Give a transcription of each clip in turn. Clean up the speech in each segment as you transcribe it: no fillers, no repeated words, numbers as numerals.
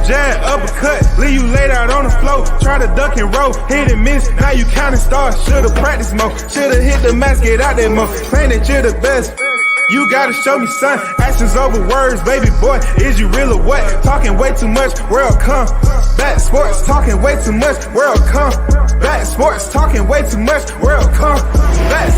jab, uppercut, leave you laid out on the floor. Try to duck and roll, hit and miss, now you counting stars. Should've practiced more, should've hit the mask, get out there more. Claim that you're the best. You gotta show me, son. Actions over words, baby boy. Is you real or what? Talking way too much, world come. Back sports, talking way too much, world come. Back sports, talking way too much, world come. Back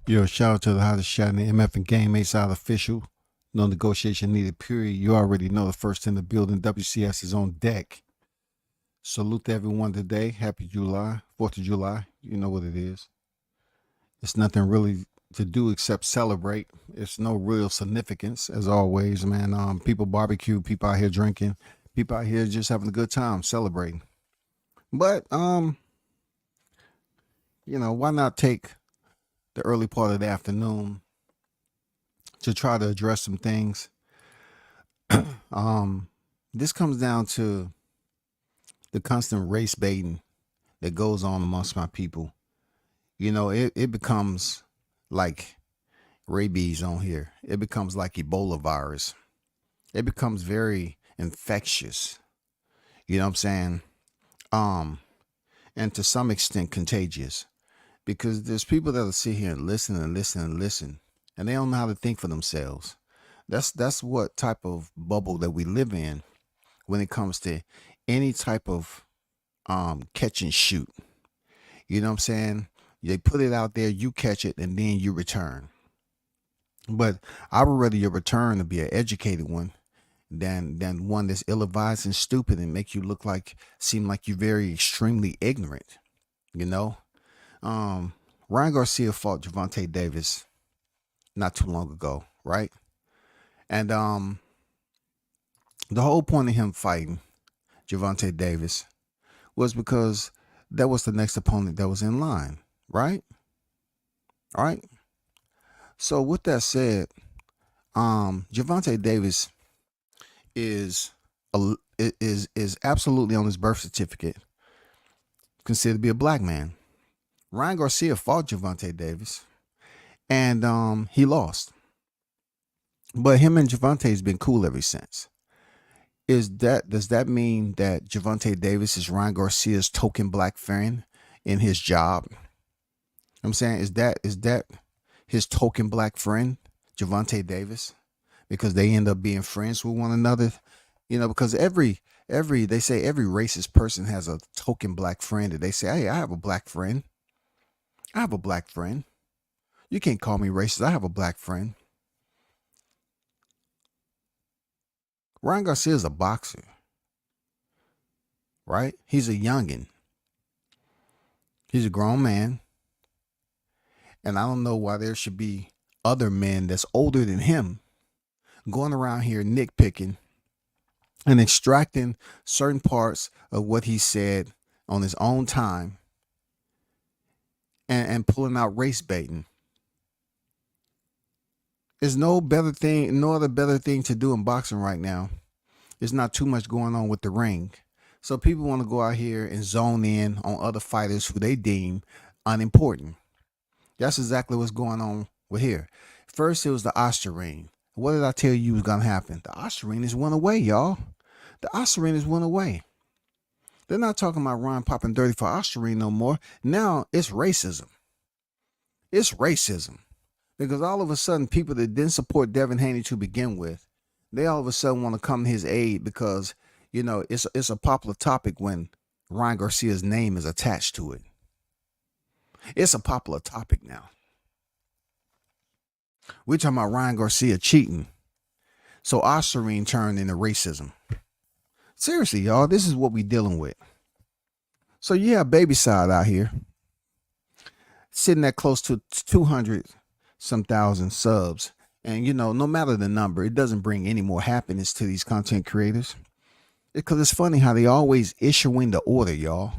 Yo, shout out to the hottest shot in the MF and Game A side official. No negotiation needed, period. You already know the first in the building. WCS is on deck. Salute to everyone today. Happy July, 4th of July. You know what it is. It's nothing really to do except celebrate. It's no real significance, as always, man. People barbecue, people out here drinking, people out here just having a good time, celebrating. But, why not take the early part of the afternoon to try to address some things. This comes down to the constant race baiting that goes on amongst my people. It becomes like rabies on here. It becomes like Ebola virus. It becomes very infectious. You know what I'm saying? And to some extent contagious. Because there's people that'll sit here and listen, and they don't know how to think for themselves. That's what type of bubble that we live in when it comes to any type of catch and shoot. You know what I'm saying? They put it out there, you catch it, and then you return. But I would rather your return to be an educated one than one that's ill-advised and stupid and make you seem like you're very extremely ignorant. Ryan Garcia fought Gervonta Davis not too long ago, right? And the whole point of him fighting Gervonta Davis was because that was the next opponent that was in line, right? All right. So with that said, Gervonta Davis is absolutely on his birth certificate considered to be a black man. Ryan Garcia fought Gervonta Davis, and he lost. But him and Gervonta has been cool ever since. Does that mean that Gervonta Davis is Ryan Garcia's token black friend in his job? I'm saying, is that his token black friend, Gervonta Davis, because they end up being friends with one another? Because they say every racist person has a token black friend, and they say, hey, I have a black friend. You can't call me racist. I have a black friend. Ryan Garcia is a boxer, right? He's a youngin'. He's a grown man. And I don't know why there should be other men that's older than him going around here nitpicking and extracting certain parts of what he said on his own time and pulling out race baiting. There's no other better thing to do in boxing right now. There's not too much going on with the ring. So people want to go out here and zone in on other fighters who they deem unimportant. That's exactly what's going on with here. First, it was the Ostarine. What did I tell you was going to happen? The Ostarine has went away, y'all. The Ostarine has went away. They're not talking about Ron popping 30 for Ostarine no more. Now it's racism. It's racism. Because all of a sudden, people that didn't support Devin Haney to begin with, they all of a sudden want to come to his aid because, it's a popular topic when Ryan Garcia's name is attached to it. It's a popular topic now. We're talking about Ryan Garcia cheating. So Ostarine turned into racism. Seriously, y'all, this is what we're dealing with. So you have Babyside out here sitting at close to 200 some thousand subs. And, no matter the number, it doesn't bring any more happiness to these content creators. Because it's funny how they always issuing the order, y'all.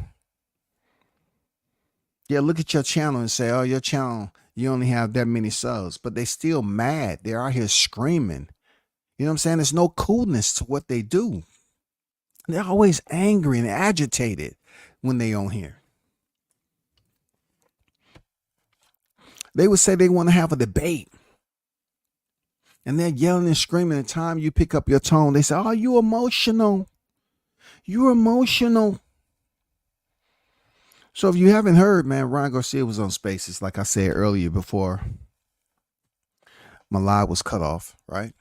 Yeah, look at your channel and say, oh, your channel, you only have that many subs. But they still mad. They're out here screaming. You know what I'm saying? There's no coolness to what they do. They're always angry and agitated when they on here. They would say they want to have a debate. And they're yelling and screaming. The time you pick up your tone, they say, oh, you emotional. You're emotional. So if you haven't heard, man, Ryan Garcia was on Spaces, like I said earlier before my live was cut off, right?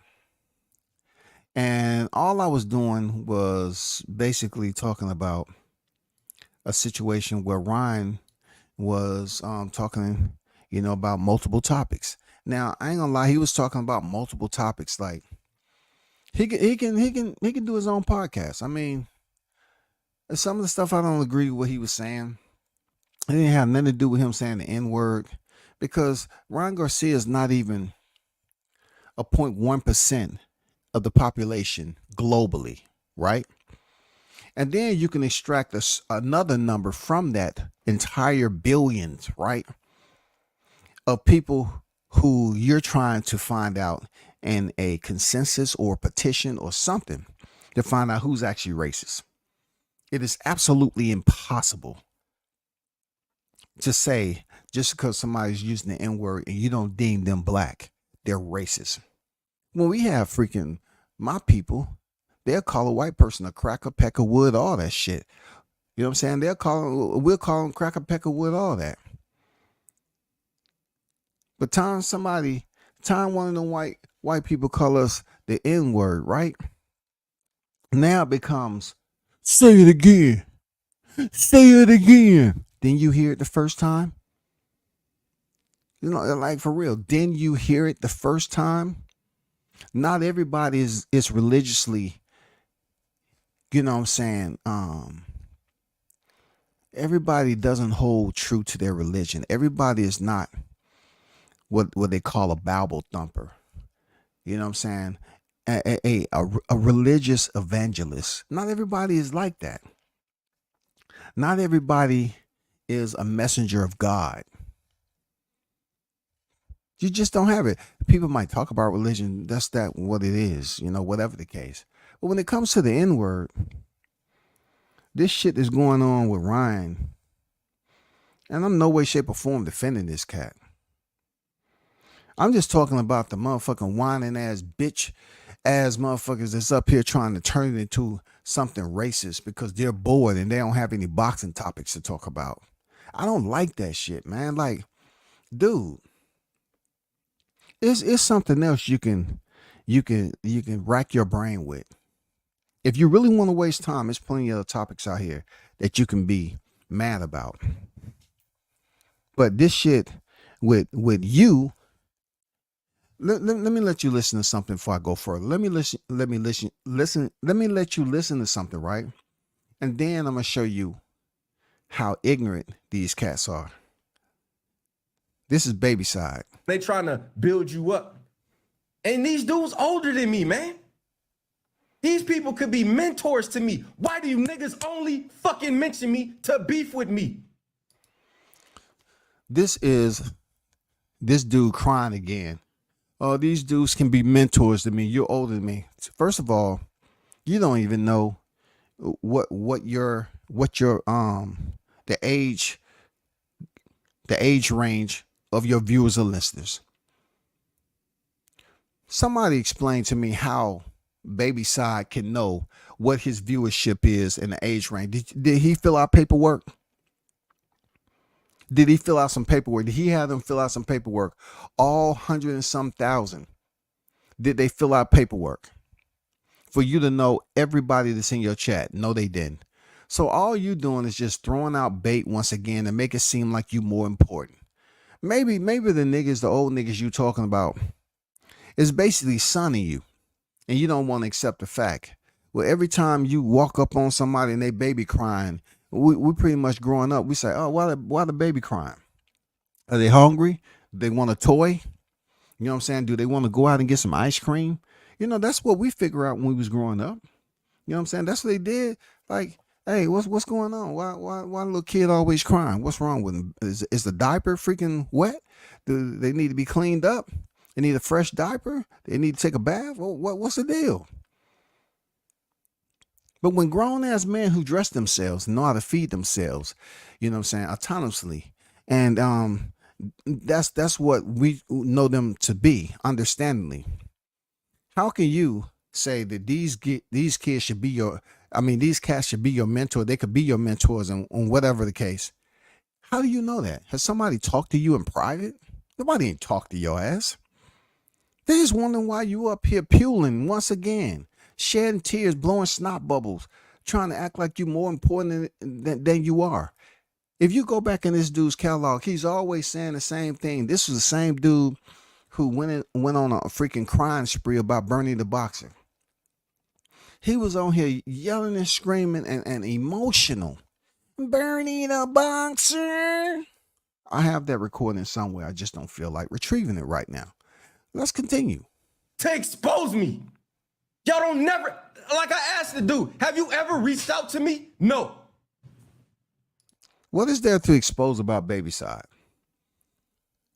And all I was doing was basically talking about a situation where Ryan was talking, about multiple topics. Now, I ain't gonna lie, he was talking about multiple topics. Like he can do his own podcast. I mean, some of the stuff I don't agree with what he was saying. It didn't have nothing to do with him saying the N-word, because Ryan Garcia is not even a 0.1% of the population globally, right? And then you can extract another number from that entire billions, right, of people who you're trying to find out in a consensus or petition or something to find out who's actually racist. It is absolutely impossible to say just because somebody's using the N-word and you don't deem them black, they're racist. When we have freaking my people, they'll call a white person a cracker, peck of wood, all that shit. You know what I'm saying? We'll call them cracker, peck of wood, all that. But time one of them white people call us the N-word, right? Now it becomes, say it again. Say it again. Then you hear it the first time. Like for real. Then you hear it the first time. Not everybody is religiously, you know what I'm saying? Everybody doesn't hold true to their religion. Everybody is not what they call a Bible thumper. You know what I'm saying? A religious evangelist. Not everybody is like that. Not everybody is a messenger of God. You just don't have it. People might talk about religion. That's what it is, whatever the case. But when it comes to the N-word, this shit is going on with Ryan. And I'm no way, shape, or form defending this cat. I'm just talking about the motherfucking whining ass bitch ass motherfuckers that's up here trying to turn it into something racist because they're bored and they don't have any boxing topics to talk about. I don't like that shit, man. Like, dude, it's something else you can rack your brain with. If you really want to waste time, there's plenty of other topics out here that you can be mad about. But this shit with you, let me let you listen to something before I go further. Let me let you listen to something, right? And then I'm gonna show you how ignorant these cats are. This is Babyside. They trying to build you up. And these dudes older than me, man. These people could be mentors to me. Why do you niggas only fucking mention me to beef with me? This is this dude crying again. Oh, these dudes can be mentors to me. You're older than me. First of all, you don't even know what your the age range of your viewers or listeners. Somebody explain to me how Babyside can know what his viewership is in the age range. Did he fill out paperwork? Did he fill out some paperwork? Did he have them fill out some paperwork? All 100 and some thousand. Did they fill out paperwork for you to know everybody that's in your chat? No, they didn't. So all you doing is just throwing out bait once again to make it seem like you more important. Maybe the old niggas you talking about is basically sunning you, and you don't want to accept the fact. Well, every time you walk up on somebody and they baby crying, we pretty much growing up, we say, oh, why the baby crying? Are they hungry? Do they want a toy? You know what I'm saying? Do they want to go out and get some ice cream? You know, that's what we figure out when we was growing up. You know what I'm saying? That's what they did. Like, hey, what's going on? Why little kid always crying? What's wrong with him? Is the diaper freaking wet? Do they need to be cleaned up? They need a fresh diaper? They need to take a bath? What's the deal? But when grown ass men who dress themselves know how to feed themselves, you know what I'm saying, autonomously, and that's what we know them to be, understandingly. How can you say that these kids should be these cats should be your mentor? They could be your mentors and whatever the case. How do you know that? Has somebody talked to you in private? Nobody ain't talked to your ass. They just wondering why you up here puling once again, shedding tears, blowing snot bubbles, trying to act like you're more important than you are. If you go back in this dude's catalog, he's always saying the same thing. This was the same dude who went on a freaking crying spree about Bernie the Boxer. He was on here yelling and screaming and emotional. Bernie the Boxer. I have that recording somewhere. I just don't feel like retrieving it right now. Let's continue. To expose me. Y'all don't never, like I asked the dude, have you ever reached out to me? No. What is there to expose about Babyside?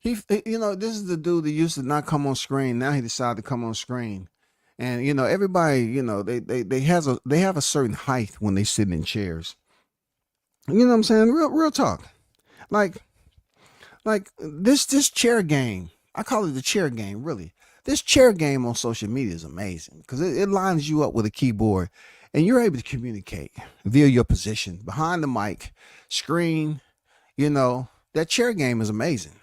This is the dude that used to not come on screen. Now he decided to come on screen. And, everybody, they have a certain height when they sit in chairs. You know what I'm saying? Real talk. Like this chair game. I call it the chair game, really. This chair game on social media is amazing because it lines you up with a keyboard and you're able to communicate via your position behind the mic, screen. That chair game is amazing.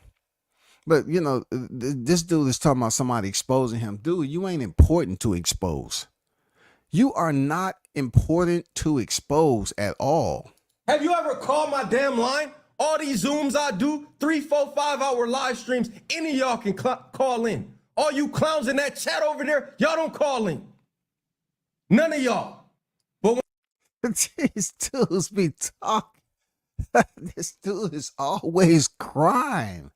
But, this dude is talking about somebody exposing him. Dude, you ain't important to expose. You are not important to expose at all. Have you ever called my damn line? All these Zooms I do, 3, 4, 5 hour live streams, any of y'all can call in. All you clowns in that chat over there, y'all don't call in. None of y'all. But these dudes be talking. This dude is always crying.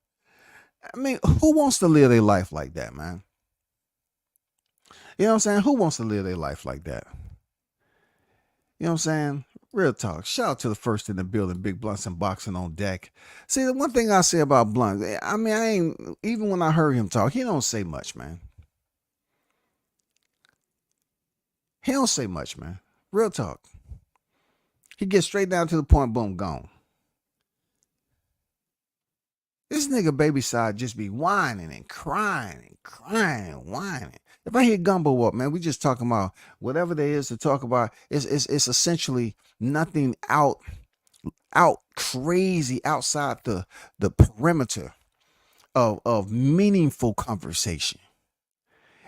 I mean, who wants to live their life like that, man? You know what I'm saying? Who wants to live their life like that? You know what I'm saying? Real talk. Shout out to the first in the building, Big Blunts and Boxing on deck. See, the one thing I say about Blunt, even when I heard him talk, he don't say much, man. He don't say much, man. Real talk. He gets straight down to the point, boom, gone. This nigga Babyside just be whining and crying and whining. If I hear Gumbo up, man, we just talking about whatever there is to talk about. It's essentially nothing out crazy outside the perimeter of meaningful conversation.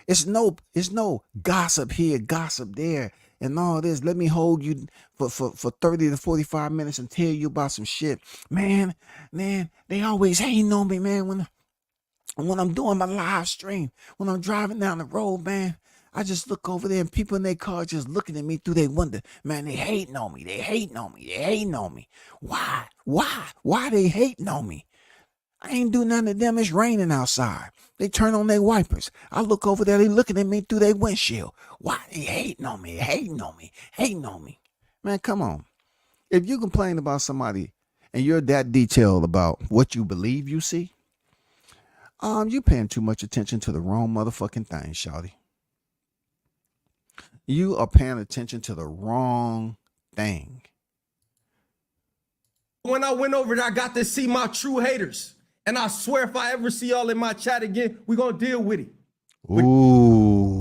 It's no gossip here, gossip there, and all this. Let me hold you for 30 to 45 minutes and tell you about some shit. Man, they always hating on me, man, when I'm doing my live stream, when I'm driving down the road, man. I just look over there and people in their car just looking at me through their window. Man, they hating on me. They hating on me. Why? Why they hating on me? I ain't do nothing to them. It's raining outside. They turn on their wipers. I look over there. They looking at me through their windshield. Why they hating on me? Hating on me. Man, come on. If you complain about somebody, and you're that detailed about what you believe you see, you paying too much attention to the wrong motherfucking thing, shawty. You are paying attention to the wrong thing. When I went over there, I got to see my true haters. And I swear if I ever see y'all in my chat again, we gonna deal with it. Ooh.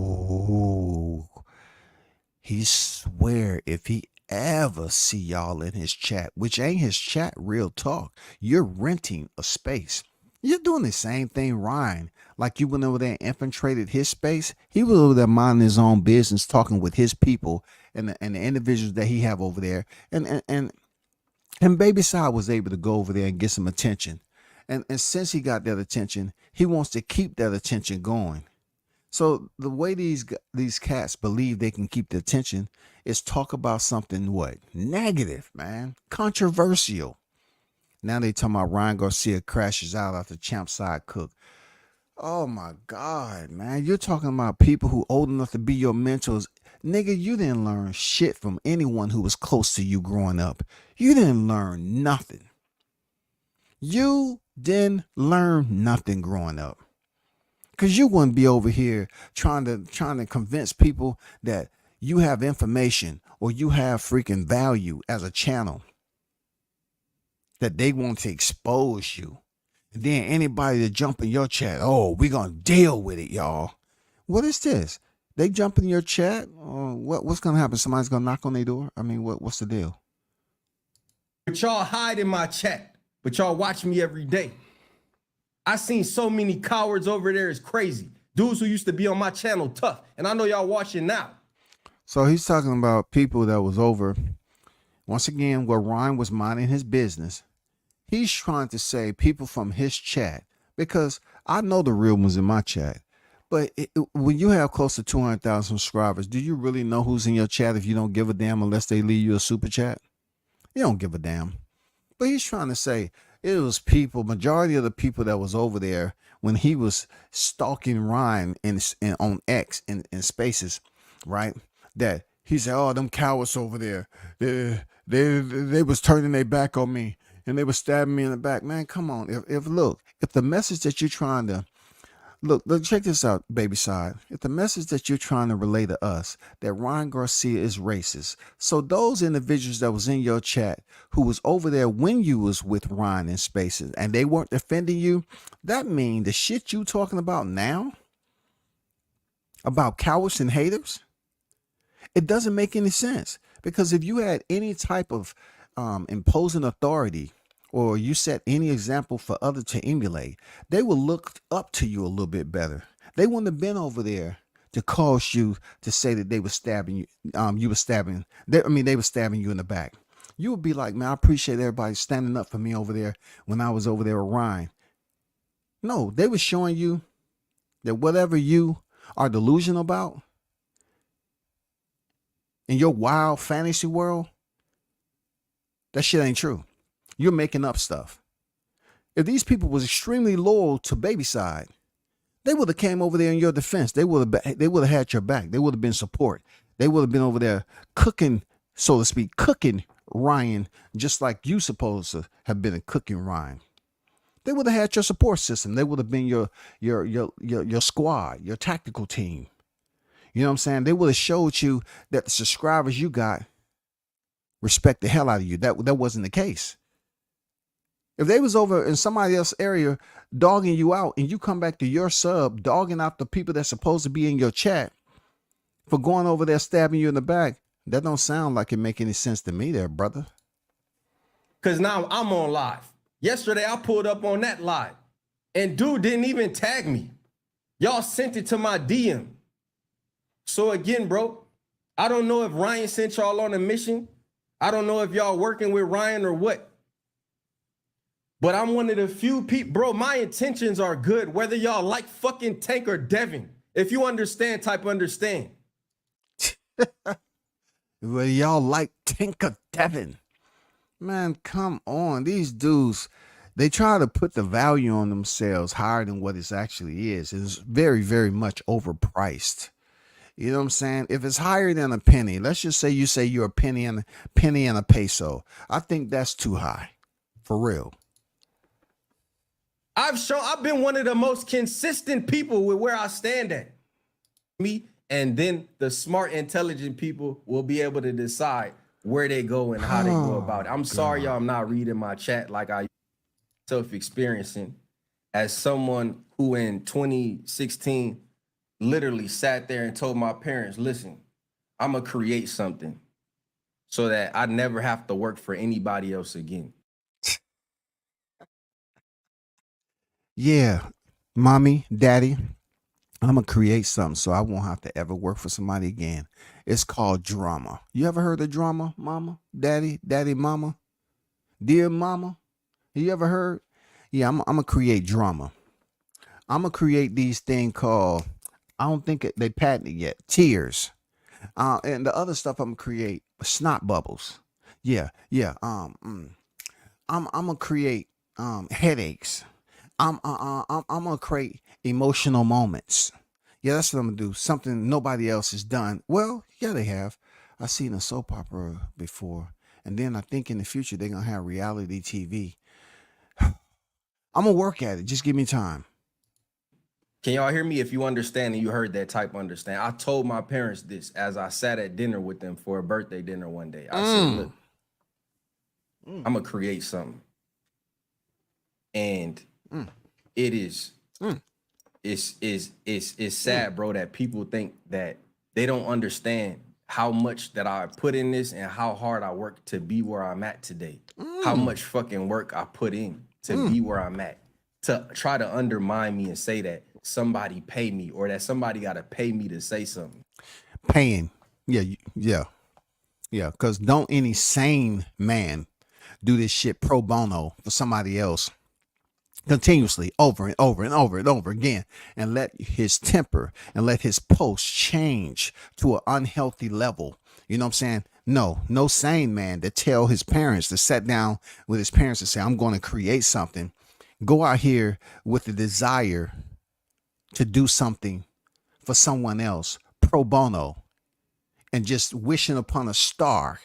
He swear if he ever see y'all in his chat, which ain't his chat, real talk. You're renting a space. You're doing the same thing, Ryan. Like you went over there and infiltrated his space. He was over there minding his own business, talking with his people and the individuals that he have over there. And Babyside was able to go over there and get some attention. And since he got that attention, he wants to keep that attention going. So the way these cats believe they can keep the attention is talk about something what? Negative, man. Controversial. Now they talking about Ryan Garcia crashes out after Champ Side cook. Oh my God, man. You're talking about people who old enough to be your mentors. Nigga, you didn't learn shit from anyone who was close to you growing up. You didn't learn nothing. You didn't learn nothing growing up. Cause you wouldn't be over here trying to convince people that you have information or you have freaking value as a channel. That they want to expose you. And then anybody that jump in your chat, oh, we gonna deal with it, y'all. What is this? They jump in your chat? What's gonna happen? Somebody's gonna knock on their door? I mean, what's the deal? But y'all hide in my chat, but y'all watch me every day. I seen so many cowards over there, it's crazy. Dudes who used to be on my channel tough. And I know y'all watching now. So he's talking about people that was over, once again, where Ryan was minding his business. He's trying to say people from his chat, because I know the real ones in my chat. But when you have close to 200,000 subscribers, do you really know who's in your chat if you don't give a damn unless they leave you a super chat? You don't give a damn. But he's trying to say it was people, majority of the people that was over there when he was stalking Ryan on X in spaces, right? That he said, oh, them cowards over there, they was turning their back on me and they was stabbing me in the back. Man, come on. If the message that you're trying to look, check this out, Babyside. If the message that you're trying to relay to us that Ryan Garcia is racist, so those individuals that was in your chat who was over there when you was with Ryan in spaces and they weren't defending you, that mean the shit you talking about now about cowards and haters, it doesn't make any sense. Because if you had any type of imposing authority, or you set any example for others to emulate, they will look up to you a little bit better. They wouldn't have been over there to cause you to say that they were stabbing you. They were stabbing you in the back. You would be like, man, I appreciate everybody standing up for me over there when I was over there with Ryan. No, they were showing you that whatever you are delusional about in your wild fantasy world, that shit ain't true. You're making up stuff. If these people was extremely loyal to Babyside, they would have came over there in your defense. They would have had your back. They would have been support. They would have been over there cooking, so to speak, cooking Ryan, just like you supposed to have been cooking Ryan. They would have had your support system. They would have been your squad, your tactical team. You know what I'm saying? They would have showed you that the subscribers you got respect the hell out of you. That wasn't the case. If they was over in somebody else's area dogging you out and you come back to your sub dogging out the people that's supposed to be in your chat for going over there stabbing you in the back, that don't sound like it make any sense to me there, brother. Because now I'm on live. Yesterday, I pulled up on that live. And dude didn't even tag me. Y'all sent it to my DM. So again, bro, I don't know if Ryan sent y'all on a mission. I don't know if y'all working with Ryan or what. But I'm one of the few people, bro, my intentions are good, whether y'all like fucking Tank or Devin. If you understand, type understand. Whether y'all like Tank or Devin. Man, come on. These dudes, they try to put the value on themselves higher than what it actually is. It's very, very much overpriced. You know what I'm saying? If it's higher than a penny, let's just say you're a penny and a peso. I think that's too high For real. I've been one of the most consistent people with where I stand at. Me, and then the smart, intelligent people will be able to decide where they go and how they go about it. I'm sorry, y'all, I'm not reading my chat like I self-experiencing as someone who in 2016 literally sat there and told my parents, listen, I'm gonna create something so that I never have to work for anybody else again. Yeah, mommy, daddy, I'm gonna create something so I won't have to ever work for somebody again. It's called drama. You ever heard of drama, mama, daddy, mama, dear mama? You ever heard? Yeah, I'm gonna create drama. I'm gonna create these thing called, I don't think they patented yet, tears. And the other stuff I'm gonna create snot bubbles. Yeah, yeah. I'm gonna create headaches. I'm gonna create emotional moments. Yeah, that's what I'm gonna do. Something nobody else has done. Well, yeah, they have. I've seen a soap opera before, and then I think in the future they're gonna have reality TV. I'm gonna work at it. Just give me time. Can y'all hear me? If you understand and you heard that, type understand. I told my parents this as I sat at dinner with them for a birthday dinner one day. I said, look, I'm gonna create something. And it is it's sad, bro, that people think that they don't understand how much that I put in this and how hard I work to be where I'm at today. How much fucking work I put in to be where I'm at. To try to undermine me and say that somebody pay me or that somebody gotta pay me to say something. Paying. Yeah, yeah. Yeah, because don't any sane man do this shit pro bono for somebody else continuously over and over and over and over again and let his temper and let his pulse change to an unhealthy level. You know what I'm saying? No sane man that tell his parents to sit down with his parents and say, I'm going to create something. Go out here with the desire to do something for someone else pro bono and just wishing upon a star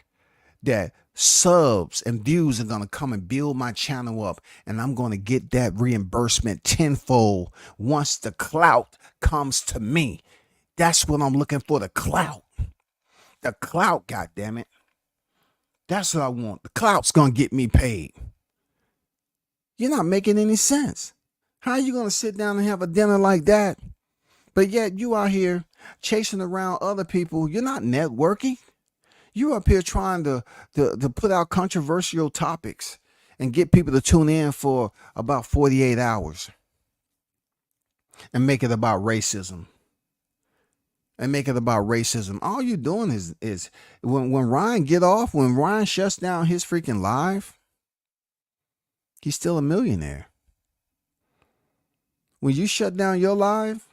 that subs and views are going to come and build my channel up and I'm going to get that reimbursement tenfold once the clout comes to me. That's what I'm looking for, the clout. The clout, goddammit. That's what I want. The clout's going to get me paid. You're not making any sense. How are you going to sit down and have a dinner like that? But yet you out here chasing around other people. You're not networking. You up here trying to put out controversial topics and get people to tune in for about 48 hours and make it about racism. All you're doing is when Ryan shuts down his freaking live, he's still a millionaire. When you shut down your live,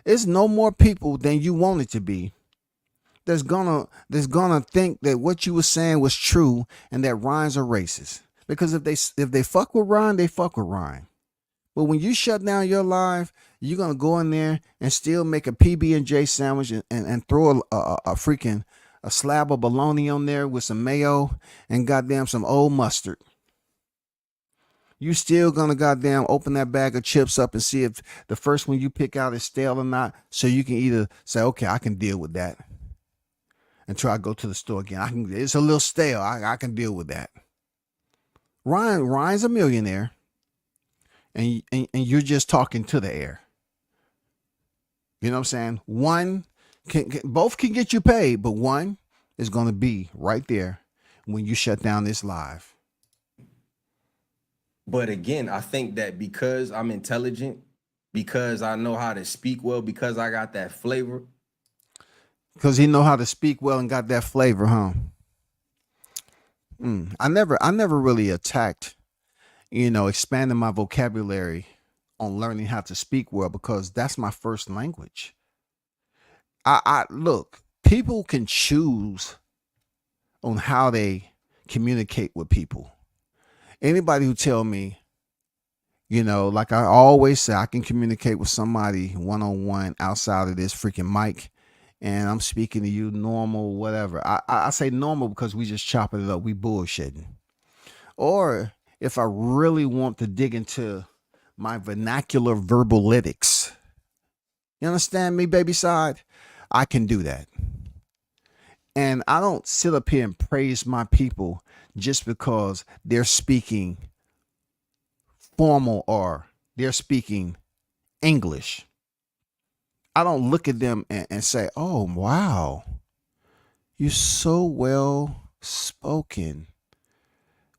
it's no more people than you want it to be that's gonna think that what you were saying was true and that Ryan's a racist. Because if they fuck with Ryan, they fuck with Ryan. But when you shut down your live, you're gonna go in there and still make a PB&J sandwich and throw a freaking slab of bologna on there with some mayo and goddamn some old mustard. You still gonna goddamn open that bag of chips up and see if the first one you pick out is stale or not, so you can either say, okay, I can deal with that, and try to go to the store again. It's a little stale. I can deal with that. Ryan's a millionaire, and you're just talking to the air. You know what I'm saying? Both can get you paid, but one is gonna be right there when you shut down this live. But again, I think that because I'm intelligent, because I know how to speak well, because I got that flavor. Because he know how to speak well and got that flavor, huh? I never really attacked, expanding my vocabulary on learning how to speak well because that's my first language. I look, people can choose on how they communicate with people. Anybody who tell me, like I always say, I can communicate with somebody one-on-one outside of this freaking mic and I'm speaking to you normal, whatever. I say normal because we just chopping it up. We bullshitting. Or if I really want to dig into my vernacular verbalytics. You understand me, Babyside? I can do that. And I don't sit up here and praise my people just because they're speaking formal or they're speaking English. I don't look at them and say, oh, wow, you're so well spoken.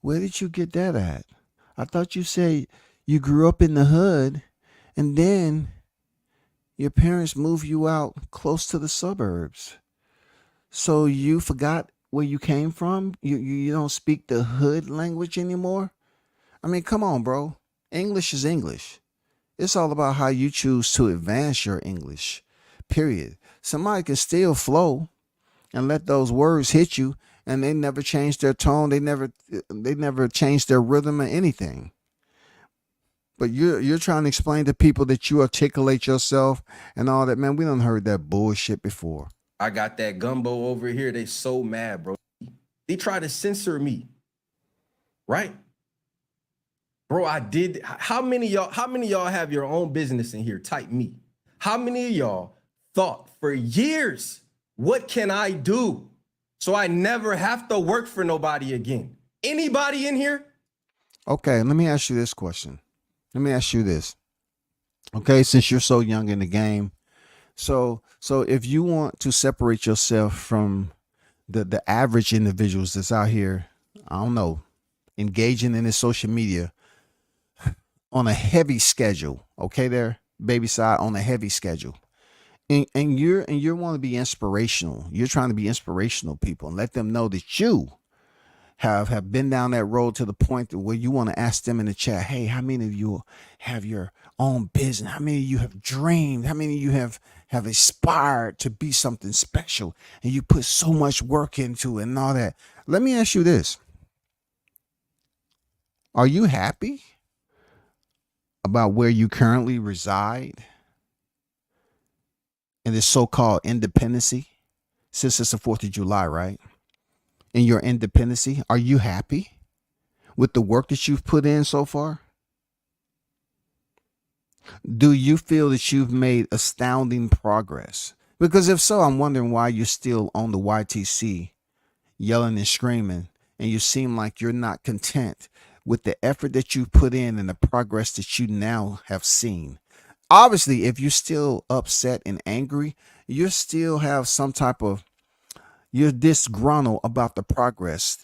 Where did you get that at? I thought you said you grew up in the hood and then your parents moved you out close to the suburbs. So you forgot where you came from? You don't speak the hood language anymore? I mean, come on, bro. English is English. It's all about how you choose to advance your English, period. Somebody can still flow and let those words hit you and they never change their tone. They never change their rhythm or anything. But you're trying to explain to people that you articulate yourself and all that. Man, we done heard that bullshit before. I got that gumbo over here. They so mad, bro. They try to censor me, right? Bro, I did. How many of y'all have your own business in here? Type me. How many of y'all thought for years, what can I do so I never have to work for nobody again? Anybody in here? Okay, let me ask you this question. Let me ask you this. Okay, since you're so young in the game, so if you want to separate yourself from the average individuals that's out here, I don't know, engaging in this social media on a heavy schedule, okay, there, Babyside, on a heavy schedule, and you want to be inspirational. You're trying to be inspirational, people, and let them know that you have been down that road to the point where you want to ask them in the chat, hey, how many of you have your own business? How many of you have dreamed? How many of you have aspired to be something special and you put so much work into it and all that? Let me ask you this. Are you happy about where you currently reside in this so-called independency? Since it's the 4th of July, right? In your independency, are you happy with the work that you've put in so far? Do you feel that you've made astounding progress? Because if so, I'm wondering why you're still on the YTC yelling and screaming, and you seem like you're not content with the effort that you put in and the progress that you now have seen. Obviously, if you're still upset and angry, you still have some type of, you're disgruntled about the progress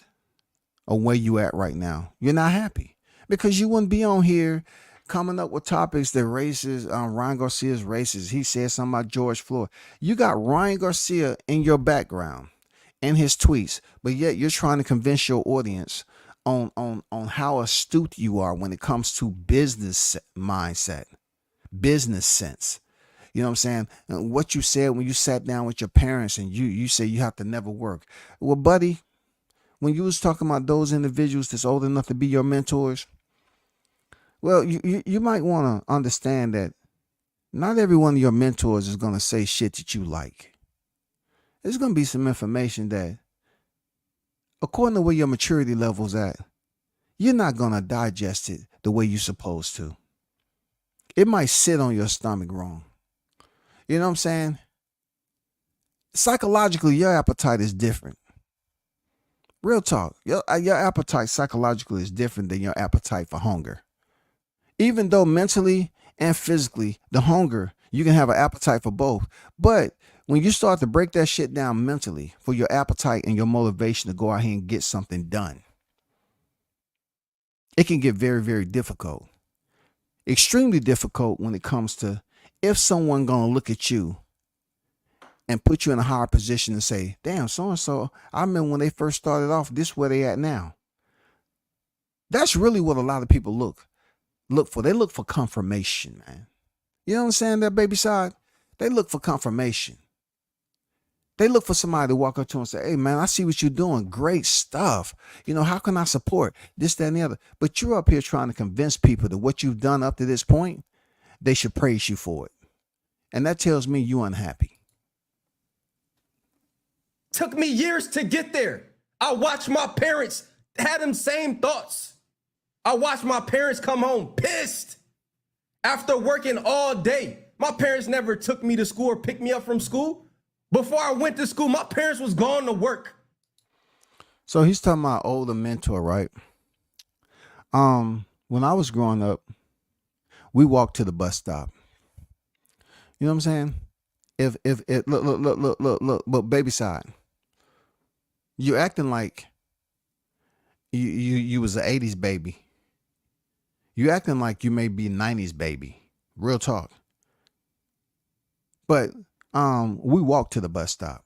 of where you at right now. You're not happy because you wouldn't be on here coming up with topics that raises Ryan Garcia's racist. He said something about George Floyd. You got Ryan Garcia in your background in his tweets, but yet you're trying to convince your audience on how astute you are when it comes to business mindset, business sense. You know what I'm saying? And what you said when you sat down with your parents and you say you have to never work. Well, buddy, when you was talking about those individuals that's old enough to be your mentors, well, you might want to understand that not every one of your mentors is going to say shit that you like. There's going to be some information that, according to where your maturity level's at, you're not going to digest it the way you're supposed to. It might sit on your stomach wrong. You know what I'm saying? Psychologically, your appetite is different. Real talk. Your appetite psychologically is different than your appetite for hunger. Even though mentally and physically, the hunger, you can have an appetite for both. But when you start to break that shit down mentally for your appetite and your motivation to go out here and get something done, it can get very, very difficult. Extremely difficult when it comes to if someone gonna look at you and put you in a higher position and say, damn, so-and-so, I remember when they first started off, this is where they at now. That's really what a lot of people look for. They look for confirmation, man. You know what I'm saying, that Babyside? They look for confirmation. They look for somebody to walk up to and say, hey, man, I see what you're doing. Great stuff. You know, how can I support this, that, and the other? But you're up here trying to convince people that what you've done up to this point, they should praise you for it. And that tells me you're unhappy. Took me years to get there. I watched my parents had them same thoughts. I watched my parents come home pissed after working all day. My parents never took me to school or picked me up from school. Before I went to school, my parents was gone to work. So he's talking about older mentor, right? When I was growing up, we walked to the bus stop. You know what I'm saying? If look, but Babyside, you acting like you was an 80s baby. You acting like you may be 90s baby. Real talk. But we walked to the bus stop.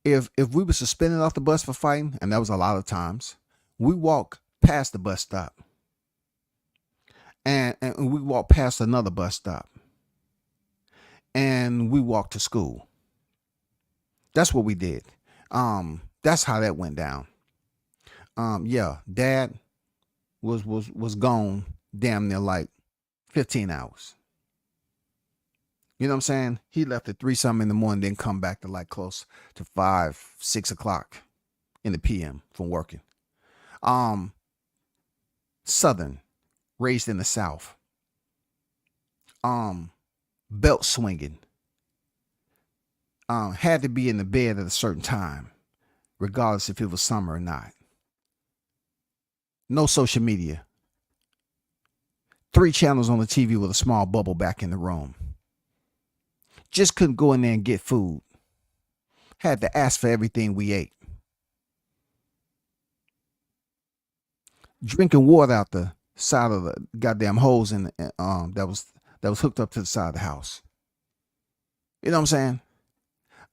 If we were suspended off the bus for fighting, and that was a lot of times, we walk past the bus stop. And we walk past another bus stop. And we walked to school. That's what we did. That's how that went down. Yeah, Dad was gone damn near like 15 hours. You know what I'm saying? He left at 3-something in the morning, then come back to like close to 5, 6 o'clock in the PM from working. Southern, raised in the South. Belt swinging. Had to be in the bed at a certain time, regardless if it was summer or not. No social media. 3 channels on the TV with a small bubble back in the room. Just couldn't go in there and get food. Had to ask for everything we ate. Drinking water out the side of the goddamn hose in that was hooked up to the side of the house. You know what I'm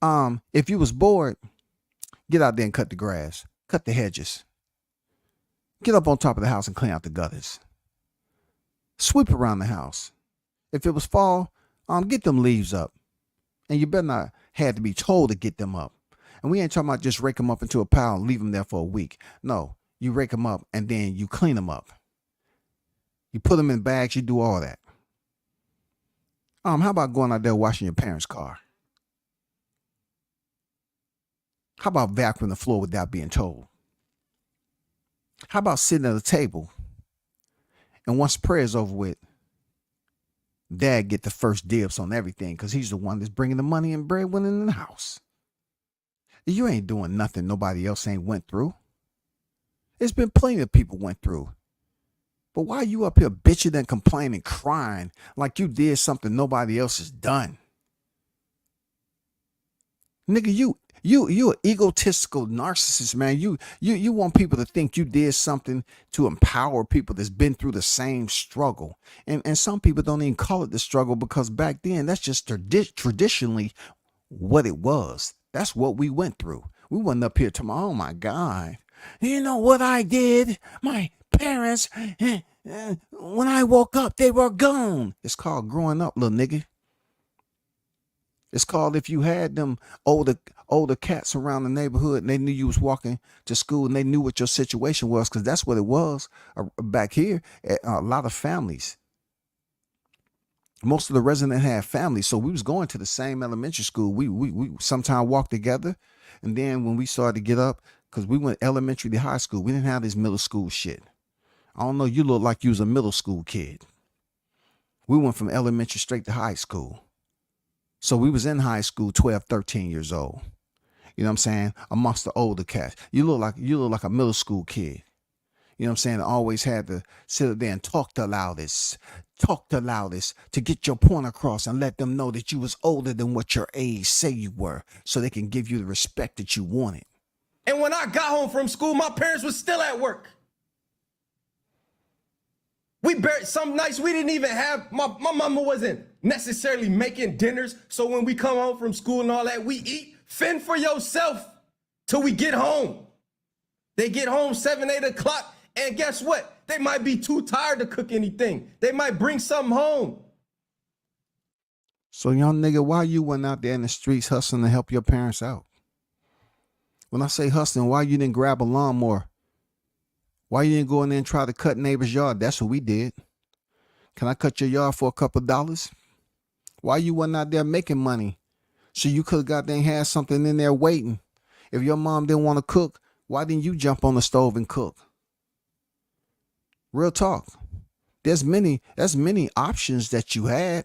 saying? If you was bored, get out there and cut the grass, cut the hedges. Get up on top of the house and clean out the gutters. Sweep around the house. If it was fall, get them leaves up. And you better not have to be told to get them up. And we ain't talking about just rake them up into a pile and leave them there for a week. No, you rake them up and then you clean them up. You put them in bags, you do all that. How about going out there washing your parents' car? How about vacuuming the floor without being told? How about sitting at a table and once prayer's over with, Dad get the first dibs on everything because he's the one that's bringing the money and breadwinner in the house. You ain't doing nothing nobody else ain't went through. There's been plenty of people went through. But why you up here bitching and complaining, crying like you did something nobody else has done? Nigga, you an egotistical narcissist, man. You want people to think you did something to empower people that's been through the same struggle. And some people don't even call it the struggle because back then that's just traditionally what it was. That's what we went through. We wasn't up here talking, oh my God, you know what I did? My parents, when I woke up, they were gone. It's called growing up, little nigga. It's called if you had them older cats around the neighborhood and they knew you was walking to school and they knew what your situation was, because that's what it was back here. A lot of families. Most of the residents had families, so we was going to the same elementary school. We sometimes walked together, and then when we started to get up, because we went elementary to high school, we didn't have this middle school shit. I don't know, you look like you was a middle school kid. We went from elementary straight to high school. So we was in high school 12, 13 years old. You know what I'm saying? Amongst the older cats. You look like a middle school kid. You know what I'm saying? I always had to sit up there and talk the loudest to get your point across and let them know that you was older than what your age say you were, so they can give you the respect that you wanted. And when I got home from school, my parents were still at work. Some nights we didn't even have, my mama wasn't necessarily making dinners. So when we come home from school and all that, we eat. Fend for yourself till we get home. They get home 7, 8 o'clock. And guess what? They might be too tired to cook anything. They might bring something home. So young nigga, why you went out there in the streets hustling to help your parents out? When I say hustling, why you didn't grab a lawnmower? Why you didn't go in there and try to cut neighbor's yard? That's what we did. Can I cut your yard for a couple of dollars? Why you wasn't out there making money? So you could have got there and had something in there waiting. If your mom didn't want to cook, why didn't you jump on the stove and cook? Real talk. There's many options that you had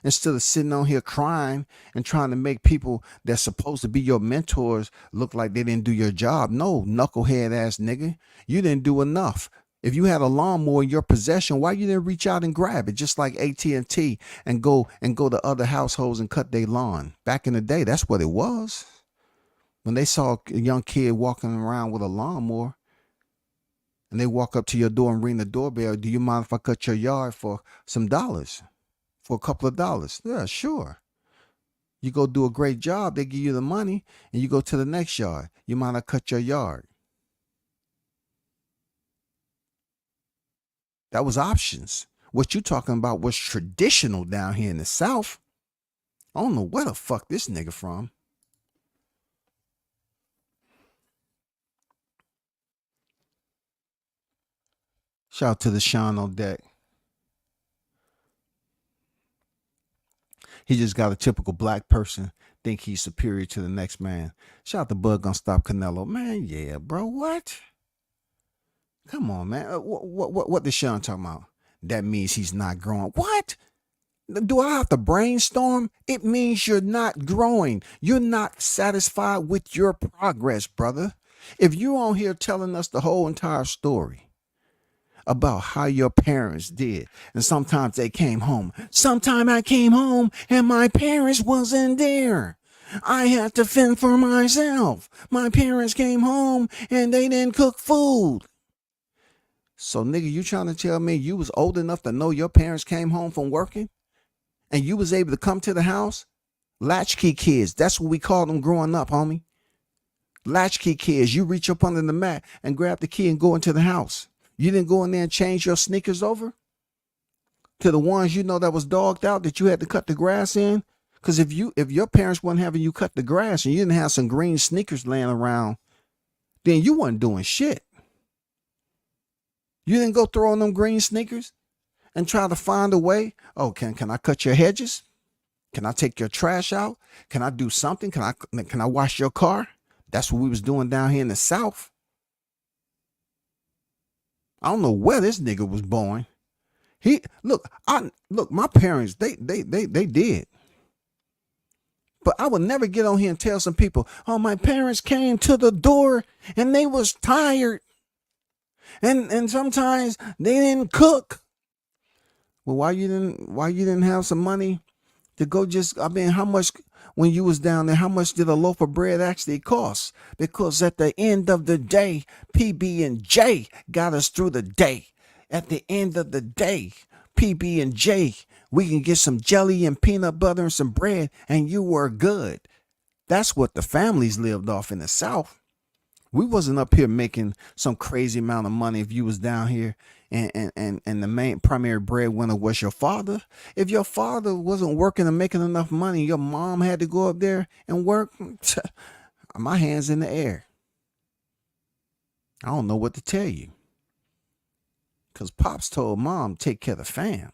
instead of sitting on here crying and trying to make people that's supposed to be your mentors look like they didn't do your job. No, knucklehead ass nigga, you didn't do enough. If you had a lawnmower in your possession, why you didn't reach out and grab it just like AT&T and go to other households and cut their lawn? Back in the day, that's what it was. When they saw a young kid walking around with a lawnmower, and they walk up to your door and ring the doorbell, do you mind if I cut your yard for some dollars? For a couple of dollars? Yeah, sure. You go do a great job, they give you the money, and you go to the next yard. You mind I cut your yard? That was options. What you talking about was traditional down here in the South. I don't know where the fuck this nigga from. Shout out to the Sean on deck. He just got a typical black person think he's superior to the next man. Shout out to Bud Gonna Stop Canelo. Man, yeah, bro, what? Come on, man. What the Sean talking about? That means he's not growing. What? Do I have to brainstorm? It means you're not growing. You're not satisfied with your progress, brother. If you're on here telling us the whole entire story about how your parents did, and sometimes they came home. Sometime I came home and my parents wasn't there. I had to fend for myself. My parents came home and they didn't cook food. So nigga, you trying to tell me you was old enough to know your parents came home from working and you was able to come to the house? Latchkey kids, that's what we called them growing up, homie. Latchkey kids, you reach up under the mat and grab the key and go into the house. You didn't go in there and change your sneakers over to the ones you know that was dogged out that you had to cut the grass in? Because if your parents weren't having you cut the grass and you didn't have some green sneakers laying around, then you wasn't doing shit. You didn't go throw on them green sneakers and try to find a way. Oh, can I cut your hedges? Can I take your trash out? Can I do something? Can I wash your car? That's what we was doing down here in the South. I don't know where this nigga was born. My parents, they did. But I would never get on here and tell some people, oh, my parents came to the door and they was tired. And sometimes they didn't cook. Well, why you didn't have some money to go how much, when you was down there, how much did a loaf of bread actually cost? Because at the end of the day, PB&J got us through the day. At the end of the day, PB&J, we can get some jelly and peanut butter and some bread, and you were good. That's what the families lived off in the South. We wasn't up here making some crazy amount of money if you was down here and the main primary breadwinner was your father. If your father wasn't working and making enough money, your mom had to go up there and work. My hands in the air. I don't know what to tell you. Because Pops told Mom, take care of the fam.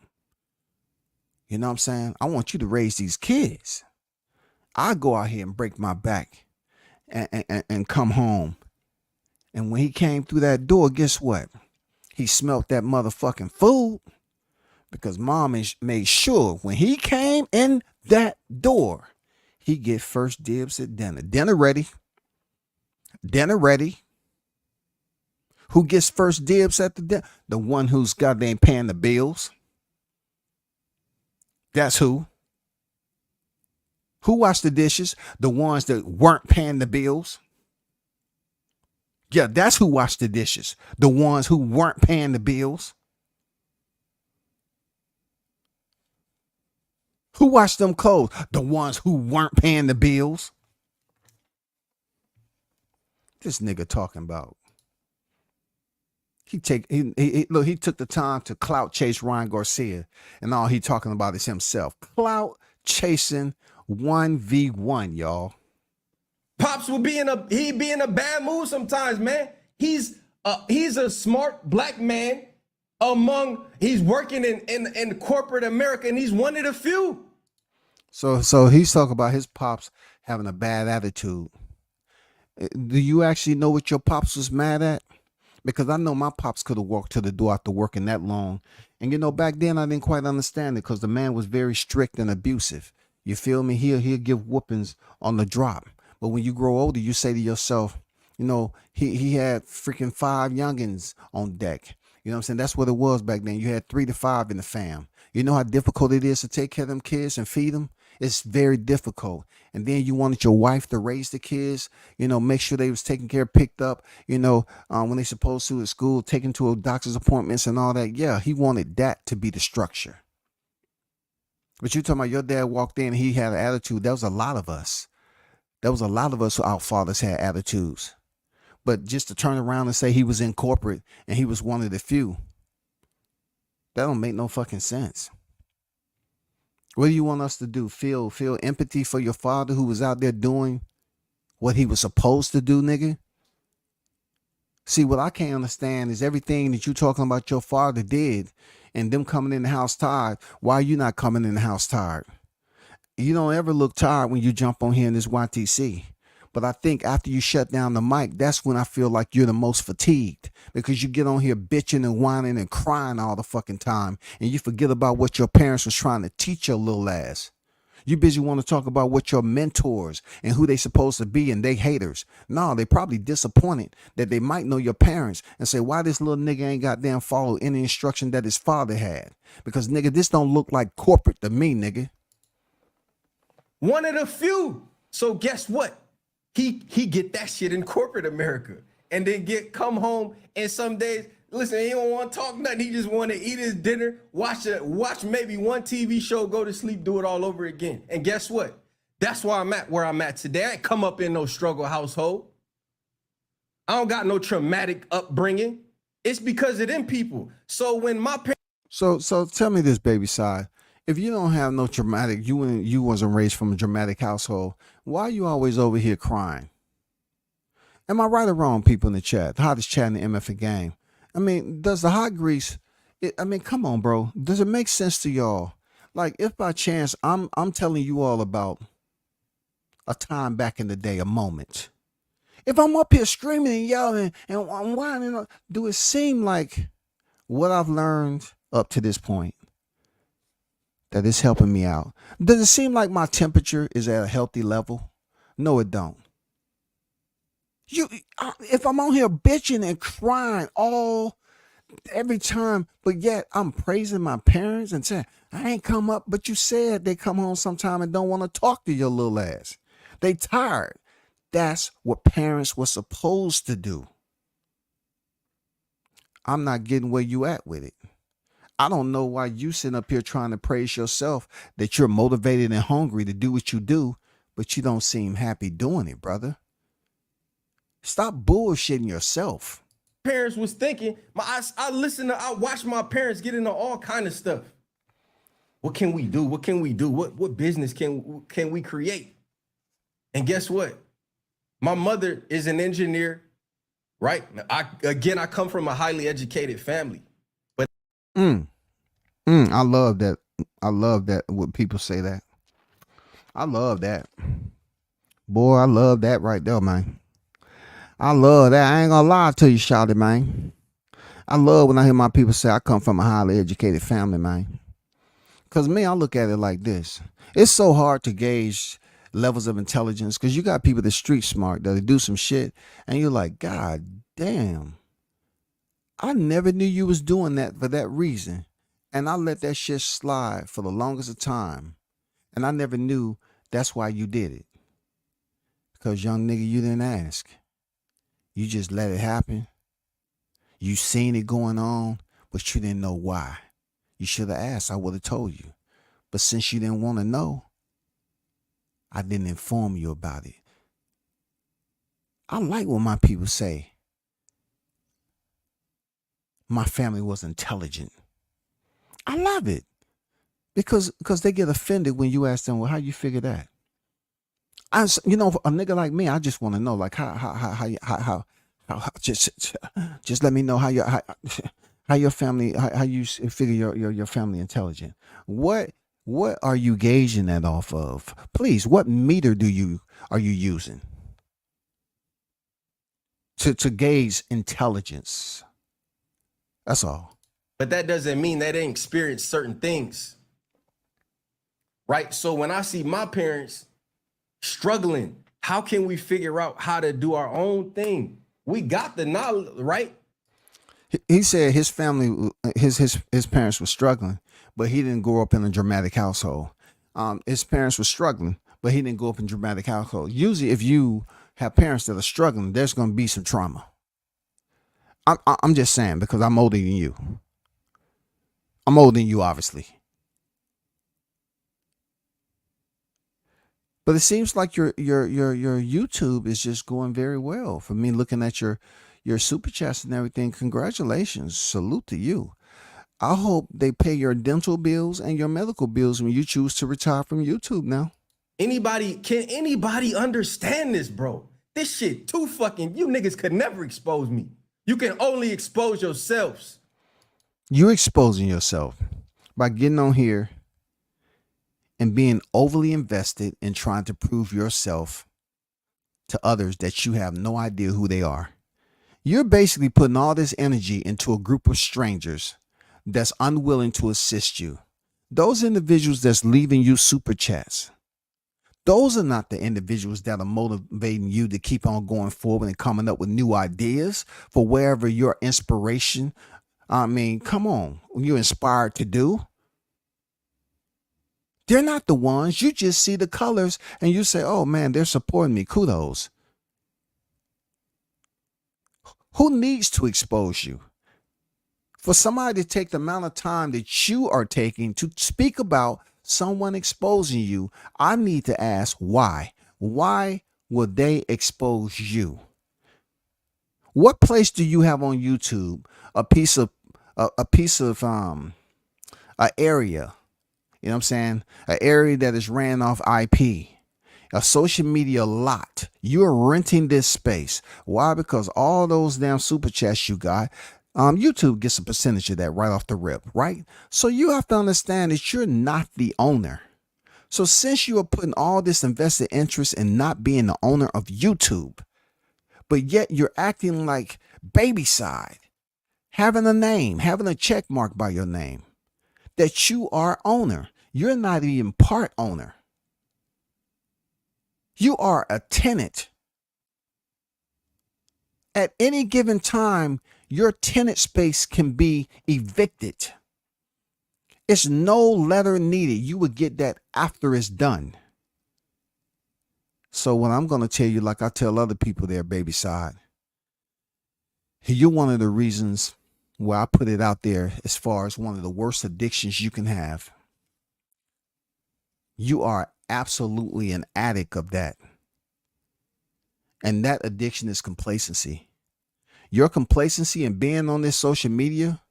You know what I'm saying? I want you to raise these kids. I go out here and break my back and come home. And when he came through that door, guess what? He smelt that motherfucking food because Mom made sure when he came in that door, he get first dibs at dinner. Dinner ready. Dinner ready. Who gets first dibs at the dinner? The one who's goddamn paying the bills. That's who. Who washed the dishes? The ones that weren't paying the bills. Yeah, that's who washed the dishes. The ones who weren't paying the bills. Who washed them clothes? The ones who weren't paying the bills. This nigga talking about. He took the time to clout chase Ryan Garcia, and all he talking about is himself. Clout chasing 1v1, y'all. Pops will be in a bad mood sometimes, man. He's a smart black man he's working in corporate America, and he's one of the few. So he's talking about his pops having a bad attitude. Do you actually know what your pops was mad at? Because I know my pops could have walked to the door after working that long. And back then I didn't quite understand it because the man was very strict and abusive. You feel me? He'll give whoopings on the drop. But when you grow older, you say to yourself, he had freaking 5 youngins on deck. You know what I'm saying? That's what it was back then. You had 3 to 5 in the fam. You know how difficult it is to take care of them kids and feed them? It's very difficult. And then you wanted your wife to raise the kids, make sure they was taken care of, picked up, when they supposed to at school, taken to a doctor's appointments and all that. Yeah, he wanted that to be the structure. But you talking about your dad walked in and he had an attitude. That was a lot of us. There was a lot of us who our fathers had attitudes. But just to turn around and say he was in corporate and he was one of the few, that don't make no fucking sense. What do you want us to do? Feel empathy for your father who was out there doing what he was supposed to do, nigga? See, what I can't understand is everything that you talking about your father did and them coming in the house tired. Why are you not coming in the house tired? You don't ever look tired when you jump on here in this YTC. But I think after you shut down the mic, that's when I feel like you're the most fatigued because you get on here bitching and whining and crying all the fucking time. And you forget about what your parents was trying to teach your little ass. You busy want to talk about what your mentors and who they supposed to be and they haters. No, they probably disappointed that they might know your parents and say, why this little nigga ain't goddamn follow any instruction that his father had? Because nigga, this don't look like corporate to me, nigga. One of the few. So guess what? He get that shit in corporate America and then come home and some days, listen, he don't want to talk nothing. He just want to eat his dinner, watch maybe one TV show, go to sleep, do it all over again. And guess what? That's why I'm at where I'm at today. I ain't come up in no struggle household. I don't got no traumatic upbringing. It's because of them people. So when my parents... So tell me this, Babyside. If you don't have no traumatic, you wasn't raised from a dramatic household, why are you always over here crying? Am I right or wrong, people in the chat? The hottest chat in the MF game. I mean, does the hot grease, come on, bro. Does it make sense to y'all? Like, if by chance I'm telling you all about a time back in the day, a moment. If I'm up here screaming and yelling and I'm whining, do it seem like what I've learned up to this point that is helping me out? Does it seem like my temperature is at a healthy level? No, it don't. If I'm on here bitching and crying every time, but yet I'm praising my parents and saying, I ain't come up, but you said they come home sometime and don't want to talk to your little ass. They tired. That's what parents were supposed to do. I'm not getting where you at with it. I don't know why you sitting up here trying to praise yourself that you're motivated and hungry to do what you do, but you don't seem happy doing it, brother. Stop bullshitting yourself. Parents was thinking, I watch my parents get into all kind of stuff. What can we do? What can we do? What business can we create? And guess what? My mother is an engineer, right? I come from a highly educated family. I love that. I love that when people say that. I love that. Boy, I love that right there, man. I love that. I ain't gonna lie to you, shawty, man. I love when I hear my people say I come from a highly educated family, man. Because me, I look at it like this. It's so hard to gauge levels of intelligence because you got people that street smart, that do some shit, and you're like, God damn. I never knew you was doing that for that reason. And I let that shit slide for the longest of time. And I never knew that's why you did it. Because young nigga, you didn't ask. You just let it happen. You seen it going on, but you didn't know why. You should have asked. I would have told you. But since you didn't want to know, I didn't inform you about it. I like when my people say my family was intelligent. I love it because they get offended when you ask them, well, how you figure that? A nigga like me, I just want to know, like, how just let me know how your family, how you figure your family intelligent. What are you gauging that off of? Please, what meter are you using? to gauge intelligence. That's all. But that doesn't mean they didn't experience certain things. Right? So when I see my parents struggling, how can we figure out how to do our own thing? We got the knowledge, right? He said his family, his parents were struggling, but he didn't grow up in a dramatic household. His parents were struggling, but he didn't grow up in a dramatic household. Usually, if you have parents that are struggling, there's going to be some trauma. I'm just saying, because I'm older than you. I'm older than you, obviously. But it seems like your YouTube is just going very well. For me, looking at your super chats and everything, congratulations. Salute to you. I hope they pay your dental bills and your medical bills when you choose to retire from YouTube now. Can anybody understand this, bro? This shit too fucking, you niggas could never expose me. You can only expose yourselves. You're exposing yourself by getting on here and being overly invested in trying to prove yourself to others that you have no idea who they are. You're basically putting all this energy into a group of strangers that's unwilling to assist you. Those individuals that's leaving you super chats, those are not the individuals that are motivating you to keep on going forward and coming up with new ideas for wherever your inspiration, come on, you're inspired to do. They're not the ones. You just see the colors and you say, oh man, they're supporting me. Kudos. Who needs to expose you? For somebody to take the amount of time that you are taking to speak about someone exposing you, I need to ask why. Why would they expose you? What place do you have on YouTube? An area. You know what I'm saying? An area that is ran off IP, a social media lot. You're renting this space. Why? Because all those damn super chats you got, YouTube gets a percentage of that right off the rip, right? So you have to understand that you're not the owner. So since you are putting all this invested interest in not being the owner of YouTube, but yet you're acting like Babyside, having a name, having a check mark by your name, that you are owner. You're not even part owner. You are a tenant. At any given time, your tenant space can be evicted. It's no letter needed. You would get that after it's done. So what I'm going to tell you, like I tell other people there, Babyside, you're one of the reasons where I put it out there as far as one of the worst addictions you can have. You are absolutely an addict of that. And that addiction is complacency. Your complacency in being on this social media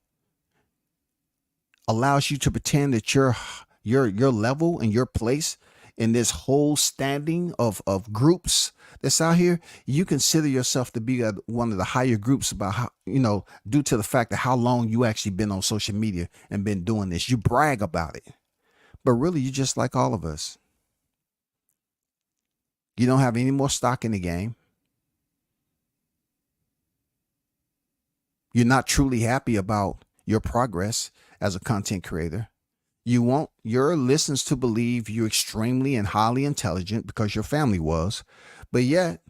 allows you to pretend that your level and your place in this whole standing of groups that's out here. You consider yourself to be one of the higher groups about how, due to the fact of how long you actually been on social media and been doing this. You brag about it, but really you just like all of us. You don't have any more stock in the game. You're not truly happy about your progress as a content creator. You want your listeners to believe you're extremely and highly intelligent because your family was, but yet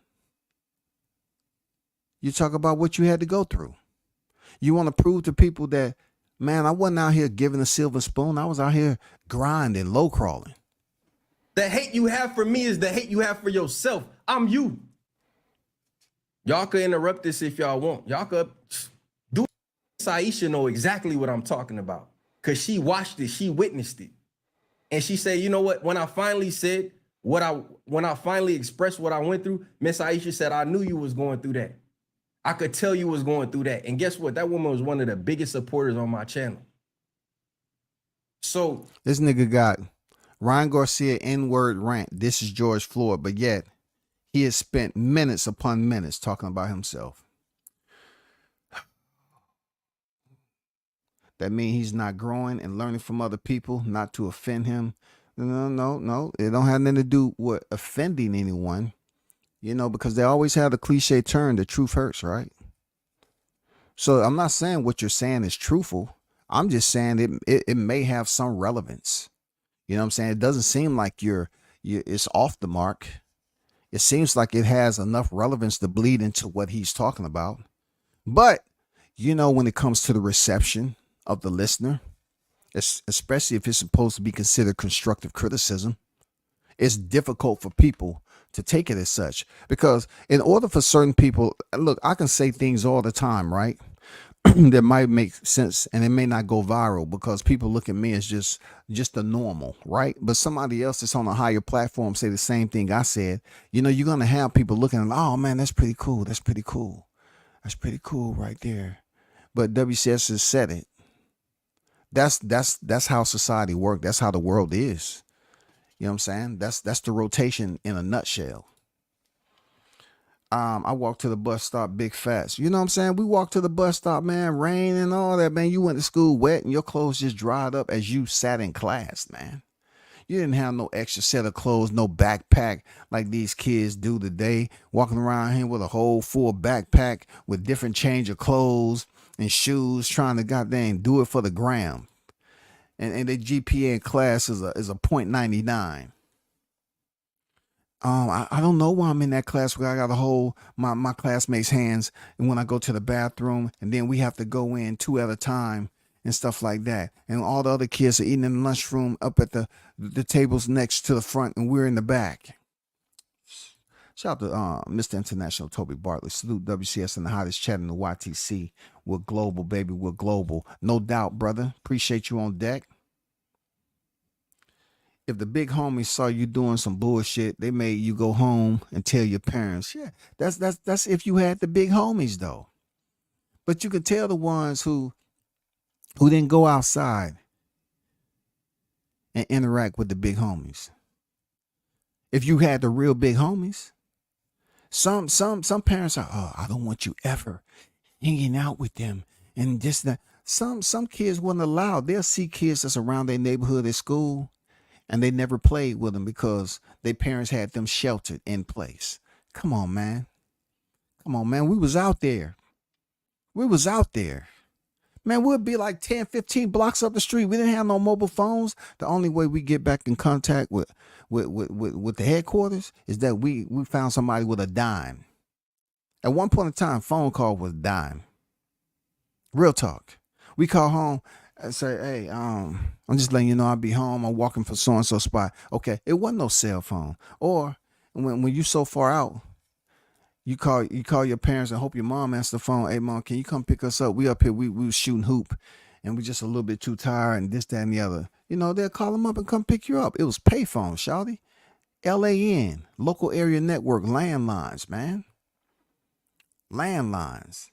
you talk about what you had to go through. You want to prove to people that, man, I wasn't out here giving a silver spoon. I was out here grinding, low crawling. The hate you have for me is the hate you have for yourself. I'm you. Y'all could interrupt this if y'all want. Y'all could do. Aisha know exactly what I'm talking about because she watched it, she witnessed it, and she said, "You know what? When I finally said when I finally expressed what I went through, Miss Aisha said, I knew you was going through that. I could tell you was going through that." And guess what? That woman was one of the biggest supporters on my channel. So this nigga got Ryan Garcia N-word rant. This is George Floyd, but yet he has spent minutes upon minutes talking about himself. That means he's not growing and learning from other people, not to offend him. No. It don't have nothing to do with offending anyone. You know, because they always have the cliche term, the truth hurts, right? So I'm not saying what you're saying is truthful. I'm just saying it may have some relevance. You know what I'm saying? It doesn't seem like it's off the mark. It seems like it has enough relevance to bleed into what he's talking about. But, you know, when it comes to the reception of the listener, especially if it's supposed to be considered constructive criticism, it's difficult for people to take it as such. Because in order for certain people, look, I can say things all the time, right? That might make sense and it may not go viral because people look at me as just the normal, right? But somebody else that's on a higher platform say the same thing I said. You know, you're gonna have people looking at, oh man, that's pretty cool. That's pretty cool. That's pretty cool right there. But WCS has said it. That's how society works. That's how the world is. You know what I'm saying? That's the rotation in a nutshell. I walked to the bus stop big fast. You know what I'm saying? We walked to the bus stop, man, rain and all that, man. You went to school wet and your clothes just dried up as you sat in class, man. You didn't have no extra set of clothes, no backpack like these kids do today, walking around here with a whole full backpack with different change of clothes and shoes, trying to goddamn do it for the gram. And the GPA in class is a .99. I don't know why I'm in that class where I got to hold my classmates' hands, and when I go to the bathroom, and then we have to go in 2 at a time and stuff like that. And all the other kids are eating in the lunchroom up at the tables next to the front, and we're in the back. Shout out to Mr. International Toby Bartley. Salute WCS and the hottest chat in the YTC. We're global, baby. We're global. No doubt, brother. Appreciate you on deck. If the big homies saw you doing some bullshit, they made you go home and tell your parents. Yeah, that's if you had the big homies though. But you could tell the ones who didn't go outside and interact with the big homies. If you had the real big homies, some parents are, oh, I don't want you ever hanging out with them and just that. Some kids wasn't allowed. They'll see kids that's around their neighborhood at school, and they never played with them because their parents had them sheltered in place. Come on, man. Come on, man. We was out there. Man, we'd be like 10, 15 blocks up the street. We didn't have no mobile phones. The only way we get back in contact with the headquarters is that we found somebody with a dime. At one point in time, phone call was dime. Real talk. We call home. I say, hey, I'm just letting you know I'll be home. I'm walking for so-and-so spot. Okay, it wasn't no cell phone. Or when you so far out, you call your parents and hope your mom answers the phone. Hey, mom, can you come pick us up? We up here, we was shooting hoop, and we just a little bit too tired and this, that, and the other. You know, they'll call them up and come pick you up. It was payphone, shawty. LAN, local area network, landlines, man. Landlines.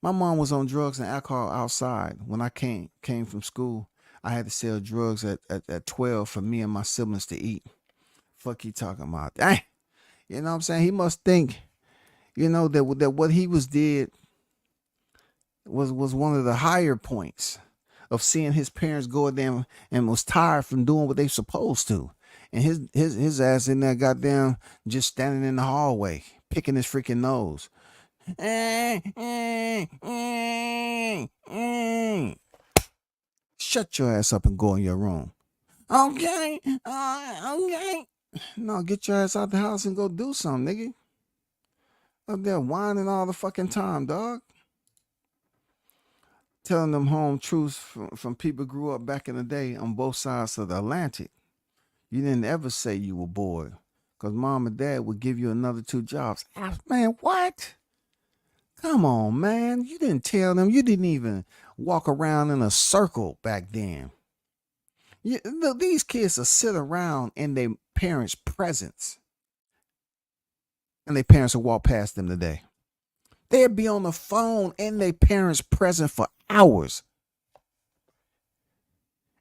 My mom was on drugs and alcohol outside. When I came from school, I had to sell drugs at 12 for me and my siblings to eat. Fuck he talking about? Dang. You know what I'm saying? He must think, you know, that what he did was one of the higher points of seeing his parents go there and was tired from doing what they supposed to. And his ass in there goddamn just standing in the hallway, picking his freaking nose. Shut your ass up and go in your room. Okay. Okay. No, get your ass out the house and go do something, nigga. Up there whining all the fucking time, dog. Telling them home truths from people who grew up back in the day on both sides of the Atlantic. You didn't ever say you were bored because mom and dad would give you another 2 jobs. Man, what? Come on, man. You didn't tell them. You didn't even walk around in a circle back then. These kids will sit around in their parents' presence. And their parents will walk past them today. They'll be on the phone in their parents' presence for hours.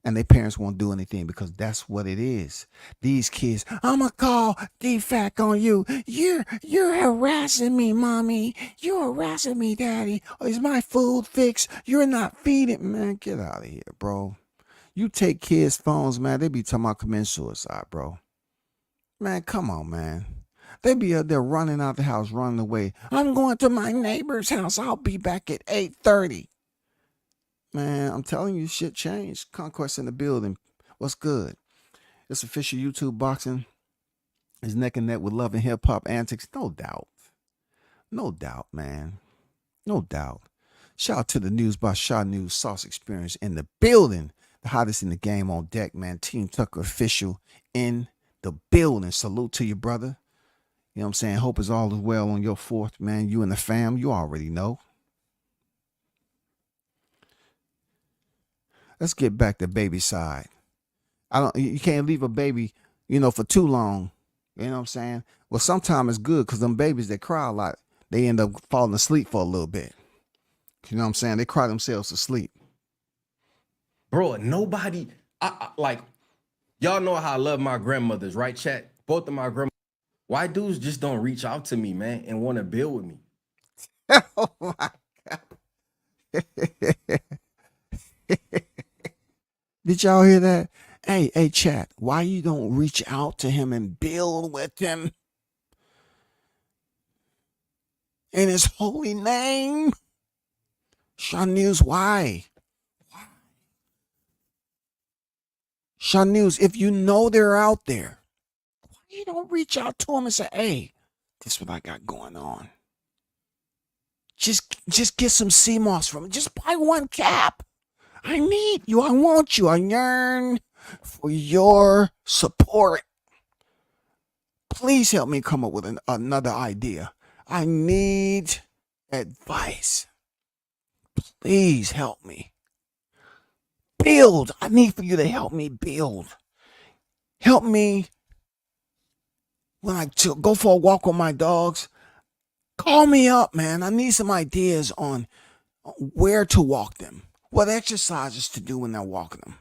And their parents won't do anything because that's what it is. These kids, I'm going to call DFAC on you. You're harassing me, mommy. You're harassing me, daddy. Is my food fixed? You're not feeding. Man, get out of here, bro. You take kids' phones, man. They be talking about committing suicide, bro. Man, come on, man. They be out there running out the house, running away. I'm going to my neighbor's house. I'll be back at 8:30. Man, I'm telling you, shit changed. Conquest in the building. What's good? It's official YouTube boxing. Is neck and neck with love and hip hop antics. No doubt. No doubt, man. No doubt. Shout out to the News by Shaw News Sauce Experience in the building. The hottest in the game on deck, man. Team Tucker official in the building. Salute to you, brother. You know what I'm saying? Hope is all is well on your 4th, man. You and the fam, you already know. Let's get back to Babyside. You can't leave a baby, for too long. You know what I'm saying? Well, sometimes it's good because them babies that cry a lot, they end up falling asleep for a little bit. You know what I'm saying? They cry themselves to sleep. Bro, nobody, like, y'all know how I love my grandmothers, right, chat? Both of my grandmothers. Why dudes just don't reach out to me, man, and want to build with me? Oh, my God. Did y'all hear that? Hey, chat, why you don't reach out to him and build with him? In his holy name? Sean News, why? Sean News, if you know they're out there, why you don't reach out to him and say, hey, this is what I got going on. Just get some CMOS from him. Just buy one cap. I need you. I want you. I yearn for your support. Please help me come up with another idea. I need advice. Please help me. Build. I need for you to help me build. Help me when I go for a walk with my dogs. Call me up, man. I need some ideas on where to walk them. What exercises to do when they're walking them.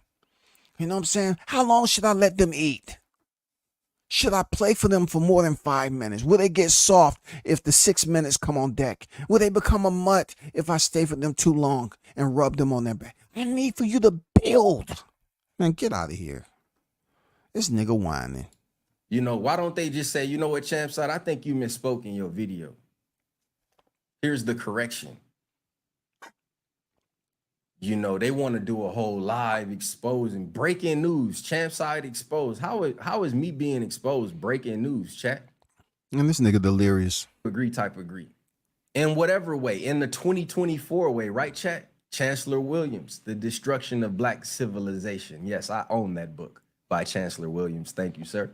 You know what I'm saying? How long should I let them eat? Should I play for them for more than 5 minutes? Will they get soft if the 6 minutes come on deck? Will they become a mutt if I stay for them too long and rub them on their back? I need for you to build. Man, get out of here. This nigga whining. Why don't they just say, you know what, Champside, I think you misspoke in your video. Here's the correction. They want to do a whole live exposing breaking news. Champside exposed. How is me being exposed breaking news, chat? And this nigga delirious. Agree. In whatever way, in the 2024 way, right, chat? Chancellor Williams, The Destruction of Black Civilization. Yes, I own that book by Chancellor Williams. Thank you, sir.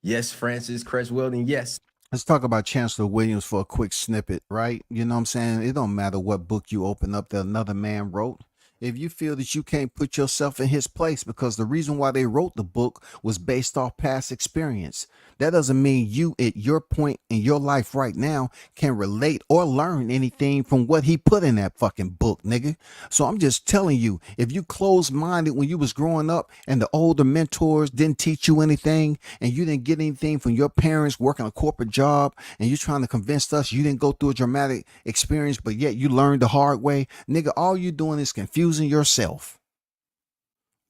Yes, Francis Cress Weldon. Yes. Let's talk about Chancellor Williams for a quick snippet, right? You know what I'm saying? It don't matter what book you open up that another man wrote. If you feel that you can't put yourself in his place because the reason why they wrote the book was based off past experience, that doesn't mean you at your point in your life right now can relate or learn anything from what he put in that fucking book, nigga. So I'm just telling you, if you closed-minded when you was growing up and the older mentors didn't teach you anything and you didn't get anything from your parents working a corporate job and you're trying to convince us you didn't go through a dramatic experience, but yet you learned the hard way, nigga, all you doing is confusing yourself.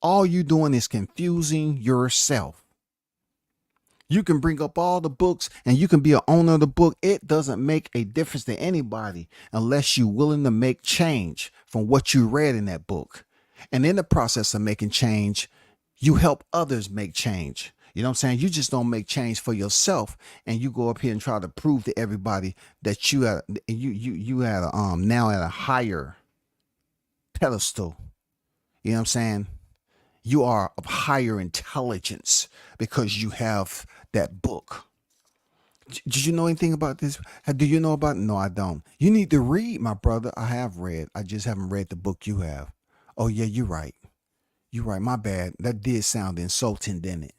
All you doing is confusing yourself. You can bring up all the books and you can be an owner of the book. It doesn't make a difference to anybody unless you're willing to make change from what you read in that book. And in the process of making change, you help others make change. You know what I'm saying? You just don't make change for yourself and you go up here and try to prove to everybody that you had now at a higher pedestal. You know what I'm saying? You are of higher intelligence because you have that book. Did you know anything about this? Do you know about it? No, I don't. You need to read, my brother. I have read. I just haven't read the book you have. Oh, yeah, you're right. You're right. My bad. That did sound insulting, didn't it?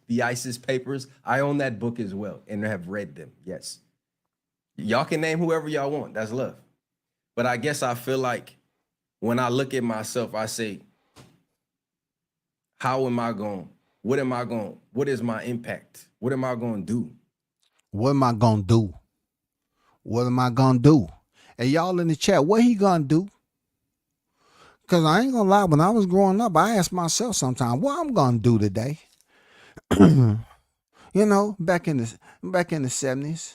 The ISIS papers. I own that book as well and have read them. Yes. Y'all can name whoever y'all want. That's love. But I guess I feel like when I look at myself, I say, how am I going? What am I going? What is my impact? What am I going to do? What am I going to do? What am I going to do? Hey, y'all in the chat, what he going to do? Because I ain't going to lie, when I was growing up, I asked myself sometimes, what I'm going to do today? You You know, back in the 70s.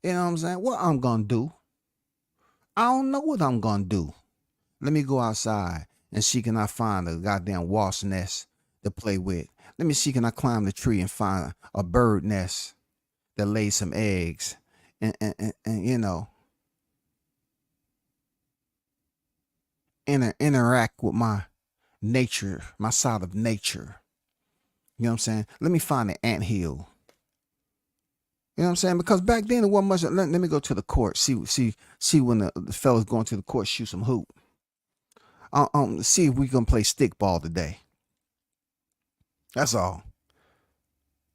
You know what I'm saying? What I'm gonna do? I don't know what I'm gonna do. Let me go outside and see can I find a goddamn wasp nest to play with. Let me see can I climb the tree and find a bird nest that lays some eggs and you know interact with my nature, my side of nature. You know what I'm saying? Let me find an anthill. You know what I'm saying? Because back then it wasn't much. Let me go to the court. See when the fellas going to the court shoot some hoop. See if we gonna play stickball today. That's all.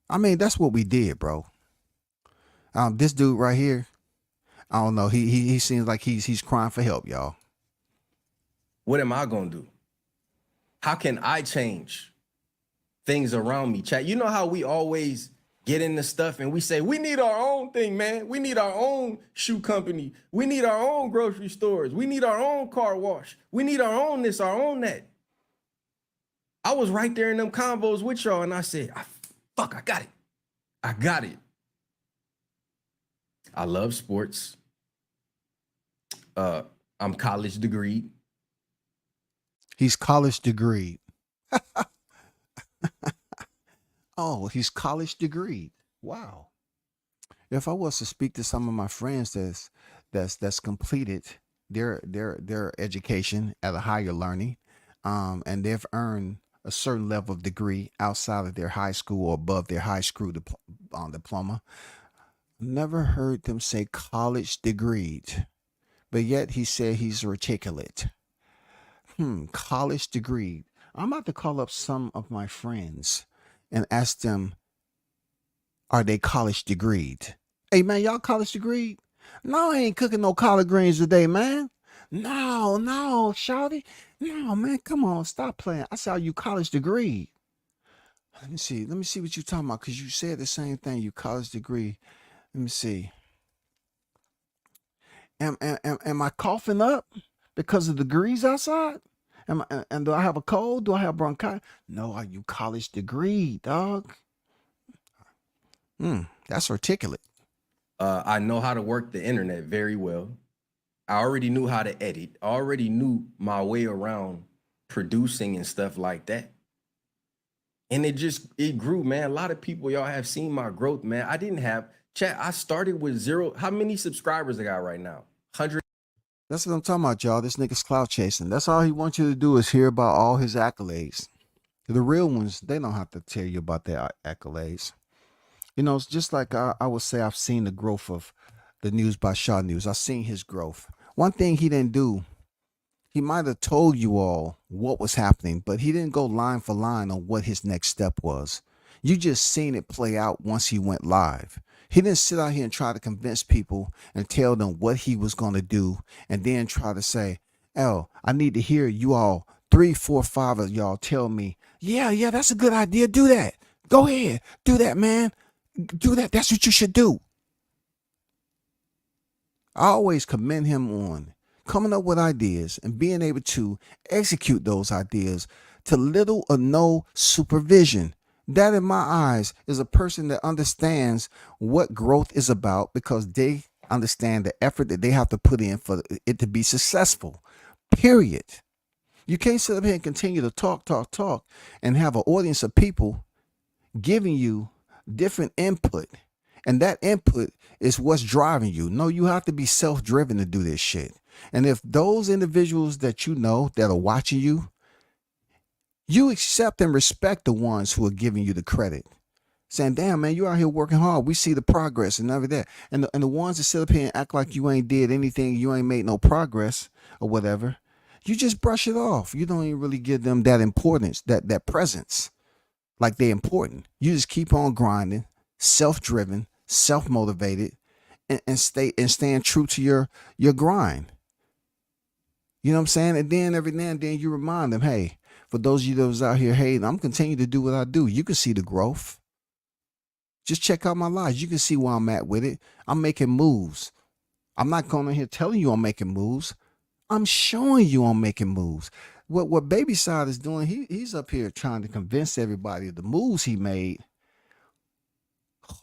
I mean, that's what we did, bro. This dude right here, I don't know. He seems like he's crying for help, y'all. What am I gonna do? How can I change things around me? Chat. You know how we always get into stuff and we say, we need our own thing, man. We need our own shoe company. We need our own grocery stores. We need our own car wash. We need our own this, our own that. I was right there in them convos with y'all and I said, fuck, I got it. I got it. I love sports. I'm college degreed. He's college degreed. Oh, he's college degreed. Wow. If I was to speak to some of my friends that's completed their education at a higher learning, and they've earned a certain level of degree outside of their high school or above their high school diploma, never heard them say college degreed, but yet he said he's articulate. College degree. I'm about to call up some of my friends and ask them, are they college degreed? Hey man, y'all college degreed? No, I ain't cooking no collard greens today, man. No, shawty. No, man, come on, stop playing. I saw you college degreed. Let me see what you talking about, because you said the same thing, you college degree. Let me see. Am I coughing up because of the degrees outside? And do I have a cold? Do I have bronchitis? No, are you college degree, dog? That's articulate. I know how to work the internet very well. I already knew how to edit. I already knew my way around producing and stuff like that. And it grew, man. A lot of people, y'all have seen my growth, man. I didn't have, chat, I started with 0. How many subscribers I got right now? 100. That's what I'm talking about, y'all. This nigga's clout chasing. That's all he wants you to do is hear about all his accolades. The real ones, they don't have to tell you about their accolades. You know, it's just like I would say I've seen the growth of the News by Shaw News. I've seen his growth. One thing he didn't do, he might have told you all what was happening, but he didn't go line for line on what his next step was. You just seen it play out once he went live. He didn't sit out here and try to convince people and tell them what he was going to do and then try to say, oh, I need to hear you all 3, 4, 5 of y'all tell me, yeah, that's a good idea. Do that. Go ahead. Do that, man. Do that. That's what you should do. I always commend him on coming up with ideas and being able to execute those ideas to little or no supervision. That, in my eyes, is a person that understands what growth is about because they understand the effort that they have to put in for it to be successful. Period. You can't sit up here and continue to talk, and have an audience of people giving you different input. And that input is what's driving you. No, you have to be self-driven to do this shit. And if those individuals that you know that are watching you, you accept and respect the ones who are giving you the credit. Saying, damn, man, you out here working hard. We see the progress and everything. And the ones that sit up here and act like you ain't did anything, you ain't made no progress or whatever, you just brush it off. You don't even really give them that importance, that presence, like they're important. You just keep on grinding, self-driven, self-motivated, and staying true to your grind. You know what I'm saying? And then every now and then you remind them, hey, for those of you that was out here hating, I'm continuing to do what I do. You can see the growth. Just check out my lives. You can see where I'm at with it. I'm making moves. I'm not going in here telling you I'm making moves. I'm showing you I'm making moves. What Babyside is doing, he's up here trying to convince everybody of the moves he made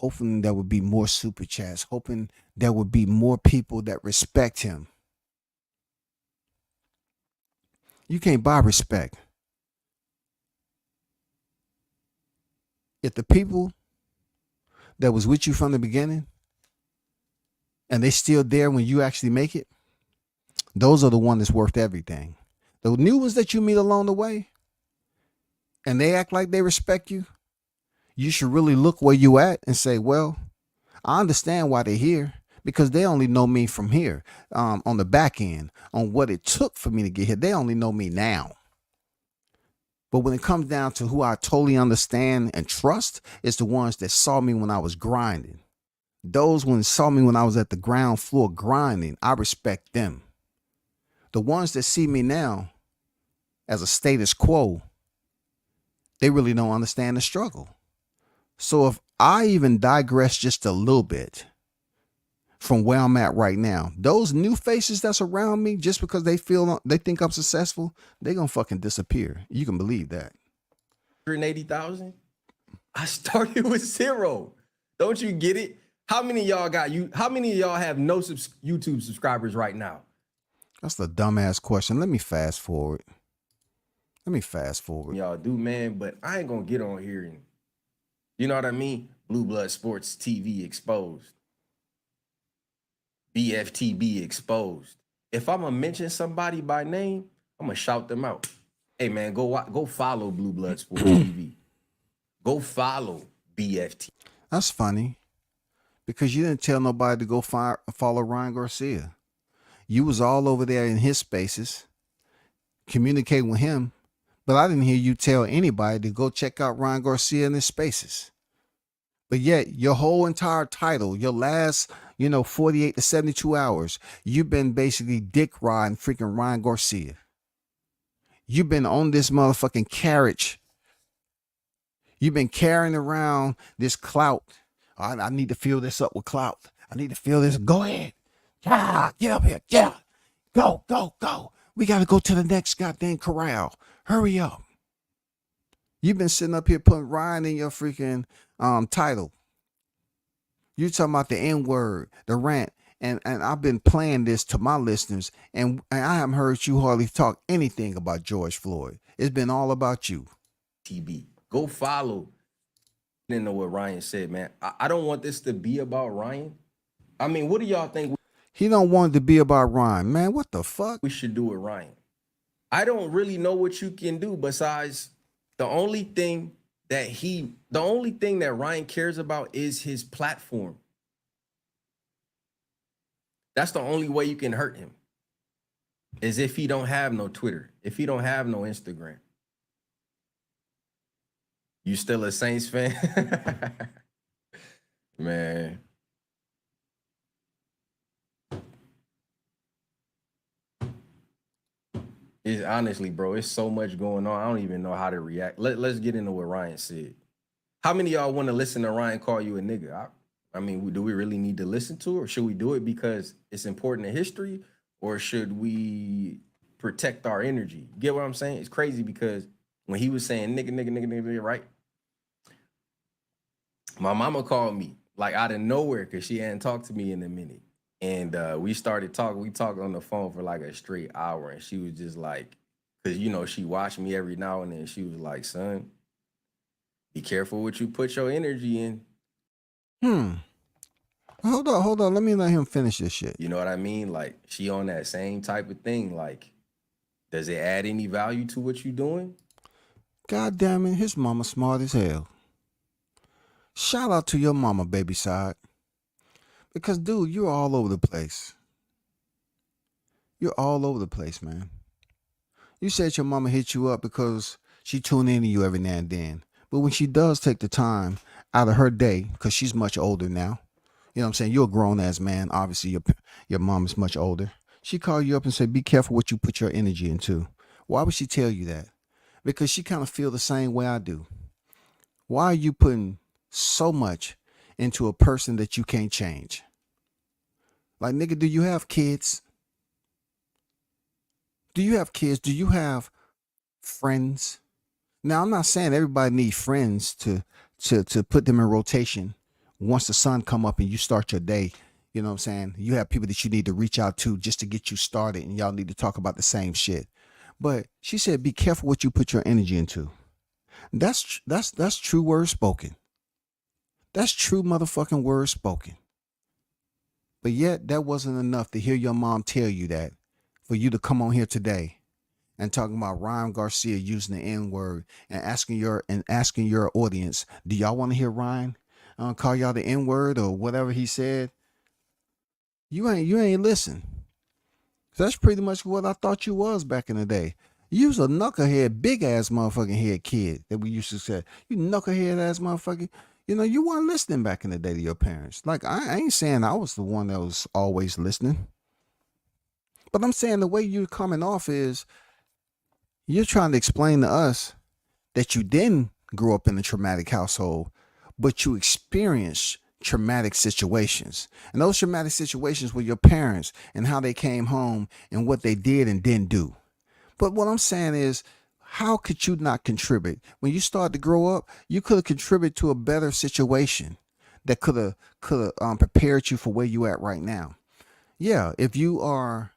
hoping there would be more super chats, hoping there would be more people that respect him. You can't buy respect. If the people that was with you from the beginning and they still there when you actually make it, those are the ones that's worth everything. The new ones that you meet along the way and they act like they respect you, you should really look where you at and say, well, I understand why they're here, because they only know me from here, on the back end, on what it took for me to get here. They only know me now. But when it comes down to who I totally understand and trust, it's the ones that saw me when I was grinding. Those ones saw me when I was at the ground floor grinding. I respect them. The ones that see me now as a status quo, they really don't understand the struggle. So if I even digress just a little bit from where I'm at right now, those new faces that's around me, just because they think I'm successful, they gonna fucking disappear. You can believe that. 180,000. I started with 0. Don't you get it? How many of y'all how many of y'all have no YouTube subscribers right now? That's the dumbass question. Let me fast forward. Y'all do, man, but I ain't gonna get on here and, you know what I mean? Blue Blood Sports TV exposed. BFTB exposed. If I'm gonna mention somebody by name, I'm gonna shout them out. Hey man, go follow Blue Blood Sports TV. Go follow BFT. That's funny, because you didn't tell nobody to go follow Ryan Garcia. You was all over there in his spaces, communicating with him, but I didn't hear you tell anybody to go check out Ryan Garcia in his spaces. But yet, your whole entire title, your last, 48 to 72 hours, you've been basically dick riding freaking Ryan Garcia. You've been on this motherfucking carriage. You've been carrying around this clout. I need to fill this up with clout. I need to fill this. Go ahead. Yeah, get up here. Yeah. Go. We got to go to the next goddamn corral. Hurry up. You've been sitting up here putting Ryan in your freaking title. You talking about the N-word, the rant, and I've been playing this to my listeners, and I haven't heard you hardly talk anything about George Floyd. It's been all about you. TB. Go follow. Didn't know what Ryan said, man. I don't want this to be about Ryan. I mean, what do y'all think He don't want it to be about Ryan, man. What the fuck? we should do with Ryan? I don't really know what you can do besides the only thing that Ryan cares about is his platform. That's the only way you can hurt him, is if he don't have no Twitter, if he don't have no Instagram. You still a Saints fan? Man. It's honestly, bro, it's so much going on. I don't even know how to react. Let's get into what Ryan said. How many of y'all want to listen to Ryan call you a nigga? I mean, do we really need to listen to it, or should we do it because it's important in history, or should we protect our energy? You get what I'm saying? It's crazy because when he was saying nigga, right? My mama called me like out of nowhere because she hadn't talked to me in a minute. And we started talking. We talked on the phone for like a straight hour. And she was just like, because, she watched me every now and then. She was like, son, be careful what you put your energy in. Hold on. Let me let him finish this shit. You know what I mean? Like, she on that same type of thing. Like, does it add any value to what you doing? God damn it. His mama smart as hell. Shout out to your mama, Babyside. Because, dude, you're all over the place. You're all over the place, man. You said your mama hit you up because she tuned in to you every now and then. But when she does take the time out of her day, because she's much older now, you know what I'm saying? You're a grown-ass man. Obviously, your mom is much older. She called you up and said, be careful what you put your energy into. Why would she tell you that? Because she kind of feel the same way I do. Why are you putting so much into a person that you can't change? Like, nigga, do you have kids? Do you have kids? Do you have friends? Now, I'm not saying everybody needs friends to put them in rotation once the sun come up and you start your day, you know what I'm saying? You have people that you need to reach out to just to get you started, and y'all need to talk about the same shit. But she said, be careful what you put your energy into. That's true words spoken. That's true motherfucking words spoken. But yet that wasn't enough to hear your mom tell you that for you to come on here today and talking about Ryan Garcia using the N-word and asking your audience, do y'all want to hear Ryan call y'all the N-word or whatever he said? You ain't listen. That's pretty much what I thought you was back in the day. You was a knucklehead, big ass motherfucking head kid that we used to say. You knucklehead ass motherfucker. You know, you weren't listening back in the day to your parents. Like, I ain't saying I was the one that was always listening. But I'm saying the way you're coming off is you're trying to explain to us that you didn't grow up in a traumatic household, but you experienced traumatic situations. And those traumatic situations were your parents and how they came home and what they did and didn't do. But what I'm saying is, how could you not contribute? When you start to grow up, you could have contributed to a better situation that could have prepared you for where you at right now. Yeah, if you are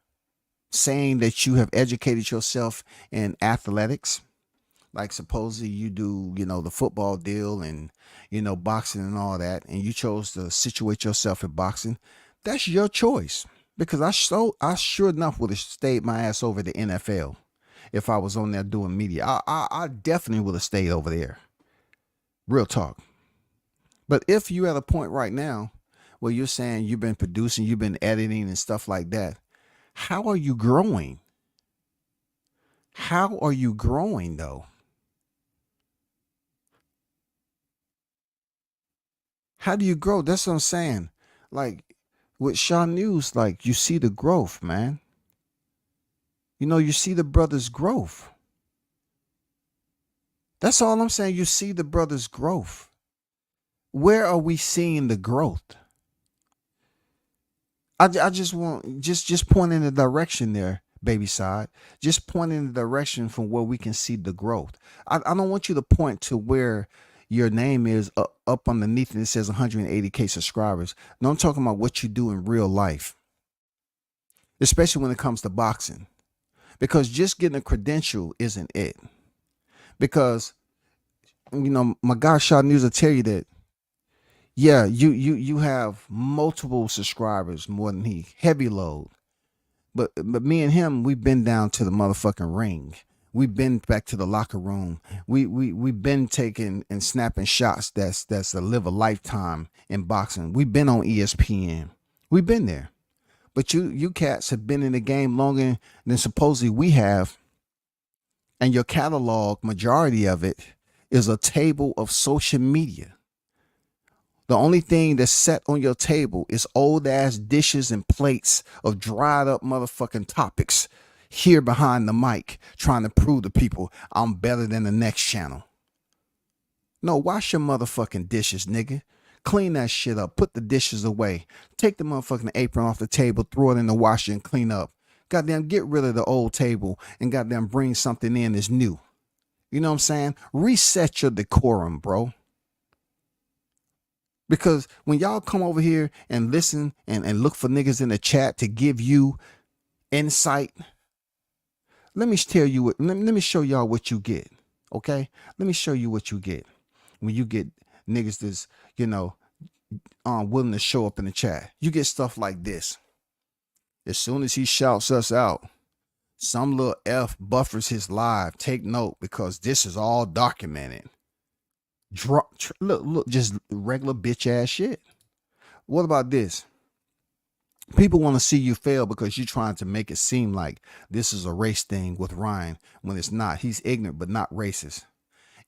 saying that you have educated yourself in athletics, like supposedly you do, you know, the football deal and, you know, boxing and all that, and you chose to situate yourself in boxing, that's your choice. Because I sure enough would have stayed my ass over the NFL if I was on there doing media. I definitely would have stayed over there. Real talk. But if you're at a point right now where you're saying you've been producing, you've been editing and stuff like that, how are you growing? How are you growing though? How do you grow? That's what I'm saying. Like with Sean News, like you see the growth, man. You know, you see the brother's growth. That's all I'm saying. You see the brother's growth. Where are we seeing the growth? I just want just point in the direction there, Babyside. Just point in the direction from where we can see the growth. I don't want you to point to where your name is up underneath and it says 180K subscribers. No, I'm talking about what you do in real life, especially when it comes to boxing. Because just getting a credential isn't it. Because, you know, my guy Shot News will tell you that, yeah, you have multiple subscribers more than he. Heavy load. But me and him, we've been down to the motherfucking ring. We've been back to the locker room. We've been taking and snapping shots that's a live a lifetime in boxing. We've been on ESPN. We've been there. But you cats have been in the game longer than supposedly we have. And your catalog, majority of it, is a table of social media. The only thing that's set on your table is old ass dishes and plates of dried up motherfucking topics here behind the mic trying to prove to people I'm better than the next channel. No, wash your motherfucking dishes, nigga. Clean that shit up. Put the dishes away. Take the motherfucking apron off the table, throw it in the washer and clean up. Goddamn, get rid of the old table and goddamn bring something in that's new. You know what I'm saying? Reset your decorum, bro. Because when y'all come over here and listen and look for niggas in the chat to give you insight, let me tell you what, let me show y'all what you get. Okay? Let me show you what you get when you get niggas that's, you know, willing to show up in the chat. You get stuff like this. As soon as he shouts us out, some little F buffers his live. Take note because this is all documented. Look, just regular bitch ass shit. What about this? People want to see you fail because you're trying to make it seem like this is a race thing with Ryan when it's not. He's ignorant but not racist.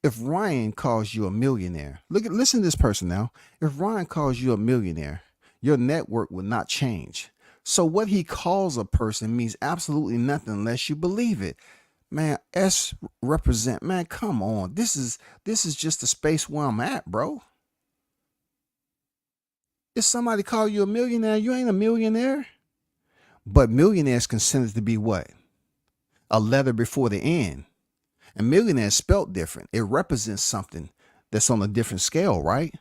If Ryan calls you a millionaire, listen to this person now. If Ryan calls you a millionaire, your network will not change. So what he calls a person means absolutely nothing unless you believe it. Man, S represent, man, come on. This is just the space where I'm at, bro. If somebody call you a millionaire, you ain't a millionaire. But millionaires considered to be what? A letter before the N. And millionaire is spelt different. It represents something that's on a different scale, right?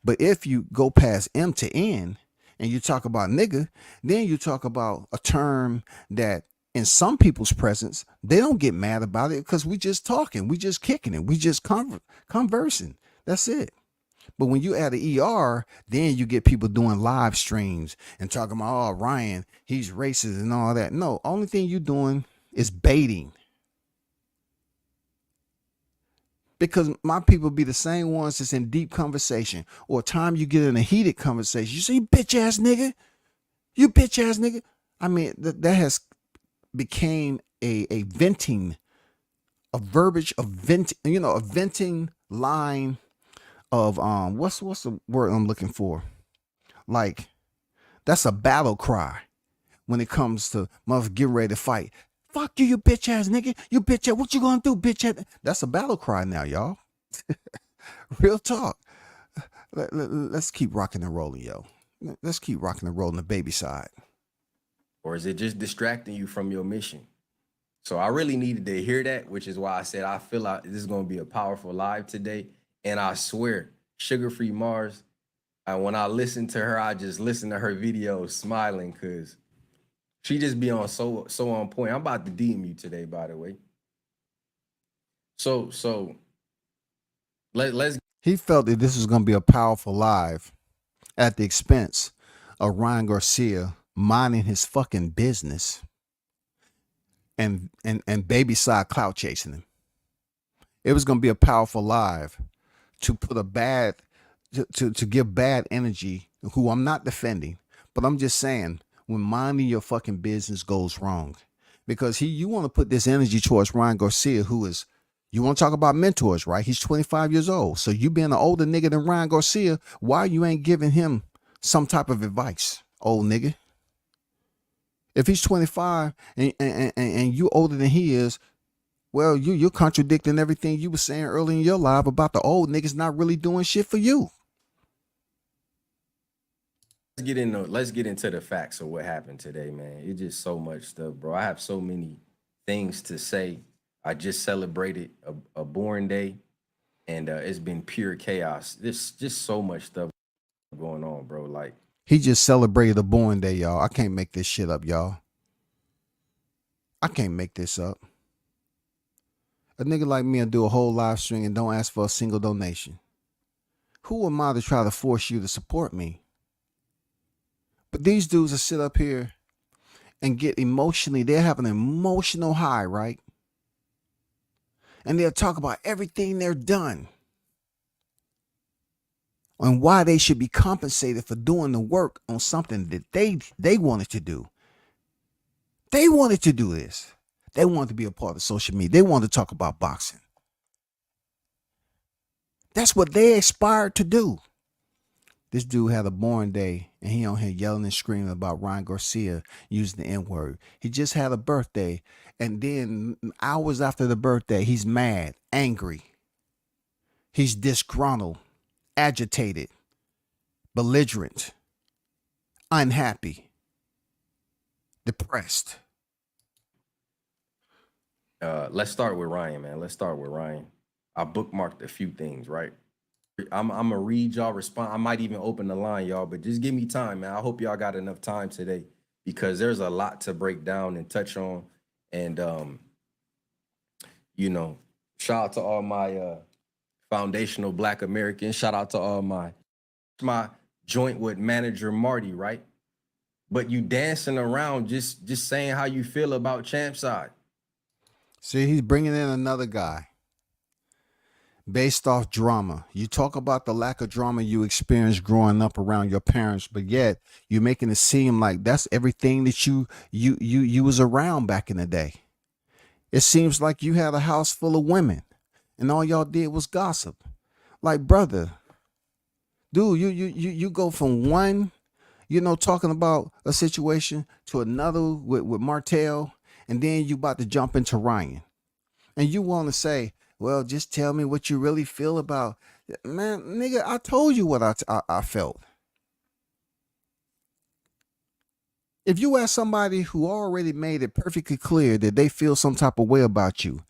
But if you go past M to N and you talk about nigga, then you talk about a term that in some people's presence, they don't get mad about it because we just talking, we just kicking it, we just conversing. That's it. But when you add an ER, then you get people doing live streams and talking about, oh, Ryan, he's racist and all that. No, only thing you doing is baiting. Because my people be the same ones that's in deep conversation. Or time you get in a heated conversation, you say, bitch ass nigga, you bitch ass nigga. I mean, that has became a venting, a verbiage of vent, a venting line of what's the word I'm looking for? Like, that's a battle cry when it comes to motherfucker getting ready to fight. Fuck you, you bitch ass nigga. You bitch ass. What you gonna do, bitch ass? That's a battle cry now, y'all. Real talk. Let's keep rocking and rolling, yo. Let's keep rocking and rolling the Babyside. Or is it just distracting you from your mission? So I really needed to hear that, which is why I said I feel like this is going to be a powerful live today. And I swear, Sugar Free Mars, when I listen to her, I just listen to her videos smiling because she just be on so on point. I'm about to DM you today, by the way. So let's. He felt that this was going to be a powerful live at the expense of Ryan Garcia minding his fucking business and Babyside clout chasing him. It was going to be a powerful live to put a bad, to give bad energy, who I'm not defending, but I'm just saying when minding your fucking business goes wrong, because you want to put this energy towards Ryan Garcia, who is, you want to talk about mentors, right? He's 25 years old. So you being an older nigga than Ryan Garcia, why you ain't giving him some type of advice, old nigga? If he's 25 and you older than he is, well, you're contradicting everything you were saying early in your life about the old niggas not really doing shit for you. Let's get into the facts of what happened today, man. It's just so much stuff, bro. I have so many things to say. I just celebrated a born day, and it's been pure chaos. There's just so much stuff going on, bro. Like, he just celebrated a born day, y'all. I can't make this shit up, y'all. I can't make this up. A nigga like me will do a whole live stream and don't ask for a single donation. Who am I to try to force you to support me? But these dudes will sit up here and get emotionally, they'll have an emotional high, right? And they'll talk about everything they're done and why they should be compensated for doing the work on something that they wanted to do. They wanted to do this. They wanted to be a part of social media. They wanted to talk about boxing. That's what they aspired to do. This dude had a born day and he on here yelling and screaming about Ryan Garcia using the N-word. He just had a birthday, and then hours after the birthday, he's mad, angry. He's disgruntled, agitated, belligerent, unhappy, depressed. Let's start with Ryan, man. Let's start with Ryan. I bookmarked a few things, right? I'm gonna read y'all respond. I might even open the line, y'all, but just give me time, man. I hope y'all got enough time today because there's a lot to break down and touch on. And shout out to all my foundational Black Americans. Shout out to all my joint with manager Marty, right? But you dancing around just saying how you feel about Champside. See, he's bringing in another guy based off drama. You talk about the lack of drama you experienced growing up around your parents, but yet you're making it seem like that's everything that you was around back in the day. It seems like you had a house full of women and all y'all did was gossip. Like, brother, dude, you go from one, talking about a situation to another with Martell, and then you about to jump into Ryan. And you want to say, well, just tell me what you really feel about. Man, nigga, I told you what I felt. If you ask somebody who already made it perfectly clear that they feel some type of way about you,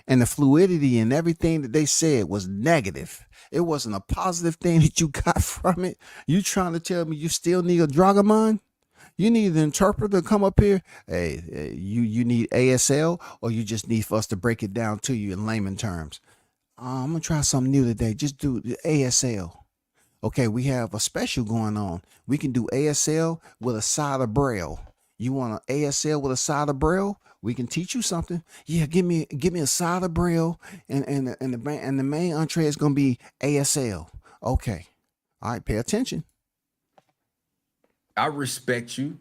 and the fluidity and everything that they said was negative. It wasn't a positive thing that you got from it. You trying to tell me you still need a Dragamon? You need an interpreter to come up here. Hey, you need ASL, or you just need for us to break it down to you in layman terms. I'm gonna try something new today. Just do the ASL. Okay, we have a special going on. We can do ASL with a side of braille. You want an ASL with a side of braille? We can teach you something. Yeah, give me a side of braille, and the main entree is gonna be ASL. Okay, all right, pay attention. I respect you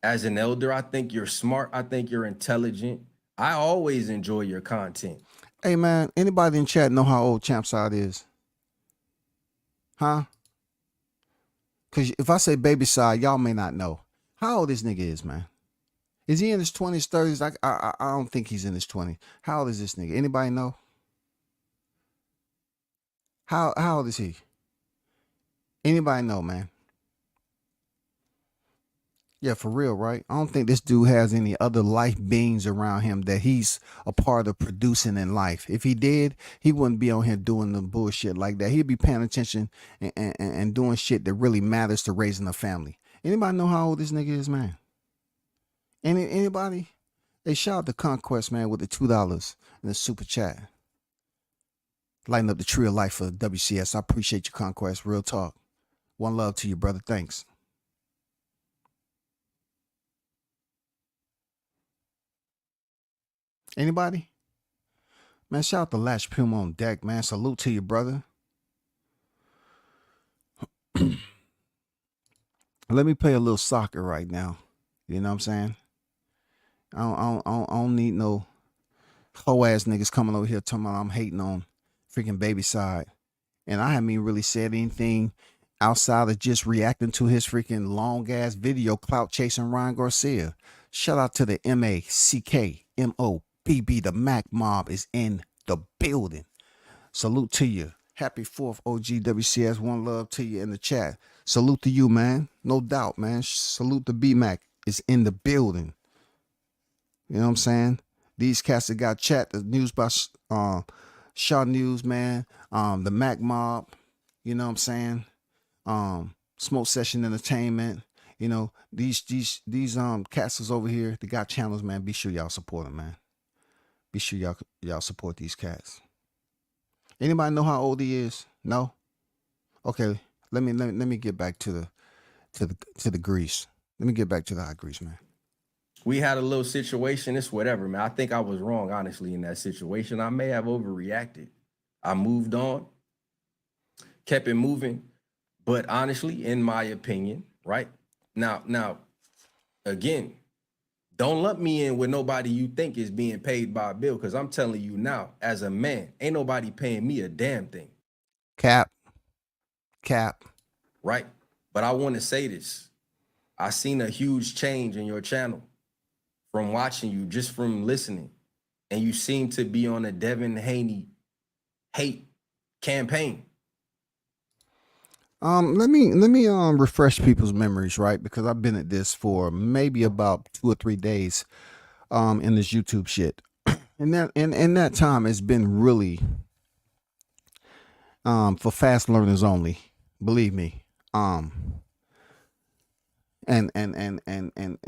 as an elder. I think you're smart. I think you're intelligent. I always enjoy your content. Hey man, anybody in chat know how old Champside is? Huh? Cause if I say Babyside, y'all may not know. How old this nigga is, man? Is he in his 20s, 30s? I don't think he's in his 20s. How old is this nigga? Anybody know? How old is he? Anybody know, man? Yeah, for real, right? I don't think this dude has any other life beings around him that he's a part of producing in life. If he did, he wouldn't be on here doing the bullshit like that. He'd be paying attention and doing shit that really matters to raising a family. Anybody know how old this nigga is, man? Anybody? Hey, shout out to Conquest, man, with the $2 in the super chat. Lighting up the tree of life for WCS. I appreciate you, Conquest. Real talk. One love to you, brother. Thanks. Anybody? Man, shout out to Latch Puma on deck, man. Salute to you, brother. Let me play a little soccer right now. You know what I'm saying? I don't need no hoe ass niggas coming over here talking about I'm hating on freaking Babyside. And I haven't even really said anything outside of just reacting to his freaking long ass video clout chasing Ryan Garcia. Shout out to the MACKMOBB. The Mac Mob is in the building. Salute to you. Happy 4th, OGWCS. One love to you in the chat. Salute to you, man. No doubt, man. Salute to B-Mac is in the building. You know what I'm saying? These cats that got chat, the news by Shaw News, man. The Mac Mob, you know what I'm saying? Smoke Session Entertainment. You know, these cats over here, they got channels, man. Be sure y'all support them, man. Be sure y'all support these cats. Anybody know how old he is? No? Okay, let me get back to the grease. Let me get back to the hot grease, man. We had a little situation. It's whatever, man. I think I was wrong, honestly, in that situation. I may have overreacted. I moved on, kept it moving. But honestly, in my opinion, right? Now, again, don't lump me in with nobody you think is being paid by a bill, because I'm telling you now, as a man, ain't nobody paying me a damn thing. Cap. Right? But I want to say this. I seen a huge change in your channel from watching you, just from listening. And you seem to be on a Devin Haney hate campaign. Let me refresh people's memories, right? Because I've been at this for maybe about 2 or 3 days in this YouTube shit. And that in that time it's been really for fast learners only, believe me. And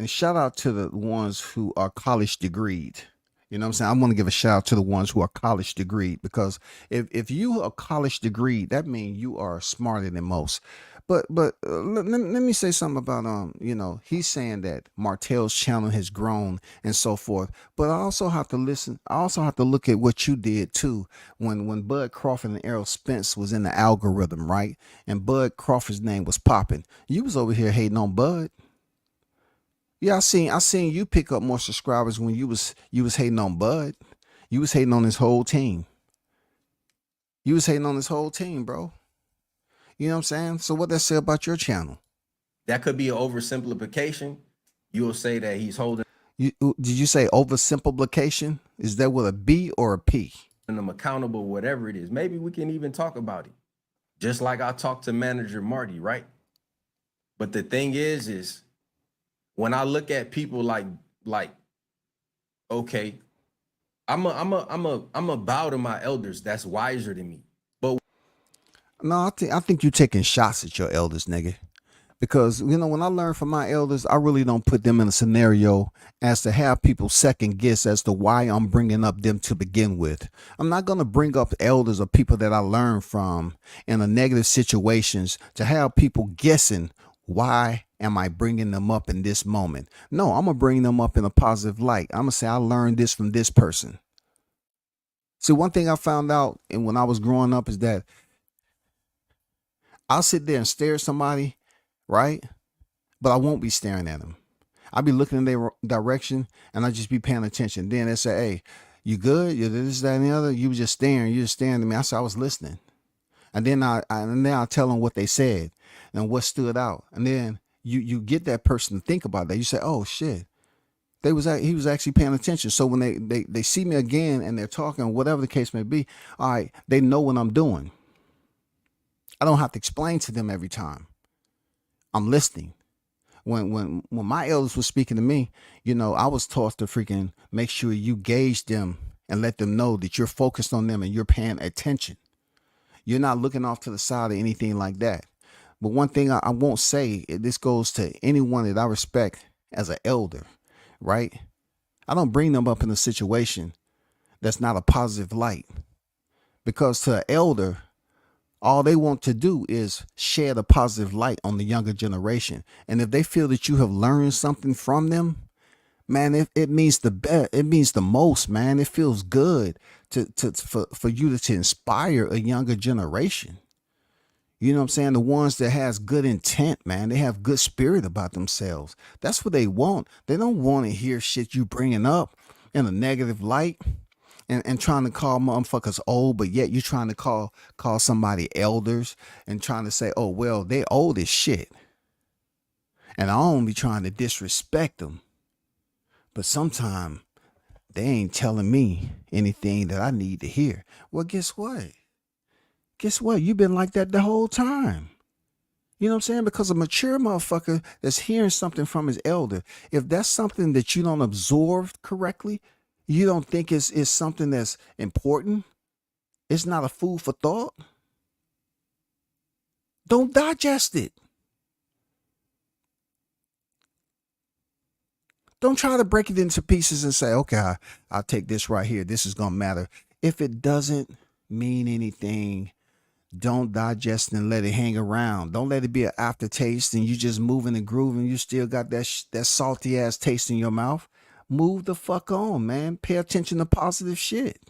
shout out to the ones who are college degreed. You know what I'm saying? I want to give a shout out to the ones who are college degreed, because if you are college degreed, that means you are smarter than most. But let me say something about you know, he's saying that Martell's channel has grown and so forth. But I also have to listen. I also have to look at what you did too when Bud Crawford and Errol Spence was in the algorithm, right? And Bud Crawford's name was popping. You was over here hating on Bud. Yeah, I seen you pick up more subscribers when you was hating on Bud. You was hating on his whole team. You was hating on his whole team, bro. You know what I'm saying? So what that say about your channel? That could be an oversimplification. You'll say that he's holding. Did you say oversimplification? Is that with a B or a P? Them accountable, whatever it is. Maybe we can even talk about it. Just like I talked to manager Marty, right? But the thing is when I look at people like, okay, I'm a bow to my elders that's wiser than me. But No, I think you taking shots at your elders, nigga. Because when I learn from my elders, I really don't put them in a scenario as to have people second guess as to why I'm bringing up them to begin with. I'm not going to bring up elders or people that I learn from in a negative situations to have people guessing why am I bringing them up in this moment. No, I'm going to bring them up in a positive light. I'm going to say I learned this from this person. See, one thing I found out and when I was growing up is that I'll sit there and stare at somebody, right? But I won't be staring at them. I'll be looking in their direction and I'll just be paying attention. Then they say, hey, you good? You this, that, and the other? You was just staring. You just staring at me. I said, I was listening. And then I'll tell them what they said and what stood out. And then you get that person to think about that. You say, oh shit. He was actually paying attention. So when they see me again and they're talking, whatever the case may be, all right, they know what I'm doing. I don't have to explain to them every time. I'm listening. When my elders were speaking to me, I was taught to freaking make sure you gauge them and let them know that you're focused on them and you're paying attention. You're not looking off to the side or anything like that. But one thing I won't say, this goes to anyone that I respect as an elder, right? I don't bring them up in a situation that's not a positive light. Because to an elder, all they want to do is shed a positive light on the younger generation. And if they feel that you have learned something from them, man, it means the best. It means the most, man. It feels good for you to inspire a younger generation. You know what I'm saying? The ones that has good intent, man. They have good spirit about themselves. That's what they want. They don't want to hear shit you bringing up in a negative light. And trying to call motherfuckers old, but yet you trying to call somebody elders and trying to say, oh, well, they old as shit. And I don't be trying to disrespect them. But sometimes they ain't telling me anything that I need to hear. Well, guess what? Guess what? You've been like that the whole time. You know what I'm saying? Because a mature motherfucker that's hearing something from his elder, if that's something that you don't absorb correctly, you don't think it's something that's important, it's not a food for thought, don't digest it. Don't try to break it into pieces and say, okay, I'll take this right here. This is going to matter. If it doesn't mean anything, don't digest and let it hang around. Don't let it be an aftertaste and you just moving and grooving. You still got that salty ass taste in your mouth. Move the fuck on, man. Pay attention to positive shit.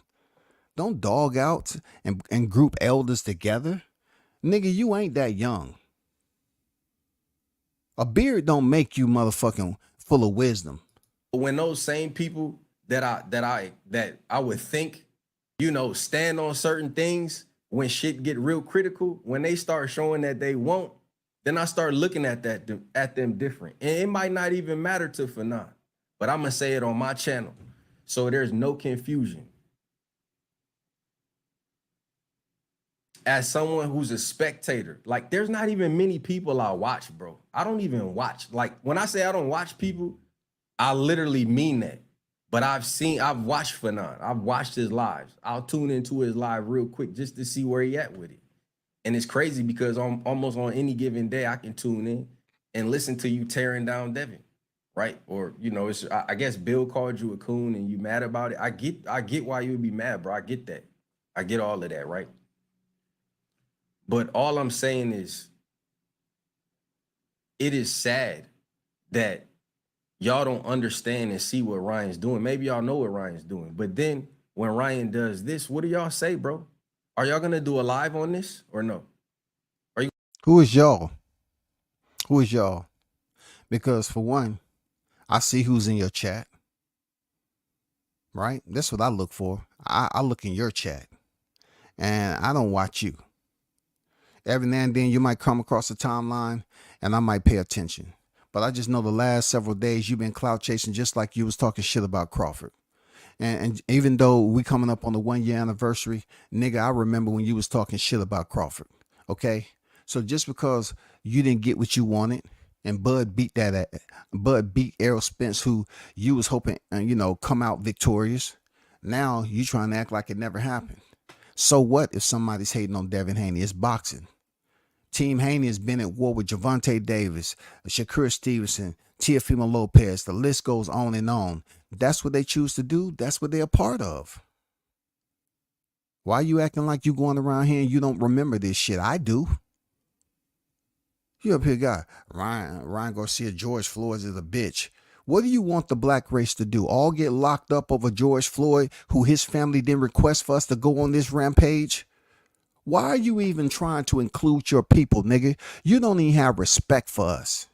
Don't dog out and group elders together. Nigga, you ain't that young. A beard don't make you motherfucking full of wisdom. when those same people that I would think, stand on certain things, when shit get real critical, when they start showing that they won't, then I start looking at them different. And it might not even matter to Fanon, but I'm gonna say it on my channel so there's no confusion. As someone who's a spectator, like there's not even many people I watch, bro. I don't even watch. Like when I say I don't watch people, I literally mean that. But I've watched Fanon. I've watched his lives. I'll tune into his live real quick just to see where he at with it. And it's crazy because almost on any given day, I can tune in and listen to you tearing down Devin, right? Or, I guess Bill called you a coon and you mad about it. I get why you would be mad, bro. I get that. I get all of that, right? But all I'm saying is, it is sad that y'all don't understand and see what Ryan's doing. Maybe y'all know what Ryan's doing. But then when Ryan does this, what do y'all say, bro? Are y'all going to do a live on this or no? Who is y'all? Who is y'all? Because for one, I see who's in your chat, right? That's what I look for. I look in your chat and I don't watch you. Every now and then you might come across the timeline and I might pay attention. But I just know the last several days you've been clout chasing just like you was talking shit about Crawford. And even though we coming up on the 1 year anniversary, nigga, I remember when you was talking shit about Crawford. Okay? So just because you didn't get what you wanted and Bud beat Errol Spence, who you was hoping, come out victorious. Now you trying to act like it never happened. So what if somebody's hating on Devin Haney? It's boxing. Team Haney has been at war with Gervonta Davis, Shakur Stevenson, Teofimo Lopez. The list goes on and on. That's what they choose to do. That's what they're a part of. Why are you acting like you going around here and you don't remember this shit? I do. You up here got Ryan Garcia, George Floyd is a bitch. What do you want the black race to do? All get locked up over George Floyd, who his family didn't request for us to go on this rampage? Why are you even trying to include your people, nigga? You don't even have respect for us.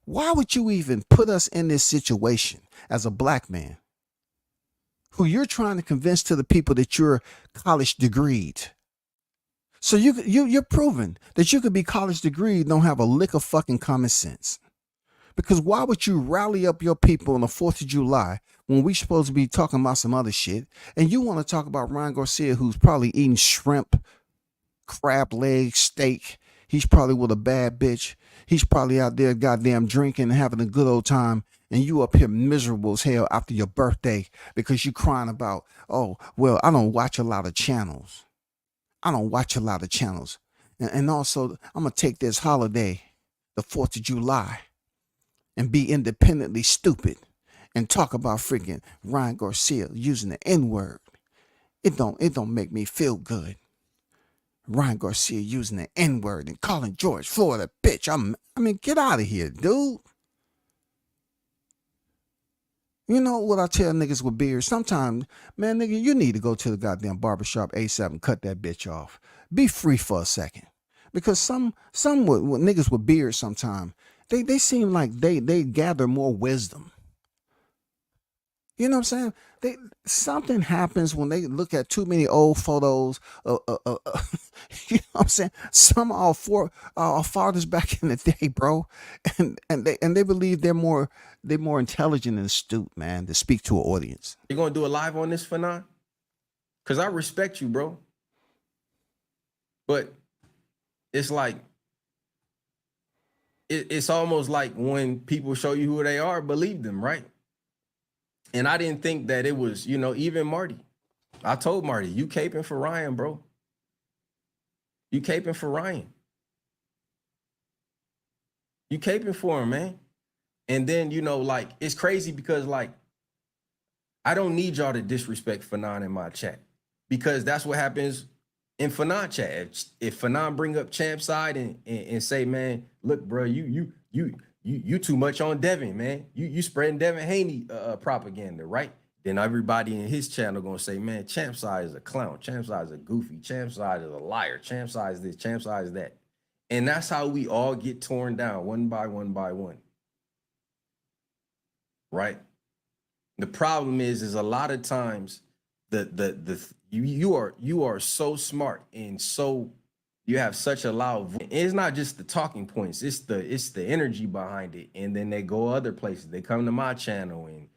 Why would you even put us in this situation as a black man who you're trying to convince to the people that you're college degreed? So you're proving that you could be college degreed, don't have a lick of fucking common sense. Because why would you rally up your people on the 4th of July when we supposed to be talking about some other shit, and you want to talk about Ryan Garcia, who's probably eating shrimp, crab leg, steak. He's probably with a bad bitch. He's probably out there goddamn drinking and having a good old time, and you up here miserable as hell after your birthday because you crying about, oh, well, I don't watch a lot of channels. And also, I'm going to take this holiday, the 4th of July, and be independently stupid and talk about freaking Ryan Garcia using the N-word. It don't make me feel good. Ryan Garcia using the N-word and calling George Floyd a bitch. I mean, get out of here, dude. You know what I tell niggas with beards? Sometimes, man, nigga, you need to go to the goddamn barbershop ASAP and cut that bitch off. Be free for a second. Because some with niggas with beards sometimes, they seem like they gather more wisdom. You know what I'm saying? Something happens when they look at too many old photos. You know what I'm saying? Some are farthest back in the day, bro, and they believe they're more intelligent and astute, man, to speak to an audience. You gonna do a live on this, Fanon? Cause I respect you, bro. But it's like it's almost like when people show you who they are, believe them, right? And I didn't think that it was, even Marty. I told Marty, you caping for Ryan, bro. You caping for Ryan. You caping for him, man. And then, it's crazy because, I don't need y'all to disrespect Fanon in my chat because that's what happens in Fanon chat. If Fanon bring up Champ side and say, man, look, bro, you too much on Devin, man. You spreading Devin Haney propaganda, right? Then everybody in his channel gonna say, man, Champ side is a clown. Champ side is a goofy. Champ side is a liar. Champ side is this. Champ side is that. And that's how we all get torn down one by one by one. Right? The problem is a lot of times you are so smart and so you have such a loud voice. It's not just the talking points, it's the energy behind it. And then they go other places. They come to my channel and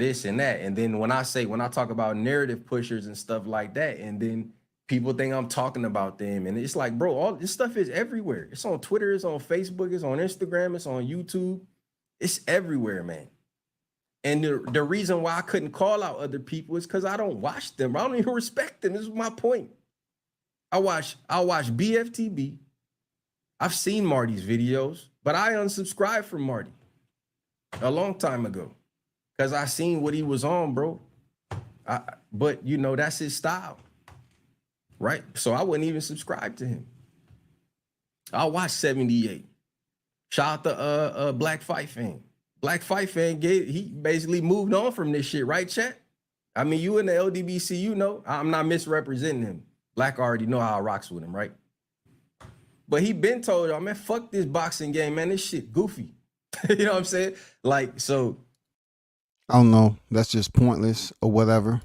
this and that. And then when I talk about narrative pushers and stuff like that, and then people think I'm talking about them. And it's like, bro, all this stuff is everywhere. It's on Twitter, it's on Facebook, it's on Instagram, it's on YouTube. It's everywhere, man. And the reason why I couldn't call out other people is because I don't watch them. I don't even respect them. This is my point. I watch BFTB. I've seen Marty's videos, but I unsubscribed from Marty a long time ago because I seen what he was on, bro. But that's his style, right? So I wouldn't even subscribe to him. I watched 78. Shout out to Black Fight Fan. Black Fight Fan he basically moved on from this shit, right, chat? I mean, you in the LDBC, I'm not misrepresenting him. Black already know how I rocks with him, right? But he been told y'all, man, fuck this boxing game, man. This shit goofy. You know what I'm saying? So. I don't know. That's just pointless or whatever.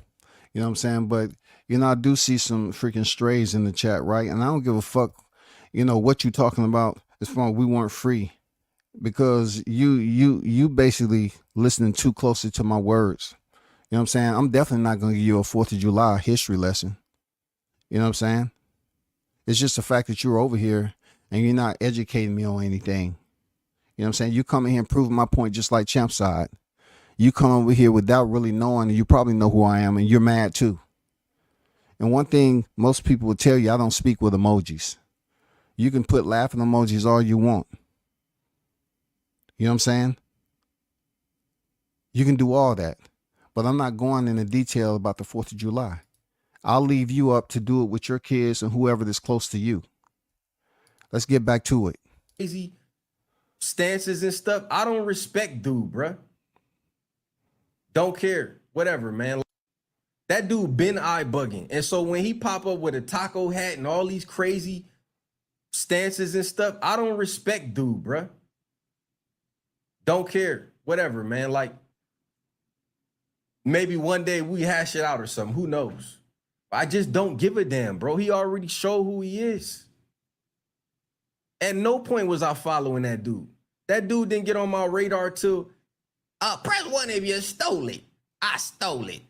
You know what I'm saying? But, I do see some freaking strays in the chat, right? And I don't give a fuck, what you talking about as far as we weren't free. Because you basically listening too closely to my words. You know what I'm saying? I'm definitely not going to give you a 4th of July history lesson. You know what I'm saying? It's just the fact that you're over here and you're not educating me on anything. You know what I'm saying? You come in here and prove my point just like Champ side. You come over here without really knowing, and you probably know who I am, and you're mad too. And one thing most people will tell you, I don't speak with emojis. You can put laughing emojis all you want. You know what I'm saying? You can do all that. But I'm not going into detail about the 4th of July. I'll leave you up to do it with your kids and whoever that's close to you. Let's get back to it. Crazy stances and stuff. I don't respect dude, bruh. Don't care. Whatever, man. That dude been eye bugging. And so when he pop up with a taco hat and all these crazy stances and stuff, I don't respect dude, bruh. Don't care. Whatever, man. Like, maybe one day we hash it out or something. Who knows? I just don't give a damn, bro. He already showed who he is. At no point was I following that dude. That dude didn't get on my radar till press one if you stole it. I stole it.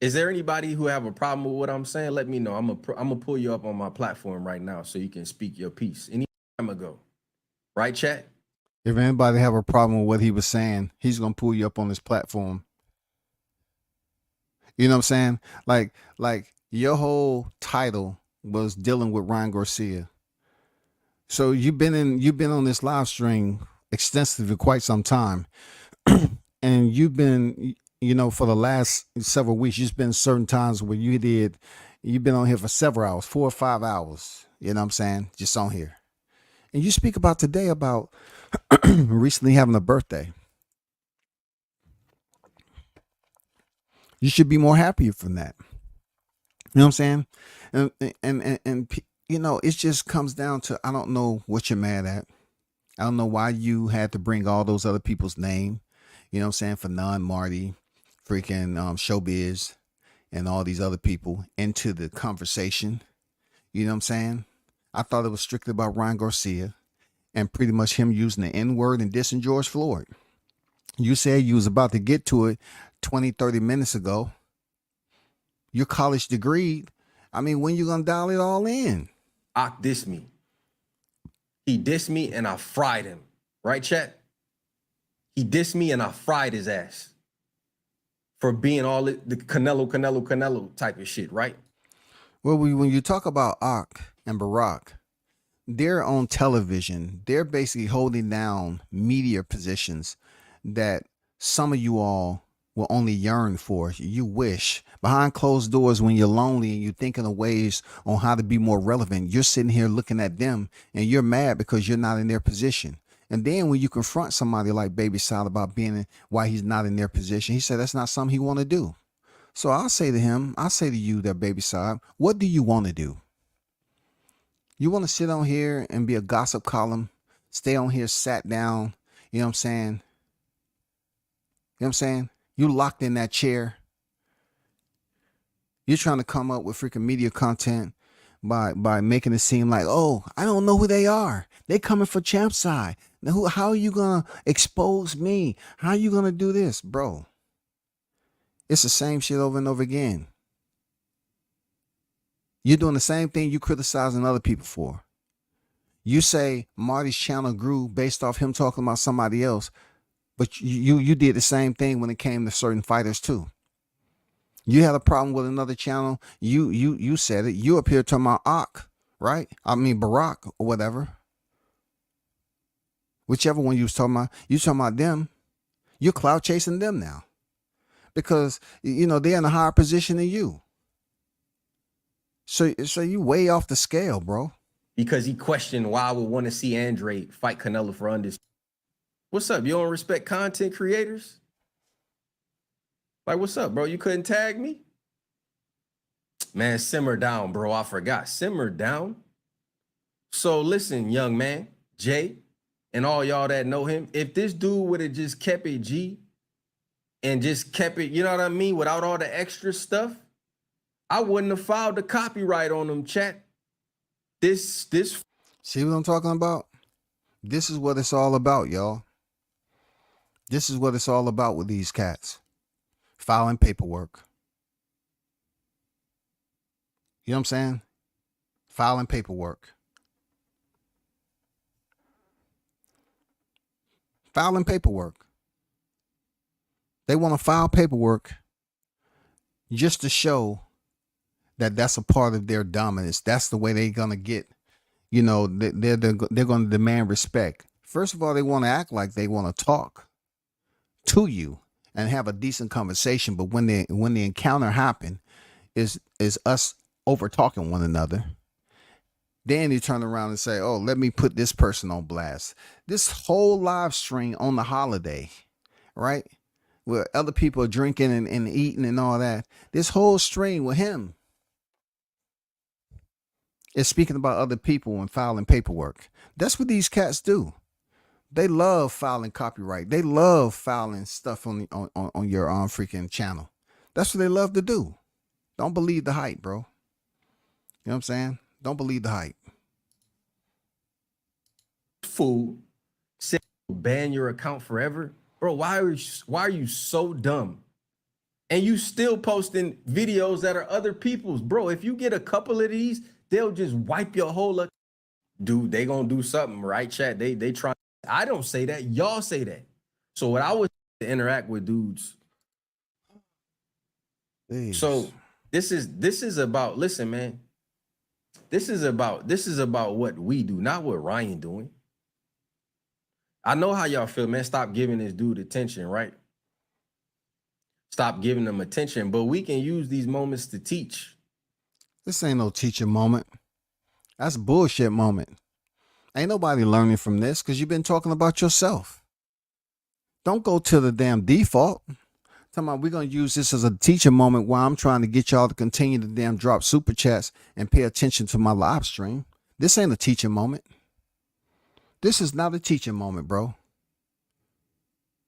Is there anybody who have a problem with what I'm saying? Let me know. I'm gonna pull you up on my platform right now so you can speak your piece. Any time ago, right, chat? If anybody have a problem with what he was saying, he's gonna pull you up on his platform. You know what I'm saying? Like your whole title was dealing with Ryan Garcia. So you've been on this live stream extensively for quite some time. And you've been, for the last several weeks, you've been certain times where you've been on here for several hours, 4 or 5 hours, you know what I'm saying? Just on here. And you speak about today about recently having a birthday. You should be more happy from that. You know what I'm saying? And it just comes down to, I don't know what you're mad at. I don't know why you had to bring all those other people's name, you know what I'm saying, for Marty, freaking Showbiz, and all these other people into the conversation. You know what I'm saying? I thought it was strictly about Ryan Garcia and pretty much him using the N-word and dissing George Floyd. You said you was about to get to it 20, 30 minutes ago. Your college degree. I mean, when you gonna dial it all in? Ock dissed me. He dissed me and I fried him. Right, chat? He dissed me and I fried his ass for being all the Canelo type of shit, right? Well, when you talk about Ock and Barack, they're on television. They're basically holding down media positions that some of you all will only yearn for. You wish. Behind closed doors, when you're lonely and you're thinking of ways on how to be more relevant, you're sitting here looking at them and you're mad because you're not in their position. And then when you confront somebody like Babyside about why he's not in their position, he said that's not something he want to do. So I'll say to you that Babyside, what do you want to do? You want to sit on here and be a gossip column, stay on here sat down, you know what I'm saying? You know what I'm saying? You locked in that chair. You're trying to come up with freaking media content by making it seem like, oh, I don't know who they are. They coming for Champ's side. Now, how are you gonna expose me? How are you gonna do this, bro? It's the same shit over and over again. You're doing the same thing you criticizing other people for. You say Marty's channel grew based off him talking about somebody else, but you did the same thing when it came to certain fighters too. You had a problem with another channel. You said it. You up here talking about Ock, right? I mean Barack or whatever. Whichever one you was talking about. You talking about them. You're clout chasing them now. Because they're in a higher position than you. So you way off the scale, bro. Because he questioned why I would want to see Andre fight Canelo for undisputed. What's up? You don't respect content creators? Like, what's up, bro? You couldn't tag me? Man, simmer down, bro. I forgot. Simmer down. So listen, young man, Jay, and all y'all that know him, if this dude would have just kept it G and just kept it, you know what I mean, without all the extra stuff, I wouldn't have filed the copyright on him, chat. This. See what I'm talking about? This is what it's all about, y'all. This is what it's all about with these cats. Filing paperwork. You know what I'm saying? Filing paperwork. Filing paperwork. They want to file paperwork just to show that that's a part of their dominance. That's the way they're gonna get. They're going to demand respect. First of all, they want to act like they want to talk to you and have a decent conversation. But when the encounter happen, is us over talking one another. Then you turn around and say, "Oh, let me put this person on blast." This whole live stream on the holiday, right, where other people are drinking and eating and all that. This whole stream with him is speaking about other people and filing paperwork. That's what these cats do. They love filing copyright. They love filing stuff on your freaking channel. That's what they love to do. Don't believe the hype, bro. You know what I'm saying? Don't believe the hype. Fool said ban your account forever. Bro, why are you so dumb? And you still posting videos that are other people's. Bro, if you get a couple of these, they'll just wipe your whole account. Dude, they gonna do something, right, chat? They try. I don't say that. Y'all say that. So what I would interact with dudes. Jeez. So this is about, listen, man. This is about what we do, not what Ryan doing. I know how y'all feel, man. Stop giving this dude attention, right? Stop giving them attention, but we can use these moments to teach. This ain't no teaching moment. That's a bullshit moment. Ain't nobody learning from this because you've been talking about yourself. Don't go to the damn default. Talking about we're going to use this as a teaching moment while I'm trying to get y'all to continue to damn drop super chats and pay attention to my live stream. This ain't a teaching moment. This is not a teaching moment, bro.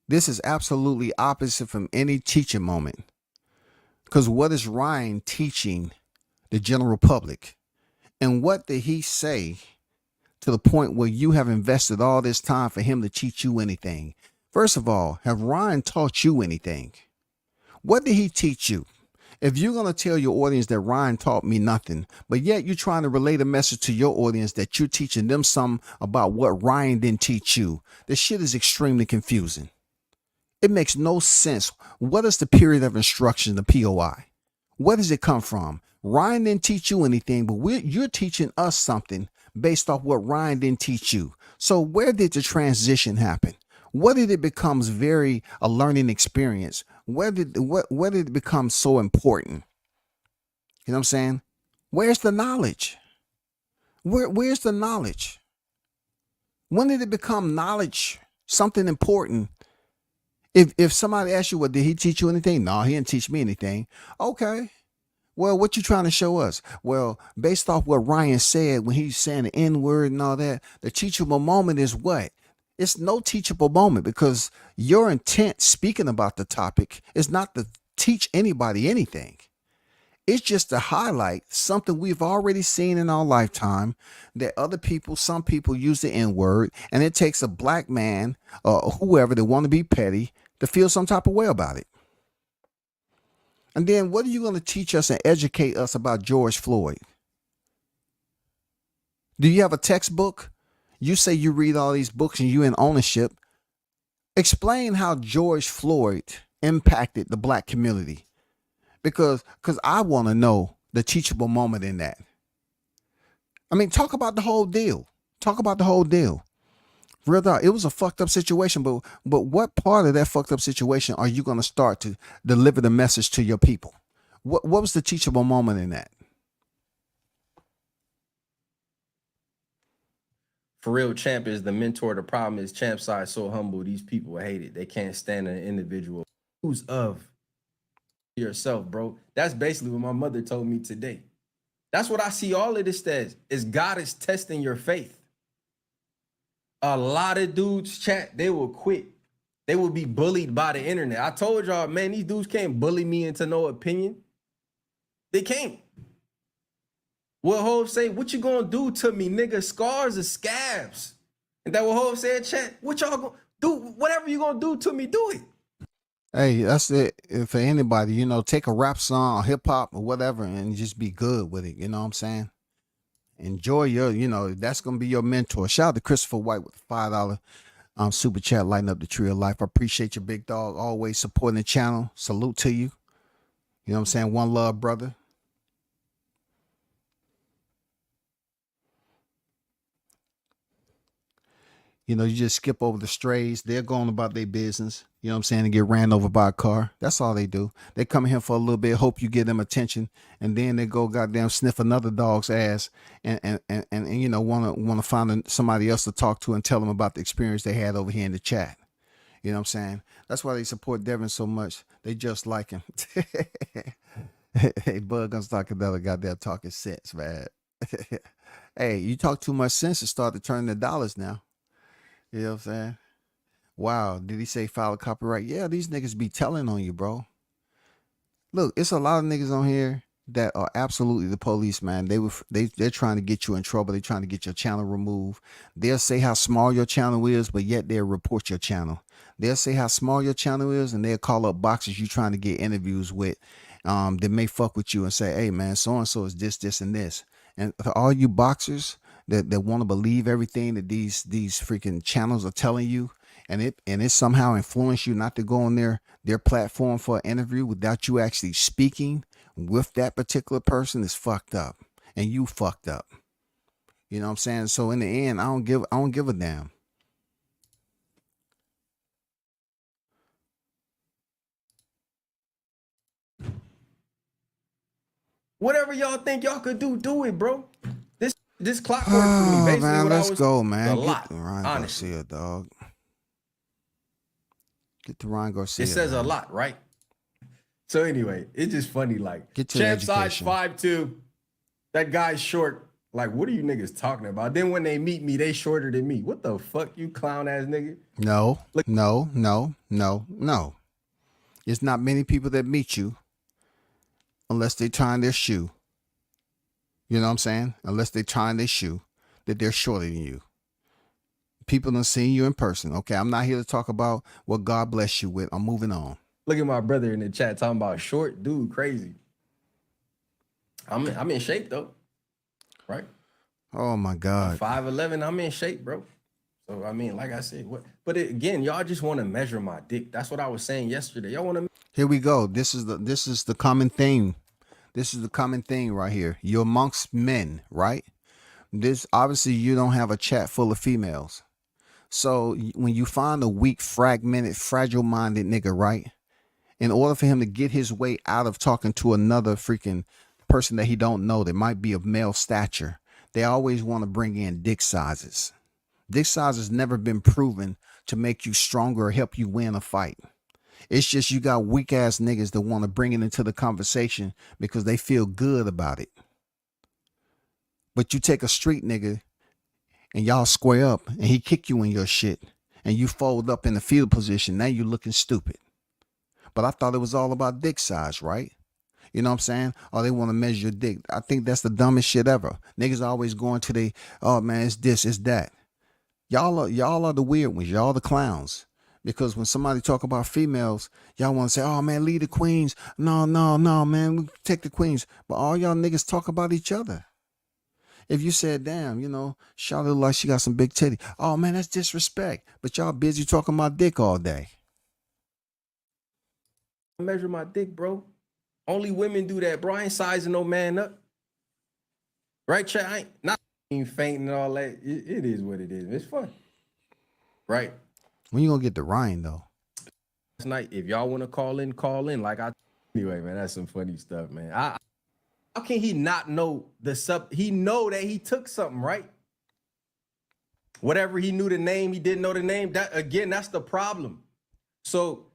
This is absolutely opposite from any teaching moment. Because what is Ryan teaching the general public? And what did he say to the point where you have invested all this time for him to teach you anything? First of all, have Ryan taught you anything? What did he teach you? If you're going to tell your audience that Ryan taught me nothing, but yet you're trying to relate a message to your audience that you're teaching them something about what Ryan didn't teach you, this shit is extremely confusing. It makes no sense. What is the period of instruction, the POI? Where does it come from? Ryan didn't teach you anything, but you're teaching us something based off what Ryan didn't teach you. So where did the transition happen? Where did it become a learning experience? Where did it become so important? You know what I'm saying? Where's the knowledge? Where's the knowledge? When did it become knowledge, something important? If somebody asks you, well, did he teach you anything? No, he didn't teach me anything. Okay. Well, what you trying to show us? Well, based off what Ryan said when he's saying the N-word and all that, the teachable moment is what? It's no teachable moment because your intent speaking about the topic is not to teach anybody anything. It's just to highlight something we've already seen in our lifetime that some people use the N-word, and it takes a black man or whoever that want to be petty to feel some type of way about it. And then what are you going to teach us and educate us about George Floyd? Do you have a textbook? You say you read all these books and you in ownership. Explain how George Floyd impacted the black community. Because I want to know the teachable moment in that. I mean, talk about the whole deal. Talk about the whole deal. Real talk, it was a fucked up situation, but what part of that fucked up situation are you going to start to deliver the message to your people? What was the teachable moment in that? For real, Champ is the mentor. The problem is Champ side so humble. These people hate it. They can't stand an individual who's of yourself, bro. That's basically what my mother told me today. That's what I see all of this as, is God is testing your faith. A lot of dudes, chat, they will quit. They will be bullied by the internet. I told y'all, man, these dudes can't bully me into no opinion. They can't. What Hov say, what you gonna do to me, nigga? Scars or scabs. And that what Hov said, chat, what y'all gonna do? Whatever you gonna do to me, do it. Hey, that's it for anybody, take a rap song or hip hop or whatever and just be good with it. You know what I'm saying? Enjoy that's going to be your mentor. Shout out to Christopher White with the $5 Super chat lighting up the tree of life. I appreciate you, big dog. Always supporting the channel. Salute to you. You know what I'm saying? One love, brother. You know, you just skip over the strays. They're going about their business. You know what I'm saying? And get ran over by a car. That's all they do. They come here for a little bit, hope you give them attention, and then they go goddamn sniff another dog's ass and you know, wanna find somebody else to talk to and tell them about the experience they had over here in the chat. You know what I'm saying? That's why they support Devin so much. They just like him. Hey, Bud gonna start another goddamn talking sense, man. Hey, you talk too much sense and start to turn the dollars now. You know what I'm saying? Wow, did he say file a copyright? Yeah, these niggas be telling on you, bro. Look, it's a lot of niggas on here that are absolutely the police, man. They're trying to get you in trouble. They're trying to get your channel removed. They'll say how small your channel is, but yet they'll report your channel. They'll say how small your channel is, and they'll call up boxers you trying to get interviews with. That may fuck with you and say, hey man, so and so is this, and this. And for all you boxers that want to believe everything that these freaking channels are telling you, and it somehow influence you not to go on their platform for an interview without you actually speaking with that particular person, is fucked up. And you fucked up. You know what I'm saying? So in the end, I don't give a damn. Whatever y'all think y'all could do it, bro. This clock work for me. Basically, man, what let's I was, go, man. A lot, Ryan honestly. Garcia, dog. Get to Ryan Garcia. It says man. a lot, right? So anyway, it's just funny. Like, Get to champ size education. 5'2". That guy's short. Like, what are you niggas talking about? Then when they meet me, they shorter than me. What the fuck, you clown ass nigga? No, Look, no. It's not many people that meet you unless they tying their shoe. You know what I'm saying? Unless they tying their shoe, that they're shorter than you. People done seen you in person. Okay, I'm not here to talk about what God bless you with. I'm moving on. Look at my brother in the chat talking about short dude, crazy. I'm in shape though, right? Oh my God. 5'11", I'm in shape, bro. So I mean, like I said, but again, y'all just want to measure my dick. That's what I was saying yesterday. Y'all want to. Here we go. This is the common thing. This is the common thing right here. You're amongst men, right? This obviously you don't have a chat full of females. So when you find a weak, fragmented, fragile-minded nigga, right? In order for him to get his way out of talking to another freaking person that he don't know that might be of male stature, they always want to bring in dick sizes. Dick size has never been proven to make you stronger or help you win a fight. It's just you got weak ass niggas that want to bring it into the conversation because they feel good about it. But you take a street nigga and y'all square up and he kick you in your shit and you fold up in the fetal position. Now you looking stupid. But I thought it was all about dick size, right? You know what I'm saying? Or they want to measure your dick. I think that's the dumbest shit ever. Niggas always going to the, oh man, it's this, it's that. Y'all are the weird ones. Y'all the clowns. Because when somebody talk about females, y'all want to say, oh man, leave the queens. No, man, we take the queens. But all y'all niggas talk about each other. If you said, damn, you know, Charlotte look like she got some big titty. Oh man, that's disrespect. But y'all busy talking about dick all day. Measure my dick, bro. Only women do that, bro. I ain't sizing no man up. Right, chat? I ain't not fainting and all that. It is what it is. It's fun. Right? When you gonna get the Ryan though? Last night, if y'all want to call in, call in. Like anyway, man, that's some funny stuff, man. How can he not know the sub? He know that he took something, right? Whatever he knew the name, he didn't know the name. That again, that's the problem. So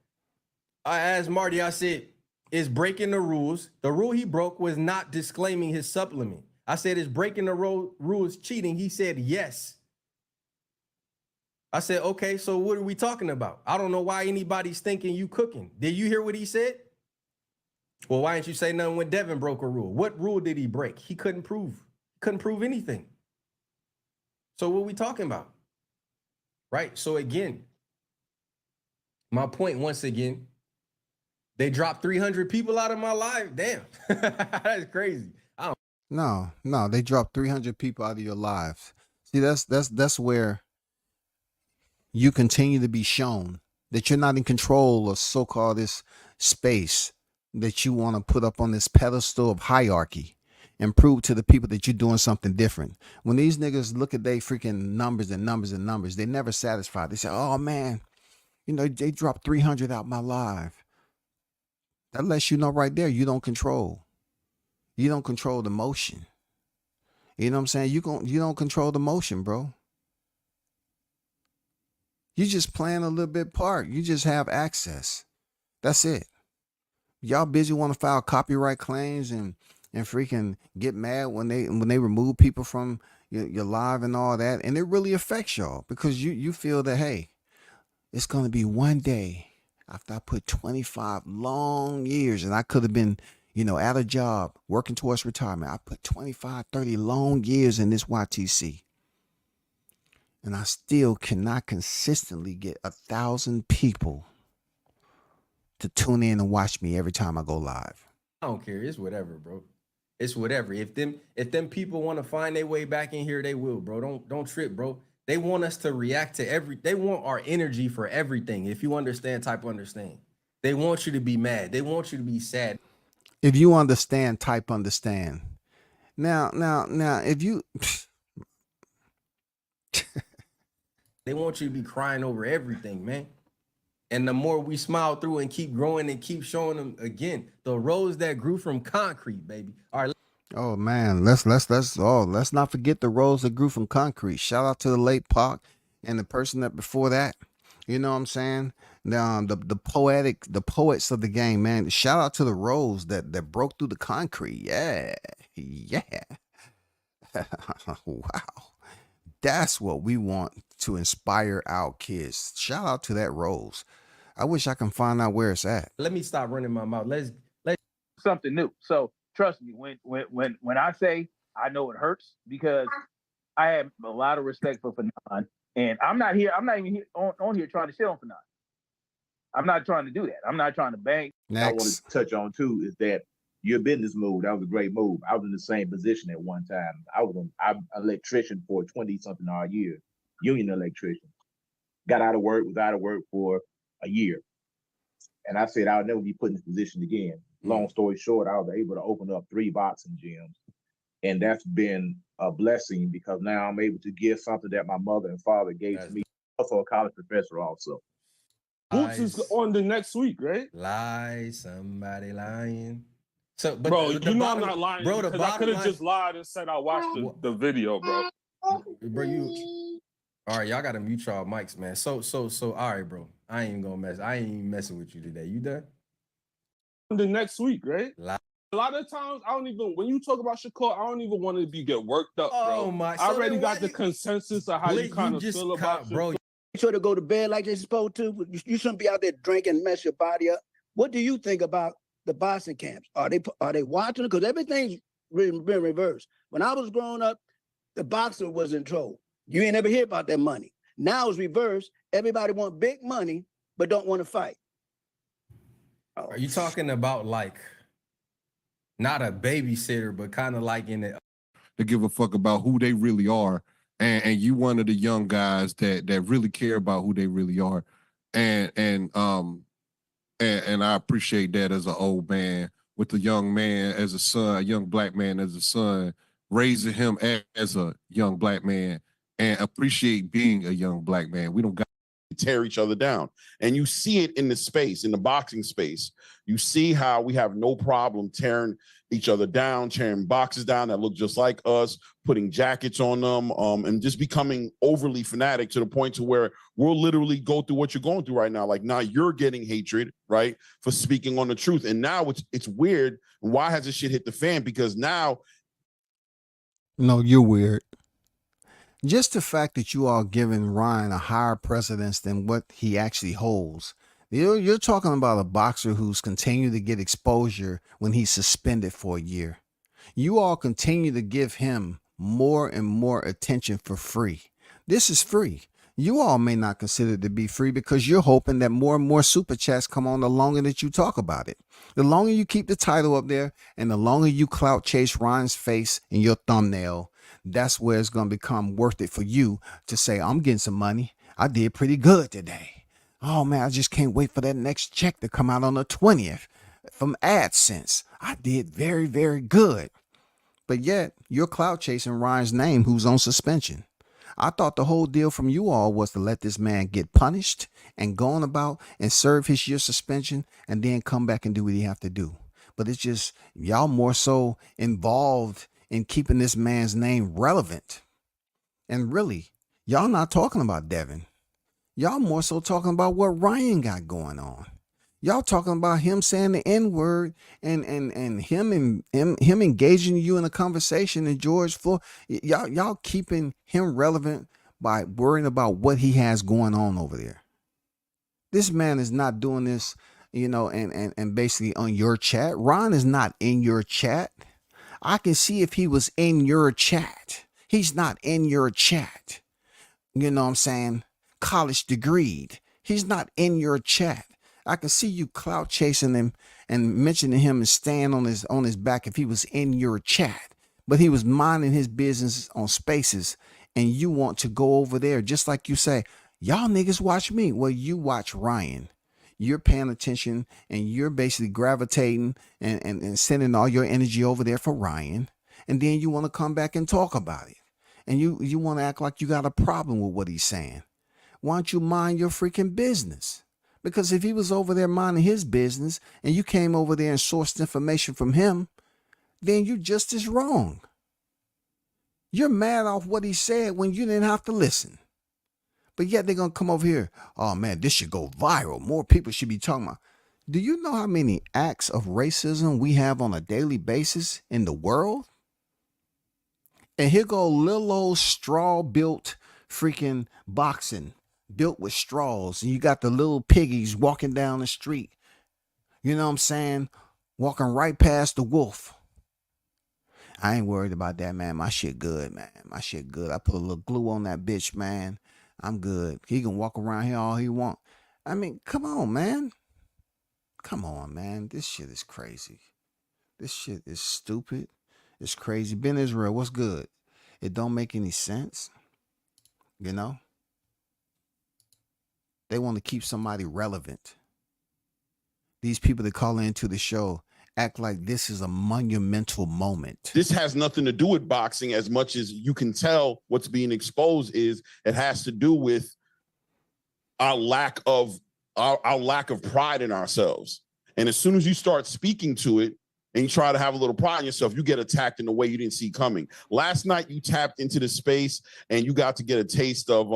I asked Marty, I said, is breaking the rules. The rule he broke was not disclaiming his supplement. I said, is breaking the rules cheating? He said, yes. I said, okay, so what are we talking about? I don't know why anybody's thinking you cooking. Did you hear what he said? Well, why didn't you say nothing when Devin broke a rule? What rule did he break? He couldn't prove. Couldn't prove anything. So what are we talking about? Right? So again, my point once again, they dropped 300 people out of my life. Damn, that's crazy. No, they dropped 300 people out of your lives. See, that's where you continue to be shown that you're not in control of so-called this space that you want to put up on this pedestal of hierarchy and prove to the people that you're doing something different. When these niggas look at their freaking numbers and numbers and numbers, they never satisfied. They say, oh man, you know, they dropped 300 out my live. That lets you know right there, you don't control. You don't control the motion. You know what I'm saying? You don't control the motion, bro. You just playing a little bit part. You just have access. That's it. Y'all busy want to file copyright claims and freaking get mad when they remove people from your live and all that, and it really affects y'all because you feel that, hey, it's gonna be one day after I put 25 long years and I could have been, you know, at a job working towards retirement. I put 25, 30 long years in this YTC. And I still cannot consistently get 1,000 people to tune in and watch me every time I go live. I don't care. It's whatever, bro. It's whatever. If them people want to find their way back in here, they will, bro. Don't trip, bro. They want us to react to they want our energy for everything. If you understand, type understand. They want you to be mad. They want you to be sad. If you understand, type understand. Now, if you they want you to be crying over everything, man. And the more we smile through and keep growing and keep showing them again, the rose that grew from concrete, baby. All right. Oh man, let's not forget the rose that grew from concrete. Shout out to the late Pac and the person that before that. You know what I'm saying? The poets of the game, man. Shout out to the rose that broke through the concrete. Yeah. Wow. That's what we want to inspire our kids. Shout out to that rose. I wish I can find out where it's at. Let me stop running my mouth. Let's something new. So trust me, when I say I know it hurts, because I have a lot of respect for Fanon, and I'm not even here on here trying to shit on Fanon. I'm not trying to do that. I'm not trying to bang. Next. I want to touch on too is that your business move. That was a great move. I was in the same position at one time. I'm an electrician for 20-something odd years, union electrician. Got out of work, was out of work for a year. And I said I'll never be put in this position again. Long story short, I was able to open up 3 boxing gyms. And that's been a blessing because now I'm able to give something that my mother and father gave to me. Also a college professor also. Boots is on the next week, right? Somebody lying. So, but bro, you know I'm not lying, bro. Because I could have just lied and said I watched the video, bro. Bro, all right, y'all gotta mute y'all mics, man. So, all right, bro. I ain't even messing with you today. You done? The next week, right? A lot of times, when you talk about Shakur, I don't even want to get worked up, bro. Oh my! I already got the consensus of how you kind of feel about bro. Sure to go to bed like they're supposed to. You shouldn't be out there drinking and mess your body up. What do you think about the boxing camps? Are they watching it? Because everything's been reversed. When I was growing up, the boxer was in trouble. You ain't ever hear about that money. Now it's reversed. Everybody want big money, but don't want to fight. Oh. Are you talking about like not a babysitter, but kind of like in it? To give a fuck about who they really are. And you one of the young guys that really care about who they really are. And I appreciate that as an old man with a young man as a son, a young black man as a son, raising him as a young black man and appreciate being a young black man. We don't got to tear each other down. And you see it in the space, in the boxing space. You see how we have no problem tearing each other down, tearing boxes down that look just like us, putting jackets on them, and just becoming overly fanatic to the point to where we'll literally go through what you're going through right now. Like now you're getting hatred, right, for speaking on the truth. And now it's weird. Why has this shit hit the fan? Because now. No, you're weird. Just the fact that you are giving Ryan a higher precedence than what he actually holds. You're talking about a boxer who's continued to get exposure when he's suspended for a year. You all continue to give him more and more attention for free. This is free. You all may not consider it to be free because you're hoping that more and more super chats come on the longer that you talk about it. The longer you keep the title up there and the longer you clout chase Ryan's face in your thumbnail, that's where it's going to become worth it for you to say, I'm getting some money. I did pretty good today. Oh man, I just can't wait for that next check to come out on the 20th from AdSense. I did very, very good. But yet, you're clout chasing Ryan's name, who's on suspension. I thought the whole deal from you all was to let this man get punished and go on about and serve his year suspension and then come back and do what he have to do. But it's just y'all more so involved in keeping this man's name relevant. And really, y'all not talking about Devin. Y'all more so talking about what Ryan got going on. Y'all talking about him saying the N-word and him engaging you in a conversation and George Floyd. Y'all keeping him relevant by worrying about what he has going on over there. This man is not doing this, and basically on your chat. Ron is not in your chat. I can see if he was in your chat. He's not in your chat. You know what I'm saying? College degreed. He's not in your chat. I can see you clout chasing him and mentioning him and staying on his back if he was in your chat. But he was minding his business on Spaces, and you want to go over there just like you say, y'all niggas watch me. Well, you watch Ryan. You're paying attention and you're basically gravitating and sending all your energy over there for Ryan. And then you want to come back and talk about it. And you want to act like you got a problem with what he's saying. Why don't you mind your freaking business? Because if he was over there minding his business and you came over there and sourced information from him, then you're just as wrong. You're mad off what he said when you didn't have to listen. But yet they're going to come over here. Oh man, this should go viral. More people should be talking about. Do you know how many acts of racism we have on a daily basis in the world? And here go little old straw built freaking boxing. Built with straws, and you got the little piggies walking down the street. You know what I'm saying? Walking right past the wolf. I ain't worried about that, man. My shit good, man. My shit good. I put a little glue on that bitch, man. I'm good. He can walk around here all he want. I mean, come on, man. Come on, man. This shit is crazy. This shit is stupid. It's crazy. Ben Israel, what's good? It don't make any sense. You know? They want to keep somebody relevant. These people that call into the show act like this is a monumental moment. This has nothing to do with boxing as much as you can tell what's being exposed is it has to do with our lack of pride in ourselves. And as soon as you start speaking to it and you try to have a little pride in yourself, you get attacked in a way you didn't see coming. Last night you tapped into the space and you got to get a taste of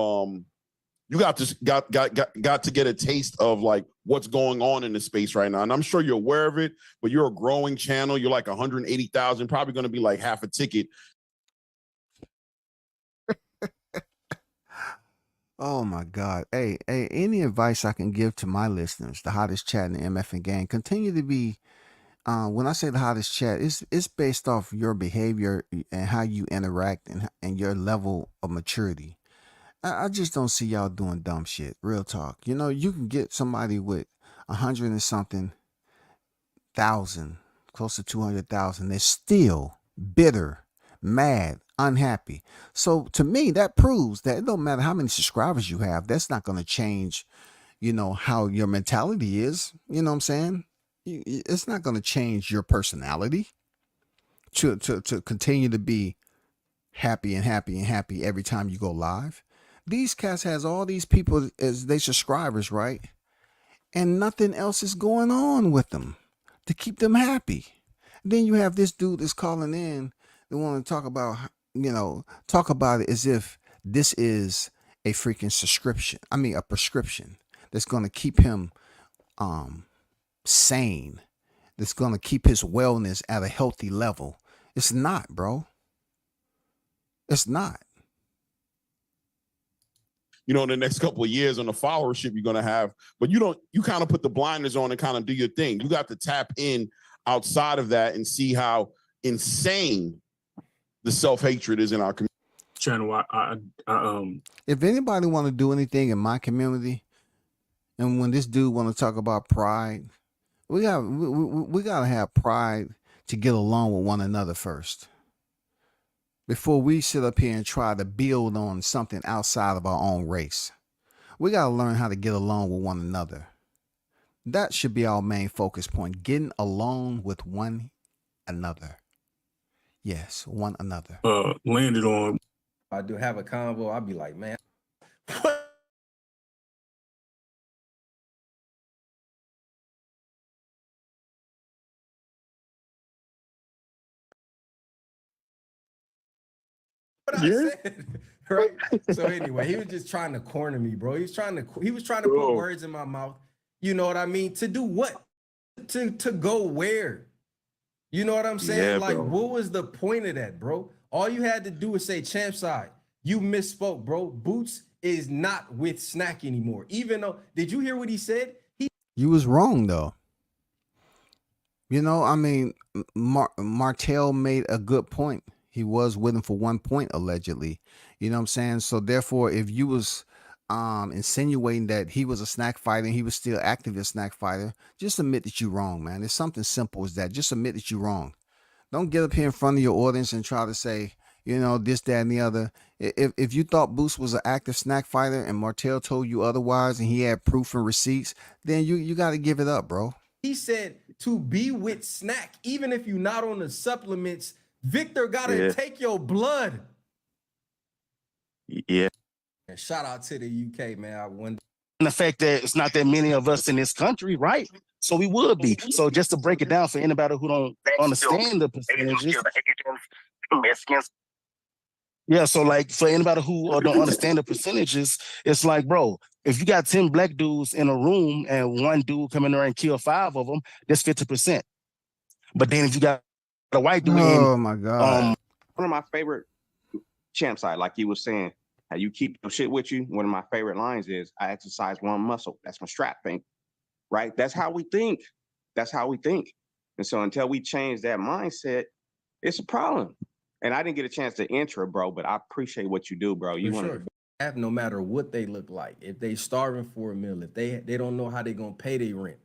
you got to get a taste of like what's going on in the space right now. And I'm sure you're aware of it, but you're a growing channel. You're like 180,000, probably going to be like half a ticket. Oh my God. Hey, any advice I can give to my listeners, the hottest chat in the MFN gang, continue to be, when I say the hottest chat, it's based off your behavior and how you interact and your level of maturity. I just don't see y'all doing dumb shit. Real talk. You know, you can get somebody with 100 and something thousand, close to 200,000. They're still bitter, mad, unhappy. So to me, that proves that it don't matter how many subscribers you have. That's not going to change, how your mentality is. You know what I'm saying? It's not going to change your personality to continue to be happy and happy and happy every time you go live. These cats has all these people as they subscribers, right? And nothing else is going on with them to keep them happy. Then you have this dude that's calling in. They want to talk about it as if this is a freaking a prescription that's going to keep him sane. That's going to keep his wellness at a healthy level. It's not, bro. It's not. The next couple of years on the followership you're going to have, but you kind of put the blinders on and kind of do your thing. You got to tap in outside of that and see how insane the self-hatred is in our community. If anybody want to do anything in my community, and when this dude want to talk about pride, we got to have pride to get along with one another first. Before we sit up here and try to build on something outside of our own race. We got to learn how to get along with one another. That should be our main focus point, getting along with one another. Yes, one another. Landed on. I do have a convo. I'll be like, man, what I said, right? So anyway, he was just trying to corner me, bro. He was trying to put words in my mouth. You know what I mean? To do what? To go where? You know what I'm saying? Yeah, like, bro. what was the point of that, bro? All you had to do was say champ side. You misspoke, bro. Boots is not with Snack anymore. Even though, did you hear what he said? You was wrong though. You know, I mean, Martell made a good point. He was with him for 1 point allegedly. You know what I'm saying? So therefore, if you was insinuating that he was a Snack fighter and he was still active as Snack fighter, just admit that you're wrong, man. It's something simple as that. Just admit that you're wrong. Don't get up here in front of your audience and try to say, you know, this, that, and the other. If you thought Boost was an active Snack fighter and Martell told you otherwise and he had proof and receipts, then you got to give it up, bro. He said to be with Snack, even if you're not on the supplements, Victor gotta take your blood. Yeah. And shout out to the UK, man. I wonder. And the fact that it's not that many of us in this country, right? So we would be. So just to break it down for anybody who don't understand the percentages. Yeah, so like for anybody who don't understand the percentages, it's like, bro, if you got 10 black dudes in a room and one dude come in there and kill 5 of them, that's 50%. But then if you got a white dude my God. One of my favorite champ side, like you was saying, how you keep your shit with you. One of my favorite lines is, I exercise one muscle. That's my strap thing, right? That's how we think. That's how we think. And so until we change that mindset, it's a problem. And I didn't get a chance to enter, bro, but I appreciate what you do, bro. You want to have no matter what they look like. If they starving for a meal, if they don't know how they're gonna pay their rent,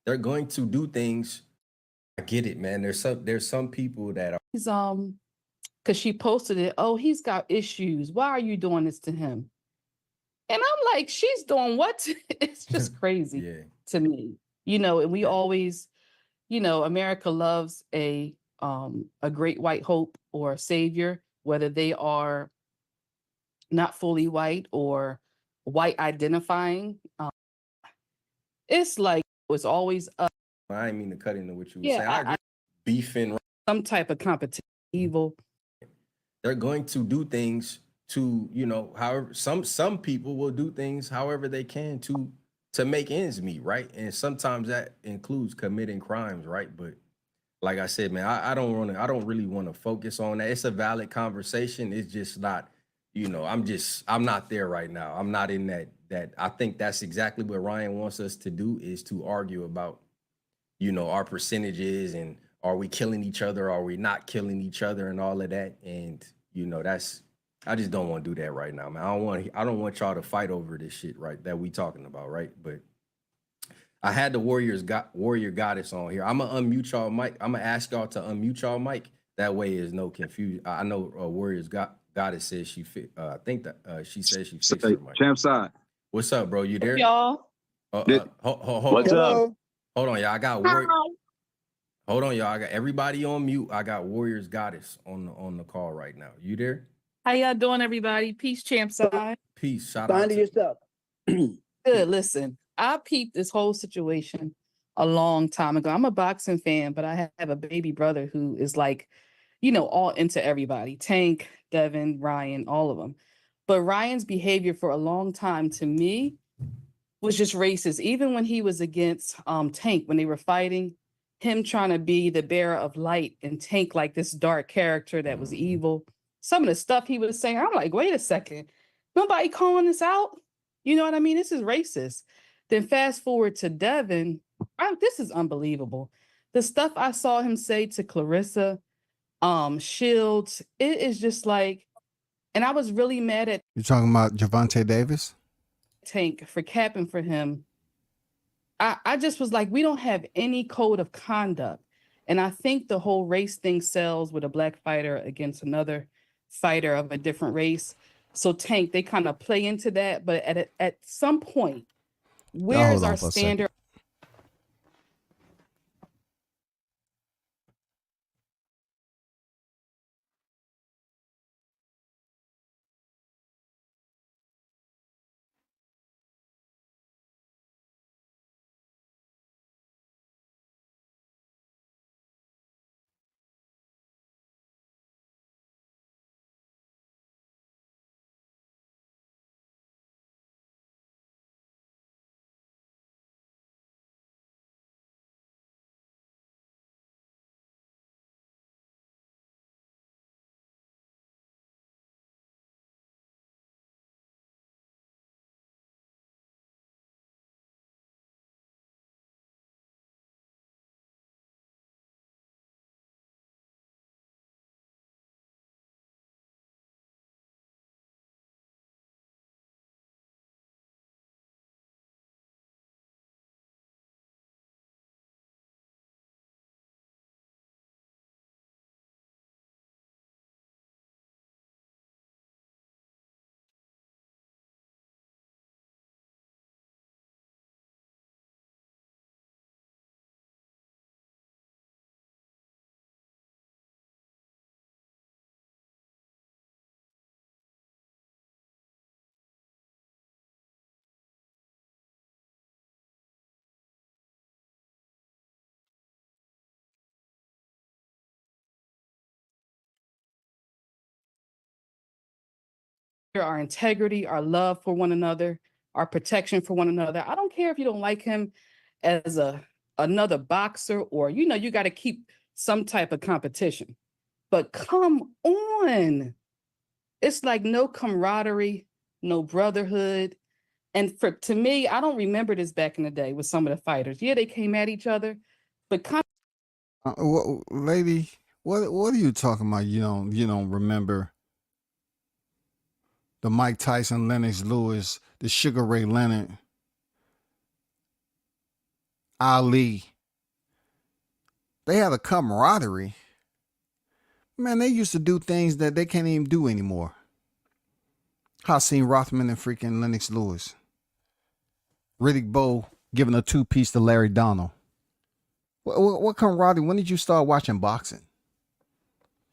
they're going to do things. I get it, man. There's some people that are because she posted it. Oh, he's got issues. Why are you doing this to him? And I'm like, she's doing what? It's just crazy to me. You know, and we always, you know, America loves a great white hope or a savior, whether they are not fully white or white identifying. It's like it's always up. I didn't mean to cut into what you were saying. I agree. Beefing, some type of competition, evil. They're going to do things to, you know, however some people will do things however they can to make ends meet, right? And sometimes that includes committing crimes, right? But like I said, man, I don't really want to focus on that. It's a valid conversation. It's just not, you know, I'm not there right now. I'm not in that. I think that's exactly what Ryan wants us to do, is to argue about, you know, our percentages and are we killing each other? Are we not killing each other and all of that? And, you know, I just don't want to do that right now, man. I don't want y'all to fight over this shit, right, that we talking about, right? But I had the Warrior Goddess on here. I'm gonna unmute y'all mic. I'm gonna ask y'all to unmute y'all mic. That way is no confusion. I know Warrior's Goddess says she fit. I think that she says she fixed her mic. Champ side. What's up, bro? You there? Y'all. What's up? Hold on, y'all. I got Warrior. Hold on, y'all. I got everybody on mute. I got Warrior's Goddess on the call right now. You there? How y'all doing, everybody? Peace, champ side. Peace. Shout Find out it to yourself. Good. Listen, I peeped this whole situation a long time ago. I'm a boxing fan, but I have a baby brother who is like, you know, all into everybody. Tank, Devin, Ryan, all of them. But Ryan's behavior for a long time to me was just racist. Even when he was against Tank, when they were fighting, him trying to be the bearer of light and Tank like this dark character that was evil. Some of the stuff he was saying, I'm like, wait a second. Nobody calling this out? You know what I mean? This is racist. Then fast forward to Devin. This is unbelievable. The stuff I saw him say to Clarissa, Shields, it is just like, and I was really mad at You talking about Gervonta Davis? Tank for capping for him. I just was like, we don't have any code of conduct. And I think the whole race thing sells with a black fighter against another fighter of a different race. So Tank, they kind of play into that, but at some point, Y'all where hold is on our for a second. standard? Our integrity, our love for one another, our protection for one another. I don't care if you don't like him as another boxer, or you got to keep some type of competition. But come on. It's like no camaraderie, no brotherhood. And to me, I don't remember this back in the day with some of the fighters. Yeah, they came at each other, but Lady, what are you talking about? You don't remember the Mike Tyson, Lennox Lewis, the Sugar Ray Leonard, Ali. They had a camaraderie. Man, they used to do things that they can't even do anymore. Hakeem Rothman and freaking Lennox Lewis. Riddick Bowe giving a 2-piece to Larry Donald. What camaraderie? When did you start watching boxing?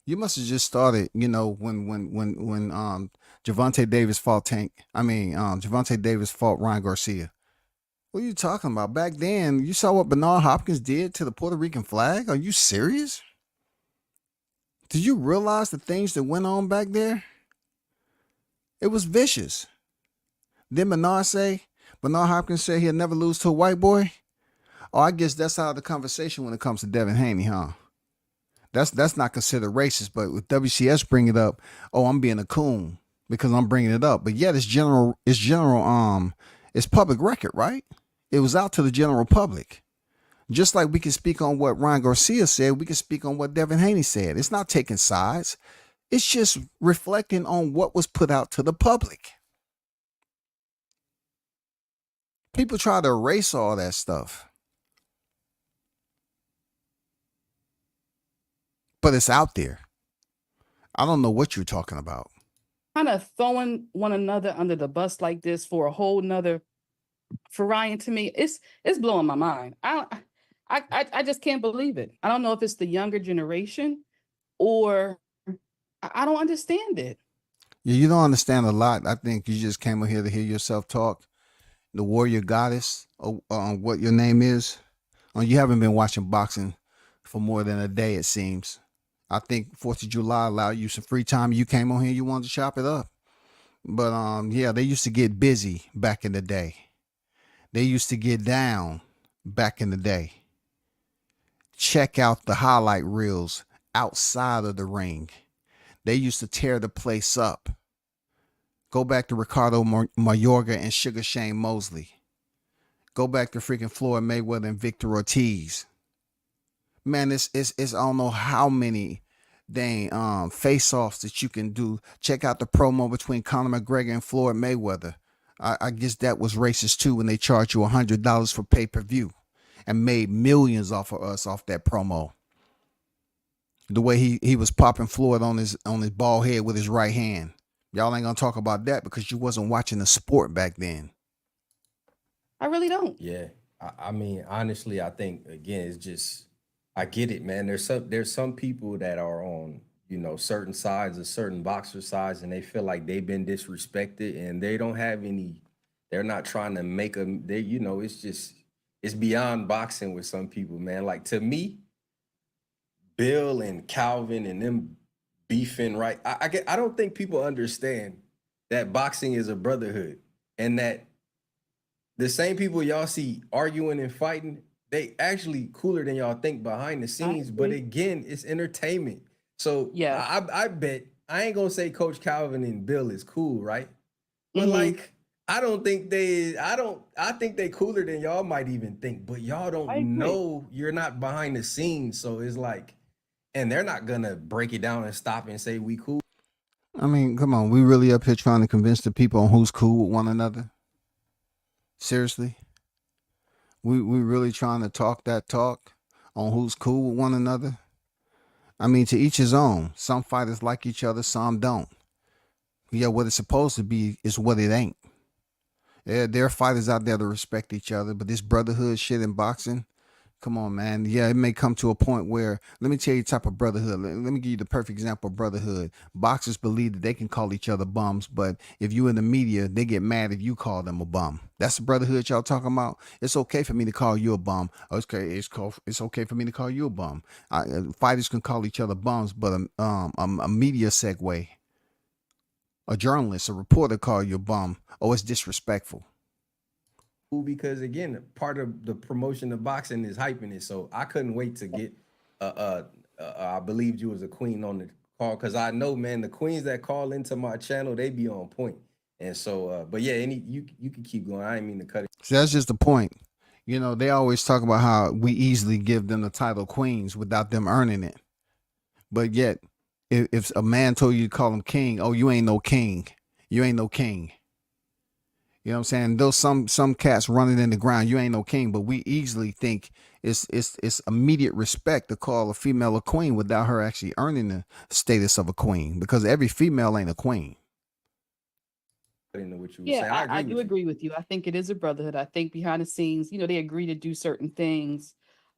You must have just started, when Gervonta Davis fought Gervonta Davis fought Ryan Garcia. What are you talking about? Back then, you saw what Bernard Hopkins did to the Puerto Rican flag? Are you serious? Did you realize the things that went on back there? It was vicious. Then Bernard Hopkins say he'll never lose to a white boy? Oh, I guess that's out of the conversation when it comes to Devin Haney, huh? That's not considered racist, but with WCS bring it up, oh, I'm being a coon because I'm bringing it up. But yet it's public record, right? It was out to the general public. Just like we can speak on what Ryan Garcia said, we can speak on what Devin Haney said. It's not taking sides. It's just reflecting on what was put out to the public. People try to erase all that stuff. But it's out there. I don't know what you're talking about. Kind of throwing one another under the bus like this for a whole nother, for Ryan, to me, it's blowing my mind. I just can't believe it. I don't know if it's the younger generation or I don't understand it. Yeah, you don't understand a lot. I think you just came over here to hear yourself talk. The warrior goddess, what your name is. You haven't been watching boxing for more than a day, it seems. I think 4th of July allowed you some free time. You came on here, you wanted to chop it up. But yeah, they used to get busy back in the day. They used to get down back in the day. Check out the highlight reels outside of the ring. They used to tear the place up. Go back to Ricardo Mayorga and Sugar Shane Mosley. Go back to freaking Floyd Mayweather and Victor Ortiz. Man, it's I don't know how many dang face-offs that you can do. Check out the promo between Conor McGregor and Floyd Mayweather. I guess that was racist too when they charged you $100 for pay-per-view and made millions off of us off that promo. The way he was popping Floyd on his bald head with his right hand Y'all ain't gonna talk about that because you wasn't watching the sport back then. I really don't. Yeah. I mean, honestly, I think again, it's just I get it, man. There's some people that are on, certain sides of certain boxer sides, and they feel like they've been disrespected and they don't have any, they're not trying to make them they, it's beyond boxing with some people, man. Like to me, Bill and Calvin and them beefing, right? I don't think people understand that boxing is a brotherhood and that the same people y'all see arguing and fighting, they actually cooler than y'all think behind the scenes. But agree. again, it's entertainment. So Yeah. I bet I ain't gonna say Coach Calvin and Bill is cool, right? But Mhm. like I think they cooler than y'all might even think, but y'all I don't agree. know you're not behind the scenes. So it's like, and they're not gonna break it down and stop and say we cool. I mean, come on, we really up here trying to convince the people on who's cool with one another. Seriously, we really trying to talk that talk on who's cool with one another. I mean, to each his own. Some fighters like each other, some don't. Yeah, what it's supposed to be is what it ain't. There are fighters out there to respect each other, but this brotherhood shit in boxing, come on, man. Yeah, it may come to a point where, let me tell you the type of brotherhood. Let me give you the perfect example of brotherhood. Boxers believe that they can call each other bums, but if you in the media, they get mad if you call them a bum. That's the brotherhood y'all talking about. It's okay for me to call you a bum. It's okay for me to call you a bum. Fighters can call each other bums, but a media segue, a journalist, a reporter call you a bum. Oh, it's disrespectful. Because again, part of the promotion of boxing is hyping it. So I couldn't wait to get I believed you was a queen on the call because I know, man, the queens that call into my channel, they be on point. And so but yeah, you can keep going. I didn't mean to cut it. See, that's just the point. You know, they always talk about how we easily give them the title queens without them earning it. But yet, if a man told you to call him king, oh, you ain't no king. You ain't no king. You know what I'm saying? Those some cats running in the ground, you ain't no king, but we easily think it's immediate respect to call a female a queen without her actually earning the status of a queen, because every female ain't a queen. Into what you were Yeah, saying. I I do agree with you. agree with you. I think it is a brotherhood. I think behind the scenes, they agree to do certain things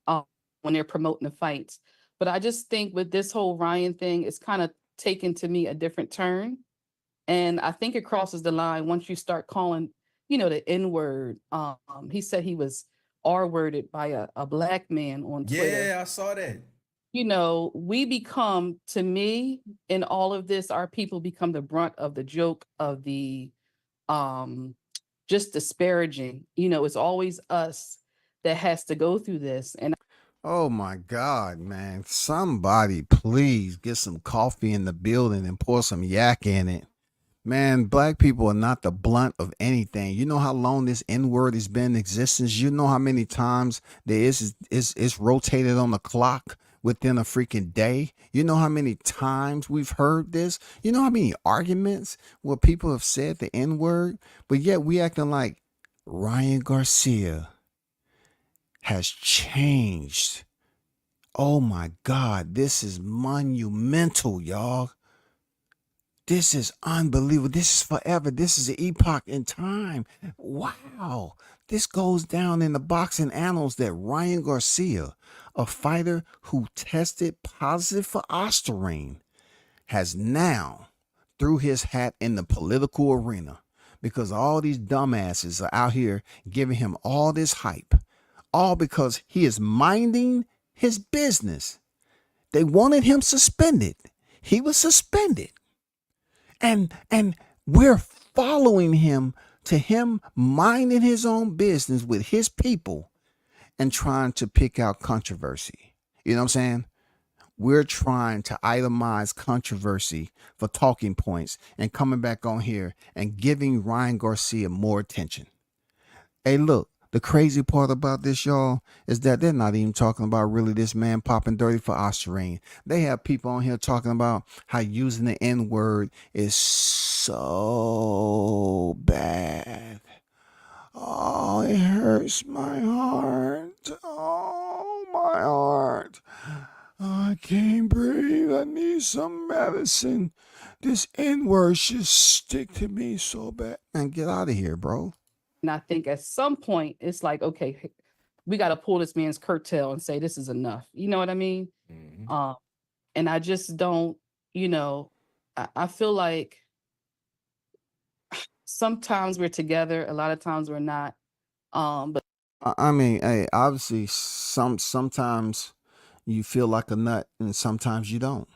um, when they're promoting the fights. But I just think with this whole Ryan thing, it's kind of taken to me a different turn. And I think it crosses the line once you start calling, the N word. He said he was R worded by a black man on Twitter. Yeah, I saw that. We become, to me, in all of this, our people become the brunt of the joke of the just disparaging. It's always us that has to go through this. And Oh my God, man. Somebody please get some coffee in the building and pour some yak in it. Man, black people are not the blunt of anything. You know how long this N-word has been in existence? You know how many times there is rotated on the clock within a freaking day? You know how many times we've heard this? You know how many arguments where people have said the N-word? But yet we acting like Ryan Garcia has changed. Oh my God, this is monumental, y'all. This is unbelievable. This is forever. This is an epoch in time. Wow. This goes down in the boxing annals that Ryan Garcia, a fighter who tested positive for ostarine, has now threw his hat in the political arena because all these dumbasses are out here giving him all this hype, all because he is minding his business. They wanted him suspended. He was suspended. And we're following him to him minding his own business with his people and trying to pick out controversy. You know what I'm saying? We're trying to itemize controversy for talking points and coming back on here and giving Ryan Garcia more attention. Hey, look, the crazy part about this, y'all, is that they're not even talking about really this man popping dirty for ostarine. They have people on here talking about how using the N-word is so bad. Oh, it hurts my heart. Oh, my heart. I can't breathe. I need some medicine. This N-word should stick to me so bad. Man, get out of here, bro. And I think at some point it's like, okay, we got to pull this man's curtail and say this is enough. You know what I mean? And I just don't, you know, I feel like sometimes we're together, a lot of times we're not. But I mean, hey, obviously, sometimes you feel like a nut, and sometimes you don't.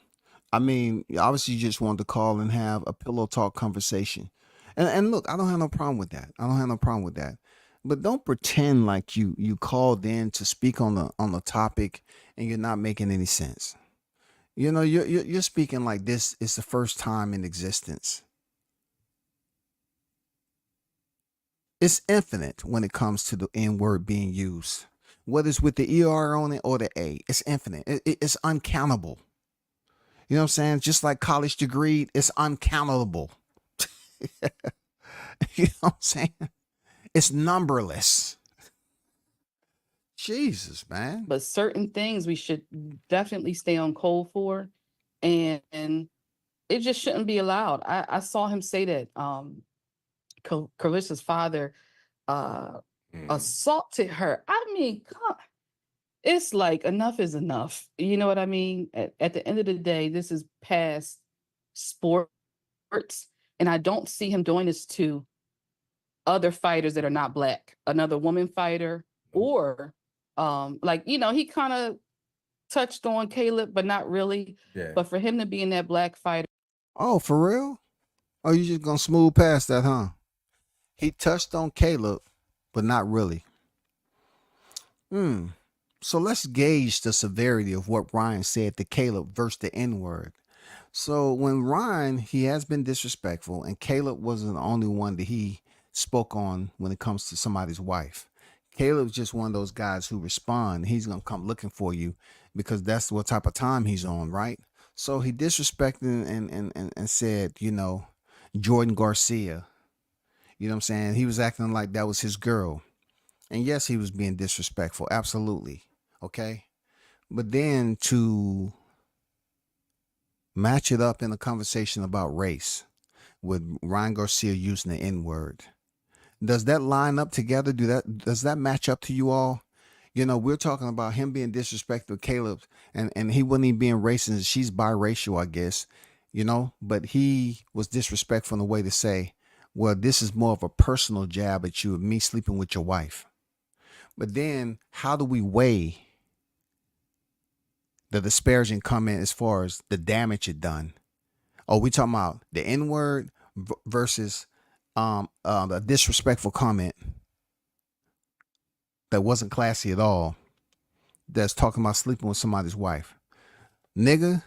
I mean, obviously, you just wanted to call and have a pillow talk conversation, and look, I don't have no problem with that. I don't have no problem with that. But don't pretend like you called in to speak on the topic, and you're not making any sense. You know, you're speaking like this is the first time in existence. It's infinite when it comes to the N word being used, whether it's with the ER on it or the A. It's infinite. It's uncountable. You know what I'm saying? Just like college degree, it's uncountable. You know what I'm saying? It's numberless. Jesus, man. but certain things we should definitely stay on cold for, and it just shouldn't be allowed. I saw him say that Carissa's father assaulted her. I mean, God, it's like enough is enough. You know what I mean? At the end of the day, this is past sports, and I don't see him doing this to other fighters that are not black, another woman fighter, or like, you know, he kind of touched on Caleb, but not really. Yeah. But for him to be in that black fighter, Oh, for real? Oh, you just gonna smooth past that, huh? He touched on Caleb, but not really. So let's gauge the severity of what Ryan said to Caleb versus the N-word. So when Ryan, he has been disrespectful, and Caleb wasn't the only one that he spoke on when it comes to somebody's wife. Caleb's just one of those guys who respond. He's gonna come looking for you because that's what type of time he's on, right? So he disrespected and said, you know, Jordan Garcia. You know what I'm saying? He was acting like that was his girl. And yes, he was being disrespectful. Absolutely. Okay. But then to match it up in a conversation about race with Ryan Garcia using the N-word. Does that line up together? Does that match up to you all? You know, we're talking about him being disrespectful to Caleb, and he wasn't even being racist. She's biracial, I guess, you know, but he was disrespectful in a way to say, well, this is more of a personal jab at you and me sleeping with your wife. But then how do we weigh the disparaging comment as far as the damage it done? Oh, we talking about the N-word versus a disrespectful comment that wasn't classy at all, that's talking about sleeping with somebody's wife. Nigga,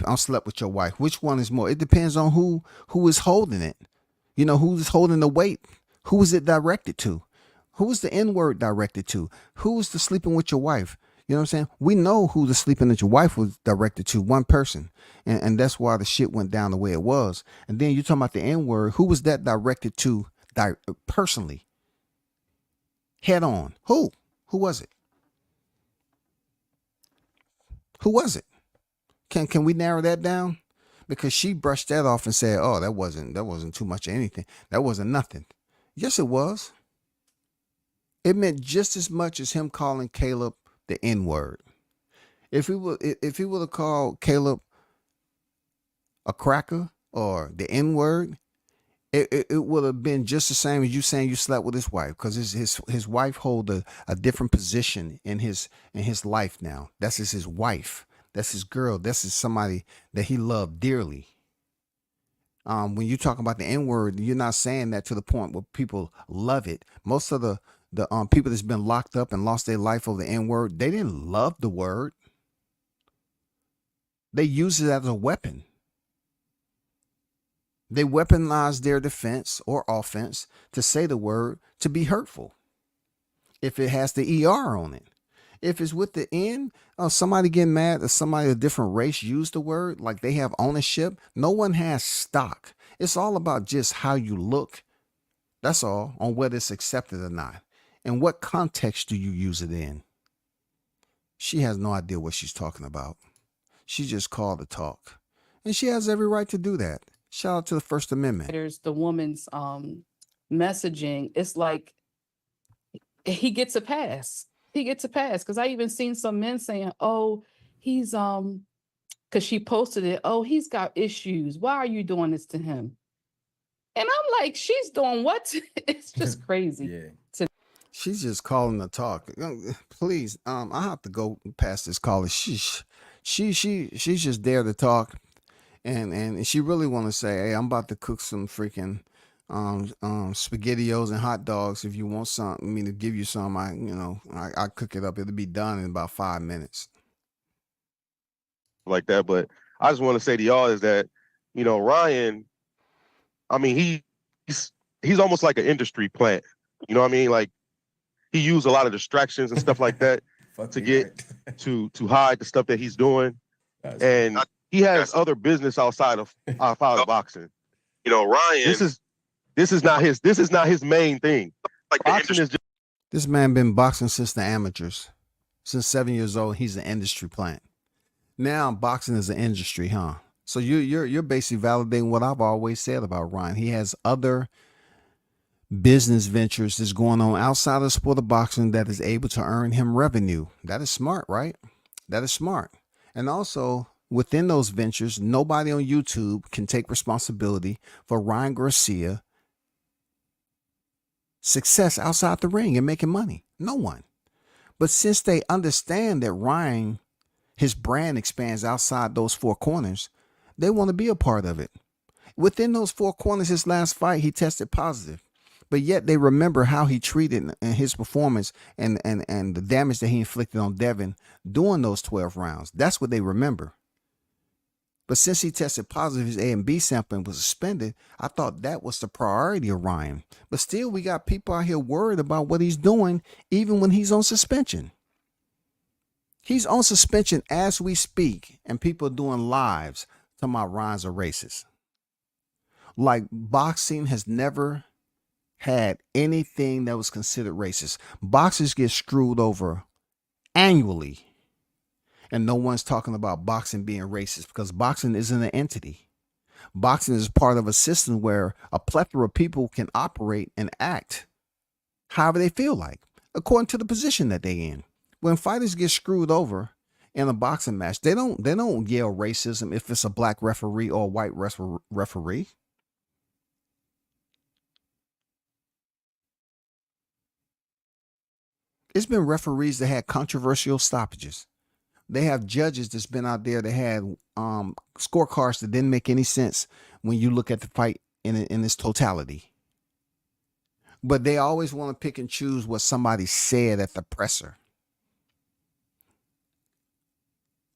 I slept with your wife. Which one is more? It depends on who is holding it. You know, who's holding the weight. Who is it directed to? Who is the N-word directed to? Who is the sleeping with your wife? You know what I'm saying? We know who the sleeping with your wife was directed to, one person. And that's why the shit went down the way it was. And then you're talking about the N-word. Who was that directed to personally? Head on. Who? Who was it? Who was it? Can we narrow that down? Because she brushed that off and said, "Oh, that wasn't too much of anything. That wasn't nothing." Yes, it was. It meant just as much as him calling Caleb the N-word. If he would have called Caleb a cracker or the N-word, it would have been just the same as you saying you slept with his wife, because his wife hold a different position in his life now. That's his wife. That's his girl. That's somebody that he loved dearly. When you talk about the N-word, you're not saying that to the point where people love it. Most of the people that's been locked up and lost their life over the N-word, they didn't love the word. They use it as a weapon. They weaponize their defense or offense to say the word to be hurtful. If it has the ER on it. If it's with the N, somebody getting mad that somebody of a different race used the word, like they have ownership. No one has stock. It's all about just how you look. That's all, on whether it's accepted or not. And what context do you use it in? She has no idea what she's talking about. She just called to talk. And she has every right to do that. Shout out to the First Amendment. There's the woman's messaging. It's like he gets a pass. He gets a pass. Cause I even seen some men saying, oh, he's because she posted it, oh, he's got issues. Why are you doing this to him? And I'm like, she's doing what? It's just crazy. Yeah. She's just calling to talk. Please, I have to go past this caller. She's just there to talk, and she really want to say, hey, I'm about to cook some freaking spaghettios and hot dogs. If you want something, me to give you some, I cook it up. It'll be done in about 5 minutes. Like that, but I just want to say to y'all is that, Ryan, I mean, he's almost like an industry plant. You know what I mean? Like, he used a lot of distractions and stuff like that to get to hide the stuff that he's doing. And he has other business outside of boxing. Ryan, this is not his main thing. Like, boxing is just. This man been boxing since the amateurs. Since 7 years old, he's an industry plant. Now boxing is an industry, huh? So you're basically validating what I've always said about Ryan. He has other business ventures that's going on outside of the sport of boxing that is able to earn him revenue. That is smart, right? That is smart. And also within those ventures, nobody on YouTube can take responsibility for Ryan Garcia success outside the ring and making money. No one. But since they understand that Ryan, his brand expands outside those four corners, they want to be a part of it. Within those four corners, his last fight, he tested positive. But yet they remember how he treated and his performance and the damage that he inflicted on Devin during those 12 rounds. That's what they remember. But since he tested positive, his A and B sampling was suspended, I thought that was the priority of Ryan. But still, we got people out here worried about what he's doing, even when he's on suspension. He's on suspension as we speak, and people are doing lives talking about Ryan's a racist. Like, boxing has never had anything that was considered racist. Boxers get screwed over annually, and no one's talking about boxing being racist because boxing isn't an entity. Boxing is part of a system where a plethora of people can operate and act however they feel like, according to the position that they're in. When fighters get screwed over in a boxing match, they don't yell racism if it's a black referee or a white referee. It's been referees that had controversial stoppages. They have judges that's been out there that had scorecards that didn't make any sense when you look at the fight in its totality. But they always want to pick and choose what somebody said at the presser.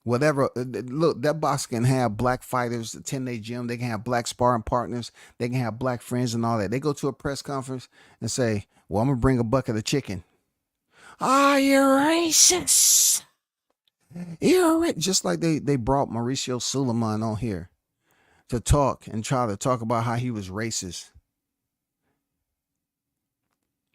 Whatever, look, that box can have black fighters attend their gym. They can have black sparring partners. They can have black friends and all that. They go to a press conference and say, well, I'm going to bring a bucket of chicken. Ah, you're racist. You're right. Just like they brought Mauricio Suleiman on here to talk and try to talk about how he was racist.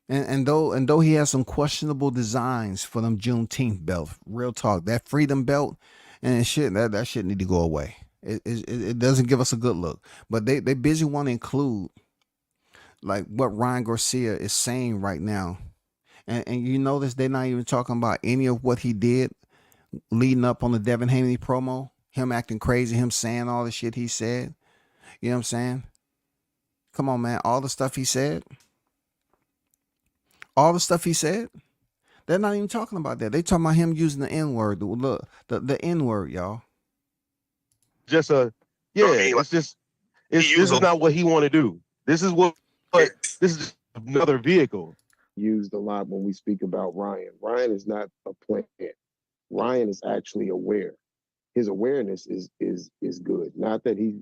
And though he has some questionable designs for them Juneteenth belts, real talk, that freedom belt and shit, that shit need to go away. It doesn't give us a good look. But they busy want to include like what Ryan Garcia is saying right now. And you notice they're not even talking about any of what he did leading up on the Devin Haney promo, him acting crazy, him saying all the shit he said. You know what I'm saying? Come on, man. All the stuff he said. All the stuff he said. They're not even talking about that. They talking about him using the N-word. The N-word, y'all. Just this is not what he want to do. This is this is another vehicle. Used a lot when we speak about Ryan. Ryan is not a plant. Ryan is actually aware. His awareness is good. Not that he's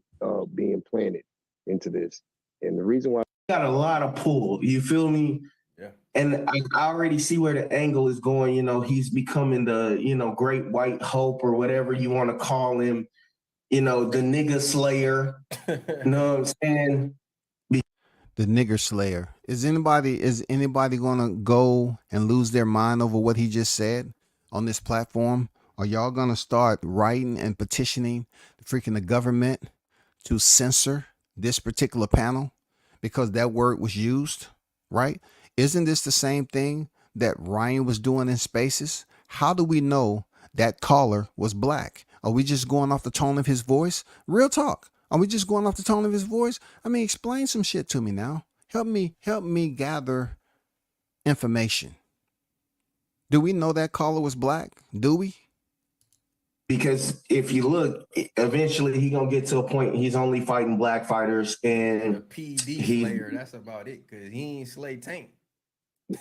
being planted into this. And the reason why got a lot of pull. You feel me? Yeah. And I already see where the angle is going. You know, he's becoming the great white hope or whatever you want to call him. You know, the nigga slayer. You know what I'm saying? The nigger slayer. Is anybody gonna go and lose their mind over what he just said on this platform Are y'all gonna start writing and petitioning the government to censor this particular panel because that word was used, right? Isn't this the same thing that Ryan was doing in Spaces? How do we know that caller was black? Are we just going off the tone of his voice? Real talk. Are we just going off the tone of his voice? I mean, explain some shit to me now. Help me gather information. Do we know that caller was black? Do we? Because if you look, eventually he gonna get to a point he's only fighting black fighters, and The PD slayer, that's about it, because he ain't slay Tank.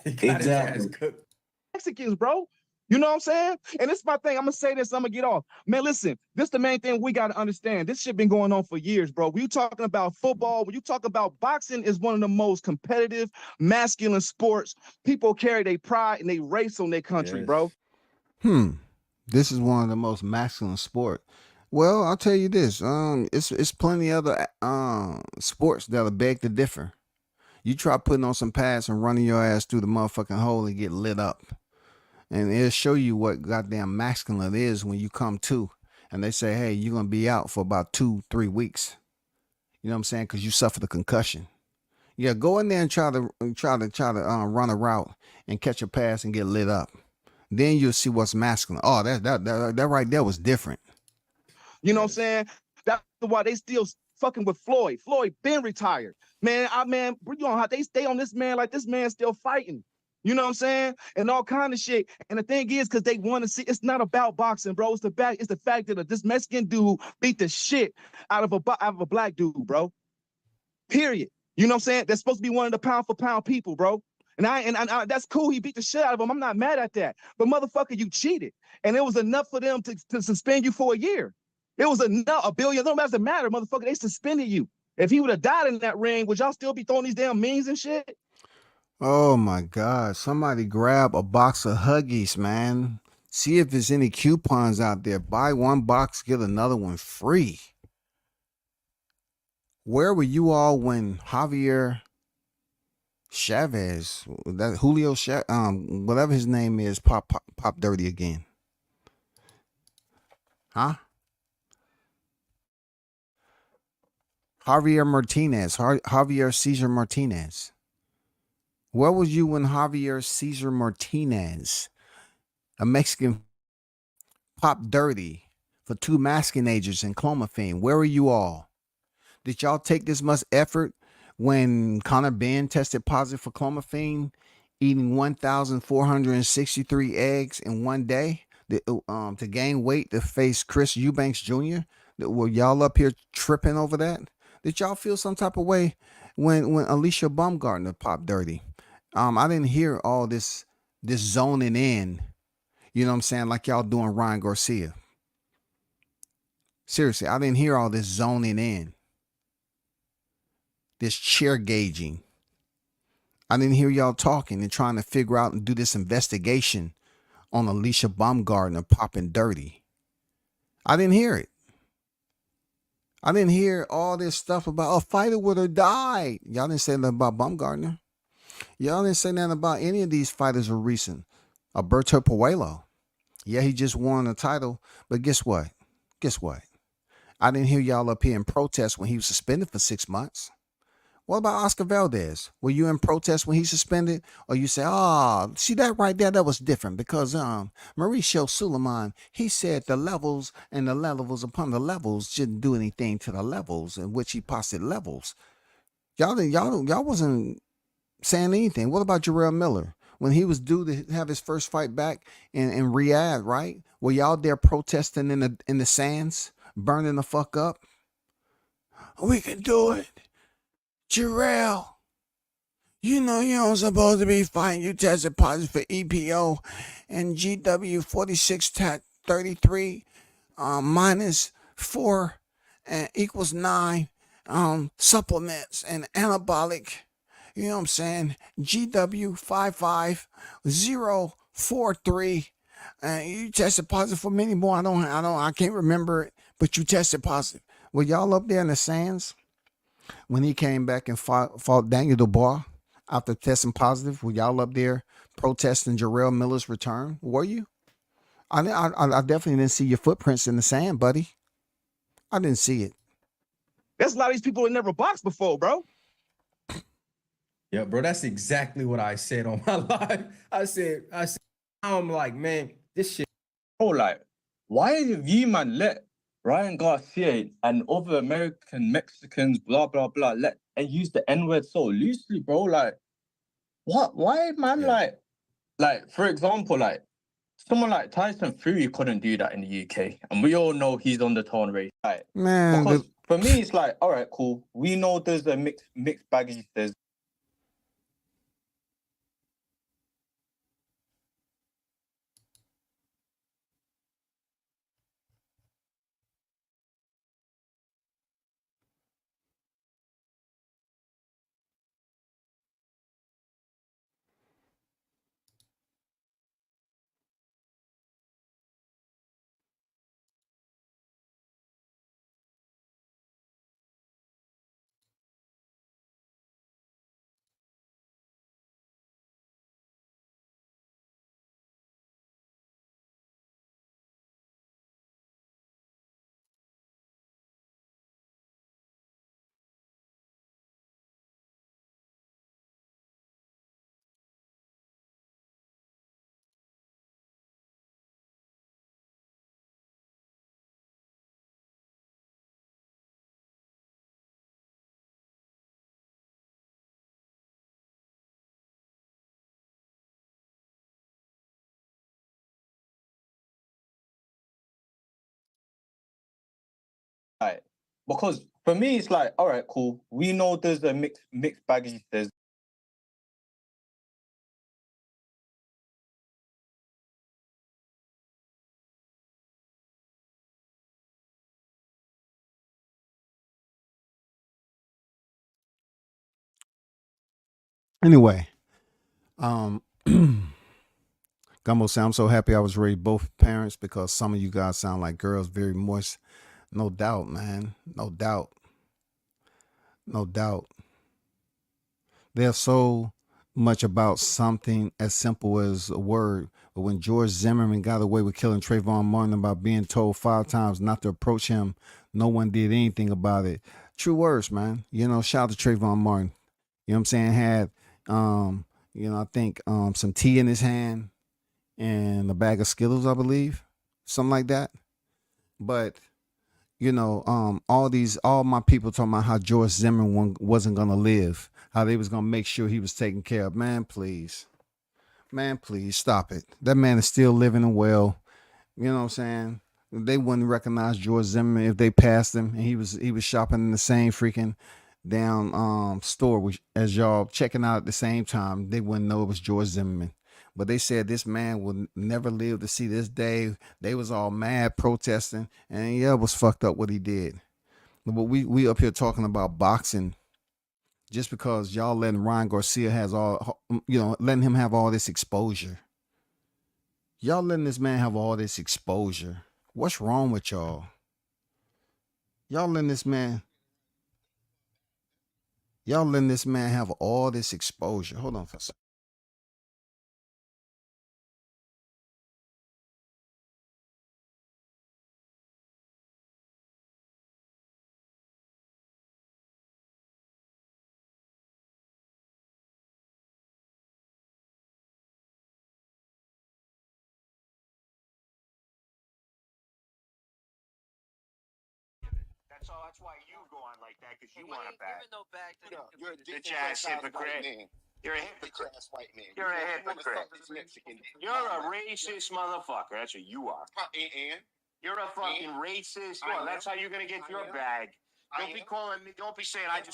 He got Exactly. his ass cooked. Mexicans, bro. You know what I'm saying? And this is my thing. I'm gonna say this, I'm gonna get off. Man, listen, this the main thing we gotta understand. This shit been going on for years, bro. When you talking about football, when you talk about boxing, is one of the most competitive, masculine sports. People carry their pride and they race on their country, bro. This is one of the most masculine sport. Well, I'll tell you this. It's plenty other sports that'll beg to differ. You try putting on some pads and running your ass through the motherfucking hole and get lit up. And it'll show you what goddamn masculine it is when you come to. And they say, hey, you're gonna be out for about 2-3 weeks. You know what I'm saying? Because you suffered a concussion. Yeah, go in there and try to run a route and catch a pass and get lit up. Then you'll see what's masculine. Oh, that right there was different. You know what I'm saying? That's why they still fucking with Floyd. Floyd been retired. Man, you know how they stay on this man like this man still fighting. You know what I'm saying? And all kind of shit. And the thing is, because they want to see, it's not about boxing, bro. It's the fact that this Mexican dude beat the shit out of a black dude, bro. Period. You know what I'm saying? That's supposed to be one of the pound for pound people, bro. And I that's cool. He beat the shit out of him. I'm not mad at that. But motherfucker, you cheated. And it was enough for them to suspend you for a year. It was enough, $1 billion. No doesn't matter, motherfucker. They suspended you. If he would have died in that ring, would y'all still be throwing these damn memes and shit? Oh my God. Somebody grab a box of Huggies, man. See if there's any coupons out there. Buy one box, get another one free. Where were you all when Javier Chavez, that Julio whatever his name is, pop dirty again? Huh? Javier Martinez, Javier Cesar Martinez. Where was you when Javier Cesar Martinez, a Mexican, popped dirty for 2 maskinagers and clomiphene? Where were you all? Did y'all take this much effort when Conor Ben tested positive for clomiphene, eating 1,463 eggs in one day to gain weight to face Chris Eubanks Jr.? Were y'all up here tripping over that? Did y'all feel some type of way when Alicia Baumgartner popped dirty? I didn't hear all this zoning in, you know what I'm saying, like y'all doing Ryan Garcia. Seriously, I didn't hear all this zoning in, this chair gauging. I didn't hear y'all talking and trying to figure out and do this investigation on Alicia Baumgartner popping dirty. I didn't hear it. I didn't hear all this stuff about a fighter would have died. Y'all didn't say nothing about Baumgartner. Y'all didn't say nothing about any of these fighters of recent. Alberto Puello. Yeah, he just won a title, but guess what? I didn't hear y'all up here in protest when he was suspended for 6 months. What about Oscar Valdez? Were you in protest when he suspended? Or you say, oh, see that right there? That was different because Mauricio Suleiman, he said the levels and the levels upon the levels shouldn't do anything to the levels in which he posted levels. Y'all wasn't saying anything. What about Jarrell Miller? When he was due to have his first fight back in Riyadh, right? Were y'all there protesting in the sands, burning the fuck up? We can do it. Jarrell, you know you aren't supposed to be fighting. You tested positive for EPO and GW 46-33 minus 4 and equals 9 supplements and anabolic. You know what I'm saying? GW 55043. You tested positive for many more. I can't remember it, but you tested positive. Were y'all up there in the sands when he came back and fought Daniel Dubois after testing positive? Were y'all up there protesting Jarrell Miller's return? Were you? I definitely didn't see your footprints in the sand, buddy. I didn't see it. There's a lot of these people that never boxed before, bro. Yeah, bro, that's exactly what I said on my live. I said, I'm like, man, this shit. Bro, like, why have you, man, let Ryan Garcia and other American, Mexicans, blah, blah, blah, and use the N-word so loosely, bro? Like, what? Why, man? Like, for example, like, someone like Tyson Fury couldn't do that in the UK. And we all know he's on the torn race. Like, Man, because for me, it's like, all right, cool. We know there's a mixed baggage. There's like, because for me, it's like, all right, cool. We know there's a mixed baggage. There's anyway, Gumbo said, I'm so happy I was raised both parents because some of you guys sound like girls, very moist. No doubt, man. No doubt. No doubt. They're so much about something as simple as a word. But when George Zimmerman got away with killing Trayvon Martin about being told 5 times not to approach him, no one did anything about it. True words, man. You know, shout out to Trayvon Martin. You know what I'm saying? Had I think some tea in his hand and a bag of Skittles, I believe. Something like that. But all my people talking about how George Zimmerman wasn't gonna live, how they was gonna make sure he was taken care of. Man, please stop it. That man is still living and well. You know what I'm saying? They wouldn't recognize George Zimmerman if they passed him and he was shopping in the same freaking down store as y'all checking out at the same time. They wouldn't know it was George Zimmerman. But they said this man will never live to see this day. They was all mad protesting, and yeah, it was fucked up what he did. But we up here talking about boxing just because y'all letting Ryan Garcia letting him have all this exposure. Y'all letting this man have all this exposure. What's wrong with y'all? Y'all letting this man have all this exposure. Hold on for a second. That's why you go on like that, because you want a bag. You're a bitch ass hypocrite. You're a hypocrite. You're a hypocrite. You're a racist motherfucker. That's what you are. And you're a fucking racist. Well, that's how you're gonna get your bag. Don't be calling me. Don't be saying I'm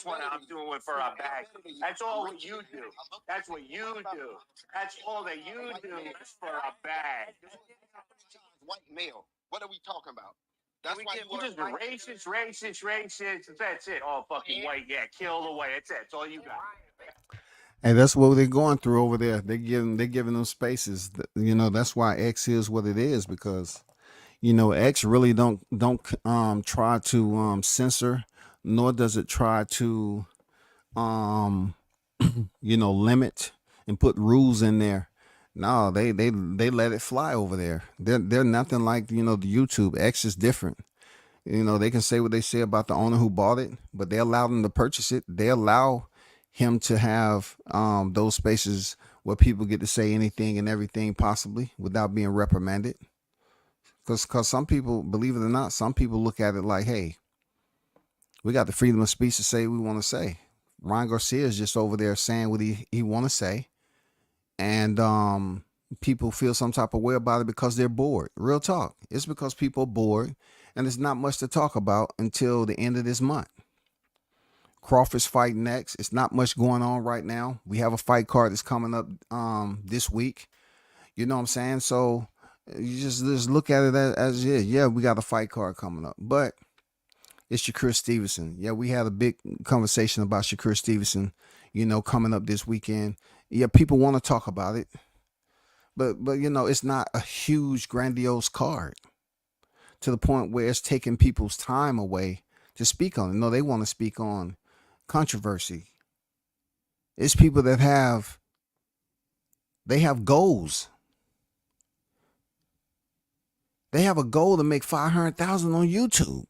doing it for a bag. That's all what you do. That's what you do. That's all that you do is for a bag. White male. What are we talking about? That's why you just racist. That's it. All fucking white. Yeah, kill the white. That's it. That's all you got. And that's what they're going through over there. They're giving them spaces. That's why X is what it is, because X really don't try to censor, nor does it try to limit and put rules in there No, they let it fly over there. They're nothing like, the YouTube. X is different. They can say what they say about the owner who bought it, but they allow them to purchase it. They allow him to have those spaces where people get to say anything and everything possibly without being reprimanded. Because some people, believe it or not, some people look at it like, hey, we got the freedom of speech to say what we want to say. Ryan Garcia is just over there saying what he want to say. And people feel some type of way about it because they're bored. Real talk. It's because people are bored, and there's not much to talk about until the end of this month. Crawford's fighting next. It's not much going on right now. We have a fight card that's coming up this week. You know what I'm saying? So you just look at it as yeah, we got a fight card coming up. But it's Shakur Stevenson. Yeah, we had a big conversation about Shakur Stevenson, coming up this weekend. Yeah, people want to talk about it. But it's not a huge, grandiose card to the point where it's taking people's time away to speak on it. No, they want to speak on controversy. It's people that have goals. They have a goal to make 500,000 on YouTube.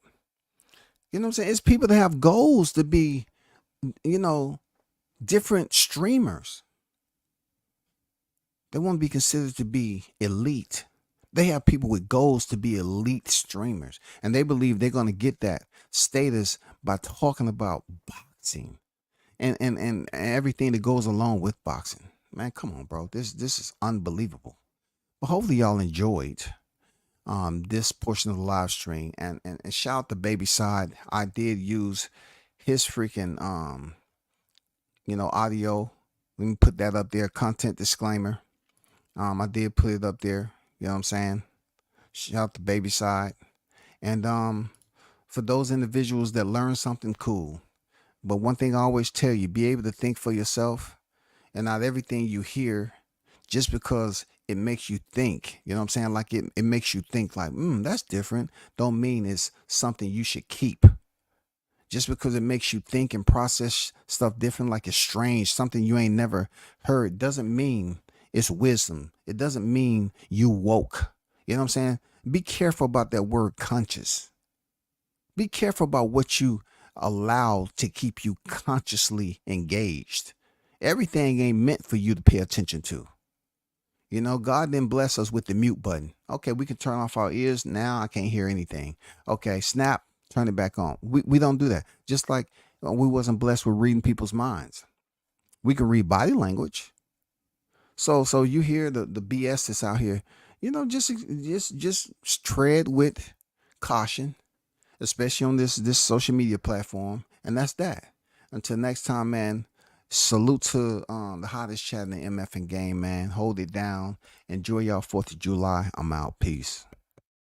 You know what I'm saying? It's people that have goals to be, different streamers. They want to be considered to be elite. They have people with goals to be elite streamers, and they believe they're going to get that status by talking about boxing and everything that goes along with boxing. Man, come on, bro. This is unbelievable. But hopefully y'all enjoyed this portion of the live stream, and shout out to Babyside. I did use his freaking audio. Let me put that up there. Content disclaimer. I did put it up there. You know what I'm saying? Shout out to Babyside. And for those individuals that learn something, cool. But one thing I always tell you, be able to think for yourself, and not everything you hear, just because it makes you think, you know what I'm saying? Like it makes you think like, that's different. Don't mean it's something you should keep. Just because it makes you think and process stuff different, like it's strange, something you ain't never heard, doesn't mean it's wisdom. It doesn't mean you woke. You know what I'm saying? Be careful about that word conscious. Be careful about what you allow to keep you consciously engaged. Everything ain't meant for you to pay attention to. God didn't bless us with the mute button. Okay, we can turn off our ears. Now I can't hear anything. Okay, snap, turn it back on. We don't do that. Just like we wasn't blessed with reading people's minds. We can read body language. So you hear the BS that's out here, just tread with caution, especially on this social media platform. And that's that. Until next time, man, salute to the hottest chat in the MF and game, man. Hold it down. Enjoy y'all 4th of July. I'm out. Peace.